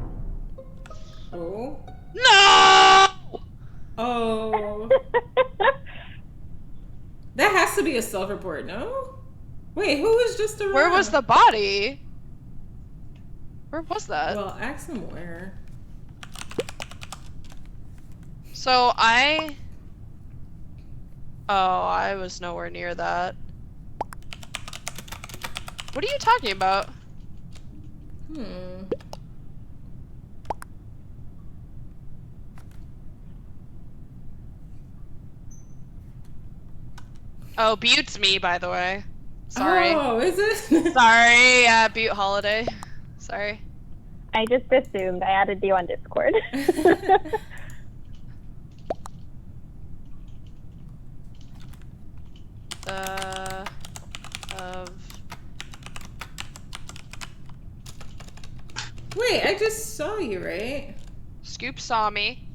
Oh. No! Oh. That has to be a self-report, no? Wait, who was just around? Where was the body? Where was that? Well, ask him where. So I was nowhere near that. What are you talking about? Oh, Butte's me, by the way. Sorry. Oh, is it? Sorry, Butte Holiday. Sorry. I just assumed I added you on Discord. Wait, I just saw you, right? Scoop saw me.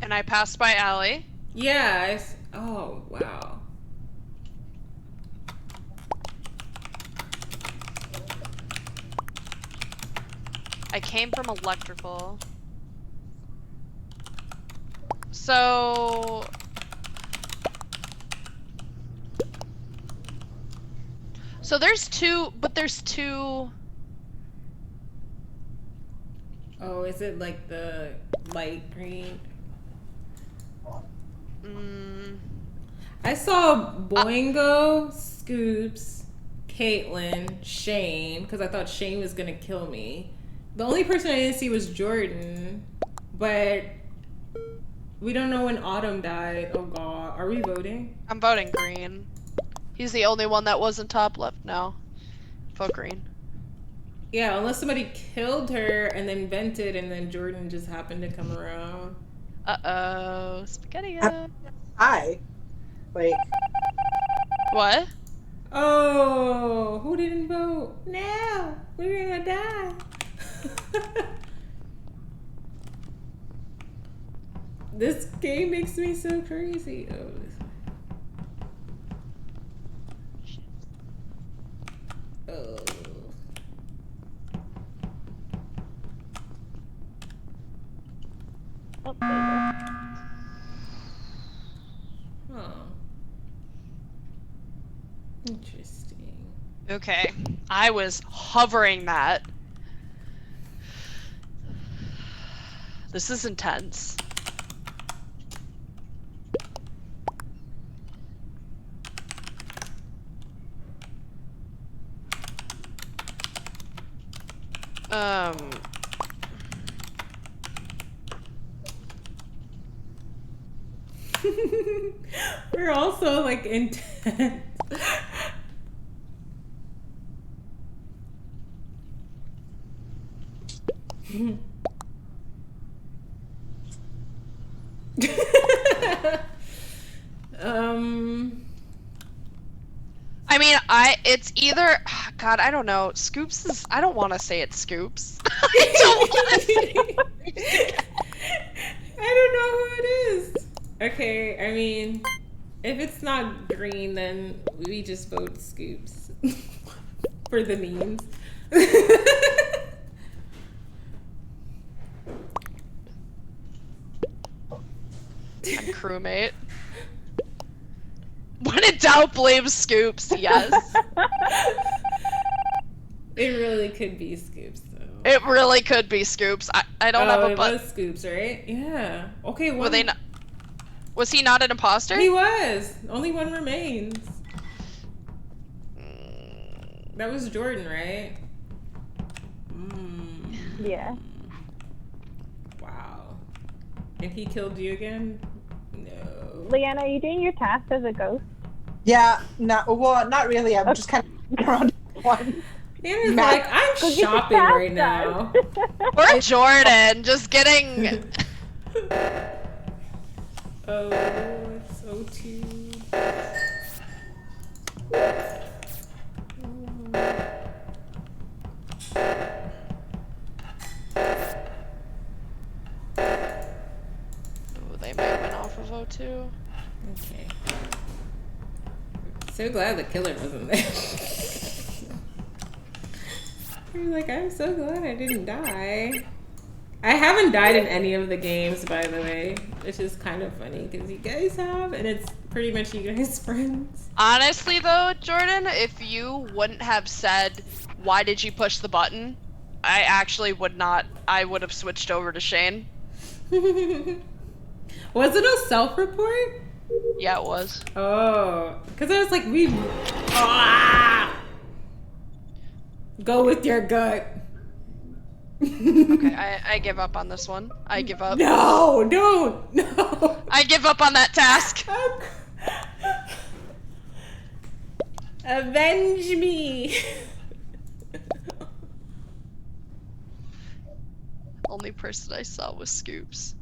And I passed by Allie. Yeah, oh, wow. I came from electrical. So... So there's two... Oh, is it like the light green? I saw Boingo, Scoops, Caitlin, Shane, because I thought Shane was gonna kill me. The only person I didn't see was Jordan, but we don't know when Autumn died. Oh god, are we voting? I'm voting green. He's the only one that wasn't top left now. Vote green. Yeah, unless somebody killed her and then vented and then Jordan just happened to come around. Uh-oh. Spaghetti. Hi. Like, What? Oh, who didn't vote? No, we're gonna die. This game makes me so crazy. Oh, oh. Oh, there you go. Oh. Interesting. Okay. I was hovering that. This is intense. We're also like intense. um I mean, it's either, God, I don't know. Scoops is, I don't want to say it's Scoops. I don't want to say I don't know who it is. Okay, I mean, if it's not green, then we just vote Scoops for the memes. I'm crewmate. When in doubt, blame Scoops, yes. It really could be Scoops, though. It really could be Scoops. I don't have a it but. was Scoops, right? Yeah. Okay, Were they not? Was he not an imposter? He was. Only one remains. That was Jordan, right? Yeah. Wow. And he killed you again? No. Leanna, are you doing your task as a ghost? Yeah, well, not really. I'm just kind of around one. Leanna's Matt, like, I'm Go get your shopping task right now. done. Or Jordan, just getting. Oh, it's O2. Oh, they might win off of O2. Okay. So glad the killer wasn't there. You're like, I'm so glad I didn't die. I haven't died in any of the games, by the way, which is kind of funny because you guys have, and it's pretty much you guys' friends. Honestly, though, Jordan, if you wouldn't have said, why did you push the button? I actually would not. I would have switched over to Shane. Was it a self-report? Yeah, it was. Oh, because I was like, ah! Go with your gut. Okay, I give up on this one. I give up. No, don't, no. I give up on that task. Avenge me. Only person I saw was Scoops.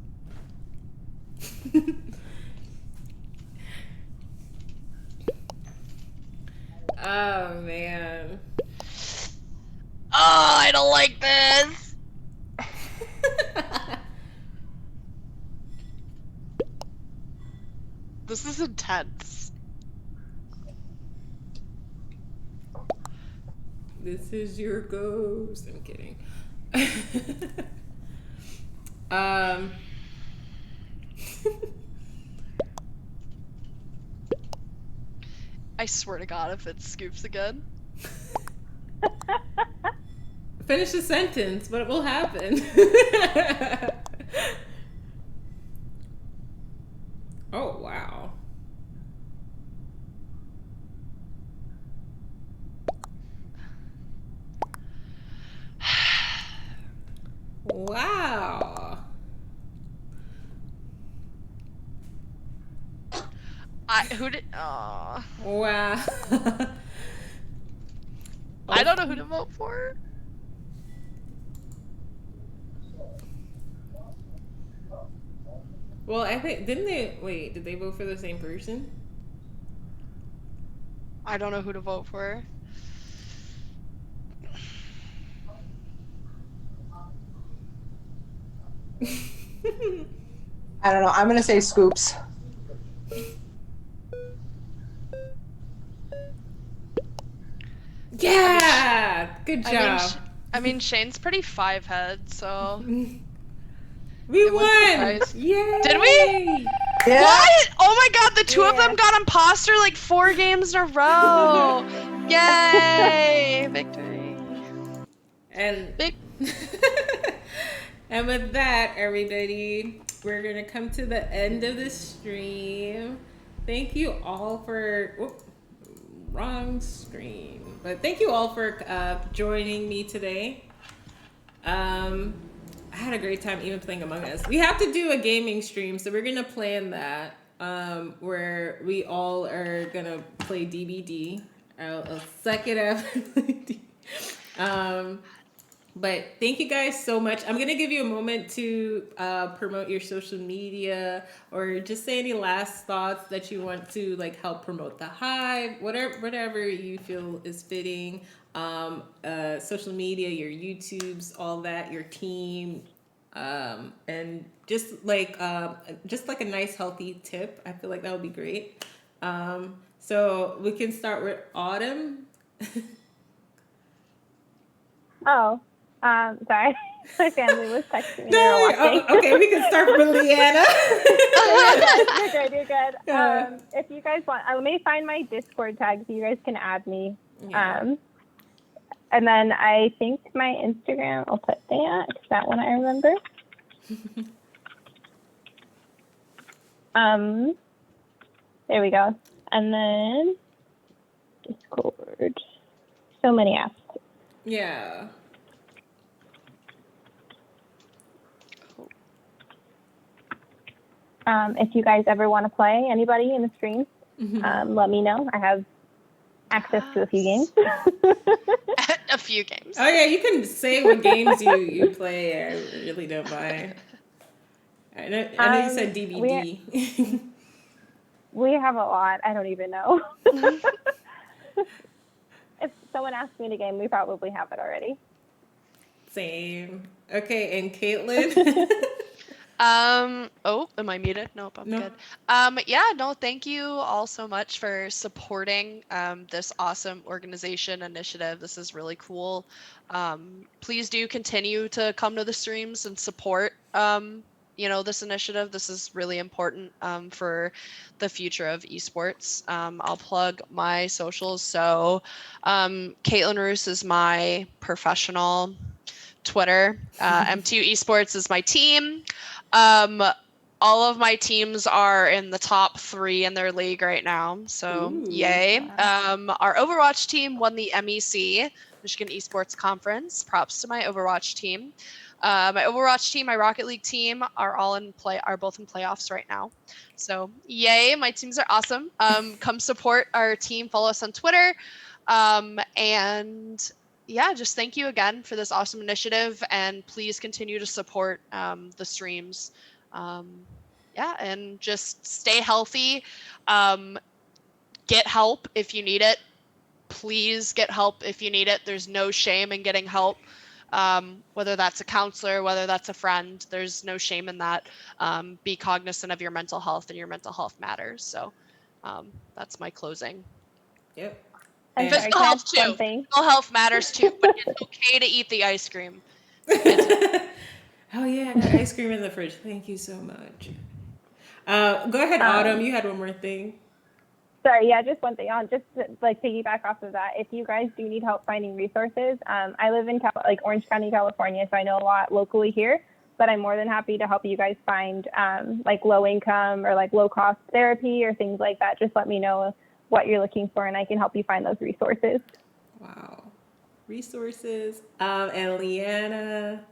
Oh man. Oh, I don't like this. This is intense. This is your ghost. I'm kidding. I swear to God, if it's Scoops again. Finish the sentence. What will happen? Oh, wow. Wow. Who did? Oh. Wow. I don't know who to vote for. Well, I think, didn't they, wait, did they vote for the same person? I don't know who to vote for. I don't know. I'm gonna say Scoops. Yeah, good I mean, job. I mean, Shane's pretty five-head, so We it wouldn't won! surprise. Yay! Did we? Yeah. What? Oh my god, the two of Yeah. them got imposter like 4 games in a row. Yay! Victory. And Vic- and with that, everybody, we're gonna come to the end of the stream. Thank you all for wrong screen, but thank you all for joining me today. I had a great time even playing Among Us. We have to do a gaming stream, so we're gonna plan that where we all are gonna play DBD. I'll suck it up. But thank you guys so much. I'm gonna give you a moment to promote your social media or just say any last thoughts that you want to like help promote the Hive, whatever you feel is fitting. Social media, your YouTubes, all that, your team, and just like a nice healthy tip. I feel like that would be great. So we can start with Autumn. Oh, sorry. My family was texting me. They were No, watching. okay, we can start from Leanna. You're good. Yeah. If you guys want, let me find my Discord tag so you guys can add me. Yeah. And then I think my Instagram, I'll put that because that one I remember. There we go. And then Discord. So many apps. Yeah. If you guys ever want to play, anybody in the stream, let me know. I have access to a few games. a few games. Oh yeah, you can say what games you play. I really don't mind. I know you said DBD. We have a lot. I don't even know. If someone asks me to game, we probably have it already. Same. Okay, and Caitlin. Oh, am I muted? Nope, I'm No. good. Yeah, no, thank you all so much for supporting this awesome organization initiative. This is really cool. Please do continue to come to the streams and support this initiative. This is really important for the future of esports. I'll plug my socials. So Caitlin Roos is my professional Twitter. M2 Esports is my team. All of my teams are in the top 3 in their league right now, so Ooh, yay. wow. Our Overwatch team won the MEC, Michigan Esports Conference. Props to my Overwatch team. My Overwatch team, my Rocket League team are both in playoffs right now. So yay, my teams are awesome. Come support our team, follow us on Twitter. And yeah, just thank you again for this awesome initiative, and please continue to support the streams. Yeah, and just stay healthy. Get help if you need it. Please get help if you need it. There's no shame in getting help. Whether that's a counselor, whether that's a friend, there's no shame in that. Be cognizant of your mental health, and your mental health matters. So that's my closing. Yep. I'm sorry, Physical can I health ask too. one thing? Physical health matters too, but it's okay to eat the ice cream. Oh yeah, I got ice cream in the fridge. Thank you so much. Go ahead, Autumn. You had one more thing. Sorry, yeah, just one thing on, just to, like piggyback off of that. If you guys do need help finding resources, I live in Orange County, California, so I know a lot locally here. But I'm more than happy to help you guys find like low income or like low cost therapy or things like that. Just let me know what you're looking for, and I can help you find those resources. Wow. Resources. And Leanna.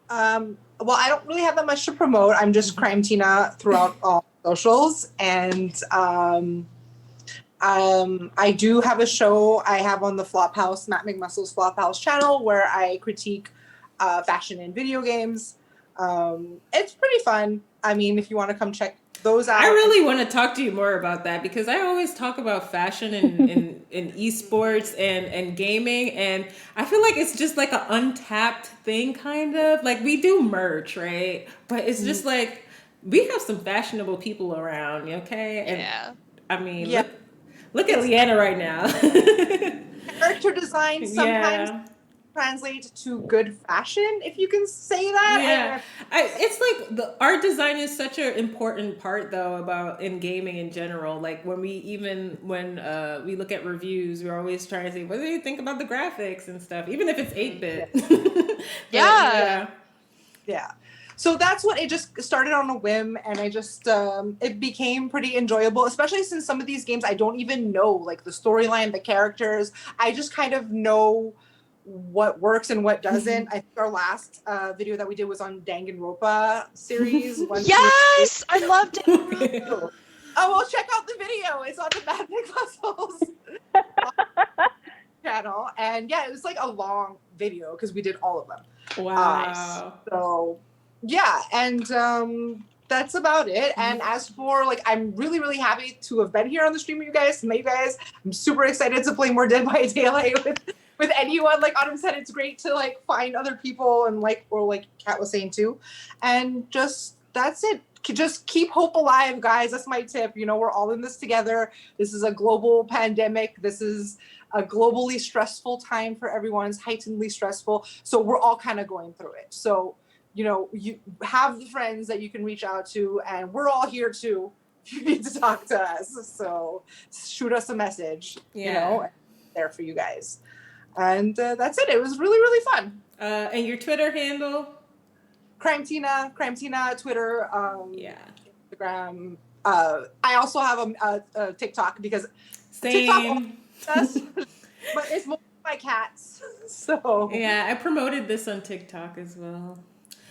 Well, I don't really have that much to promote. I'm just Crime Tina throughout all socials, and I do have a show I have on the Flophouse, Matt McMuscle's Flophouse channel, where I critique fashion in video games. It's pretty fun. I mean, if you want to come check those out. I really want to talk to you more about that because I always talk about fashion in esports and gaming, and I feel like it's just like an untapped thing, kind of. Like we do merch, right? But it's just like we have some fashionable people around, okay? And Yeah. I mean, Yeah. look at Leanna right now. Character design sometimes Yeah. translate to good fashion, if you can say that. Yeah, it's like the art design is such an important part though about in gaming in general. Like when we look at reviews, we're always trying to say, what do you think about the graphics and stuff, even if it's 8-bit. Yeah. Yeah. So that's what it just started on a whim, and I just it became pretty enjoyable, especially since some of these games I don't even know like the storyline, the characters. I just kind of know what works and what doesn't. I think our last video that we did was on Danganronpa series. One, two, and three. Yes, I loved it. Oh, well, check out the video. It's on the Bad Big Puzzles channel, and yeah, it was like a long video because we did all of them. Wow. So yeah, and that's about it. And as for like, I'm really, really happy to have been here on the stream with you guys, to meet you guys. I'm super excited to play more Dead by Daylight with anyone. Like Autumn said, it's great to like find other people, and like, or like Kat was saying too. And just that's it. Just keep hope alive, guys. That's my tip. You know, we're all in this together. This is a global pandemic. This is a globally stressful time for everyone. It's heightenedly stressful. So we're all kind of going through it. So, you know, you have the friends that you can reach out to, and we're all here too if you need to talk to us. So shoot us a message, you know, there for you guys. And that's it. It was really, really fun. And your Twitter handle? Crime Tina, Twitter, Instagram. I also have a TikTok because Same. TikTok does, but it's mostly my cats. So Yeah, I promoted this on TikTok as well.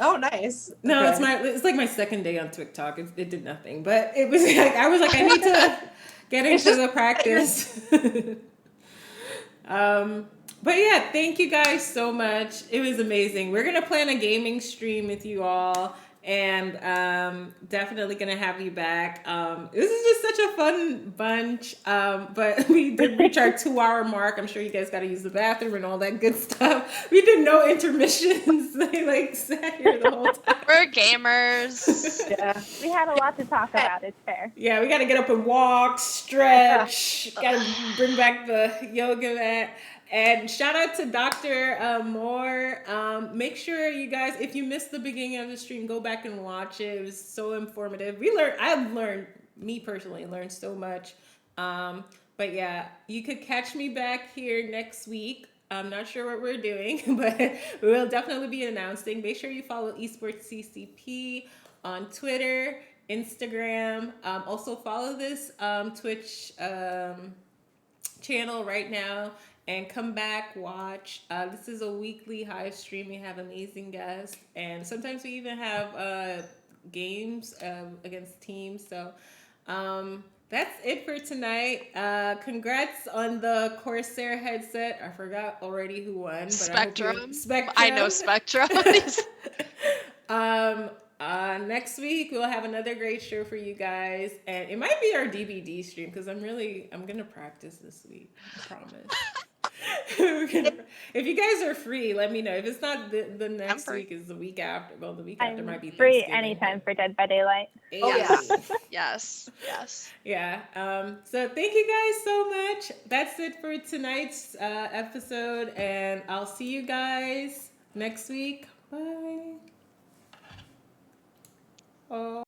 oh, nice. No, Okay. it's like my second day on TikTok. It did nothing, but it was like I need to get into the practice. But yeah, thank you guys so much. It was amazing. We're gonna plan a gaming stream with you all, and definitely gonna have you back. This is just such a fun bunch. But we did reach our 2-hour mark. I'm sure you guys got to use the bathroom and all that good stuff. We did no intermissions. They like sat here the whole time. We're gamers. Yeah. We had a lot to talk about. It's fair. Yeah, we got to get up and walk, stretch. Got to bring back the yoga mat. And shout out to Dr. Moore. Make sure you guys, if you missed the beginning of the stream, go back and watch it. It was so informative. Me personally, learned so much. But yeah, you could catch me back here next week. I'm not sure what we're doing, but we will definitely be announcing. Make sure you follow Esports CCP on Twitter, Instagram. Also follow this Twitch channel right now. And come back, watch. This is a weekly Hive stream. We have amazing guests. And sometimes we even have games against teams. So that's it for tonight. Congrats on the Corsair headset. I forgot already who won. But Spectrum. Spectrum. I know Spectrum. Next week we'll have another great show for you guys, and it might be our DVD stream because I'm gonna practice this week. I promise. If you guys are free, let me know. If it's not the next week, is the week after. Well, the week after might be free Thanksgiving. anytime for Dead by Daylight. Oh yeah. Yes. Yeah. So thank you guys so much. That's it for tonight's episode, and I'll see you guys next week. Bye. Oh.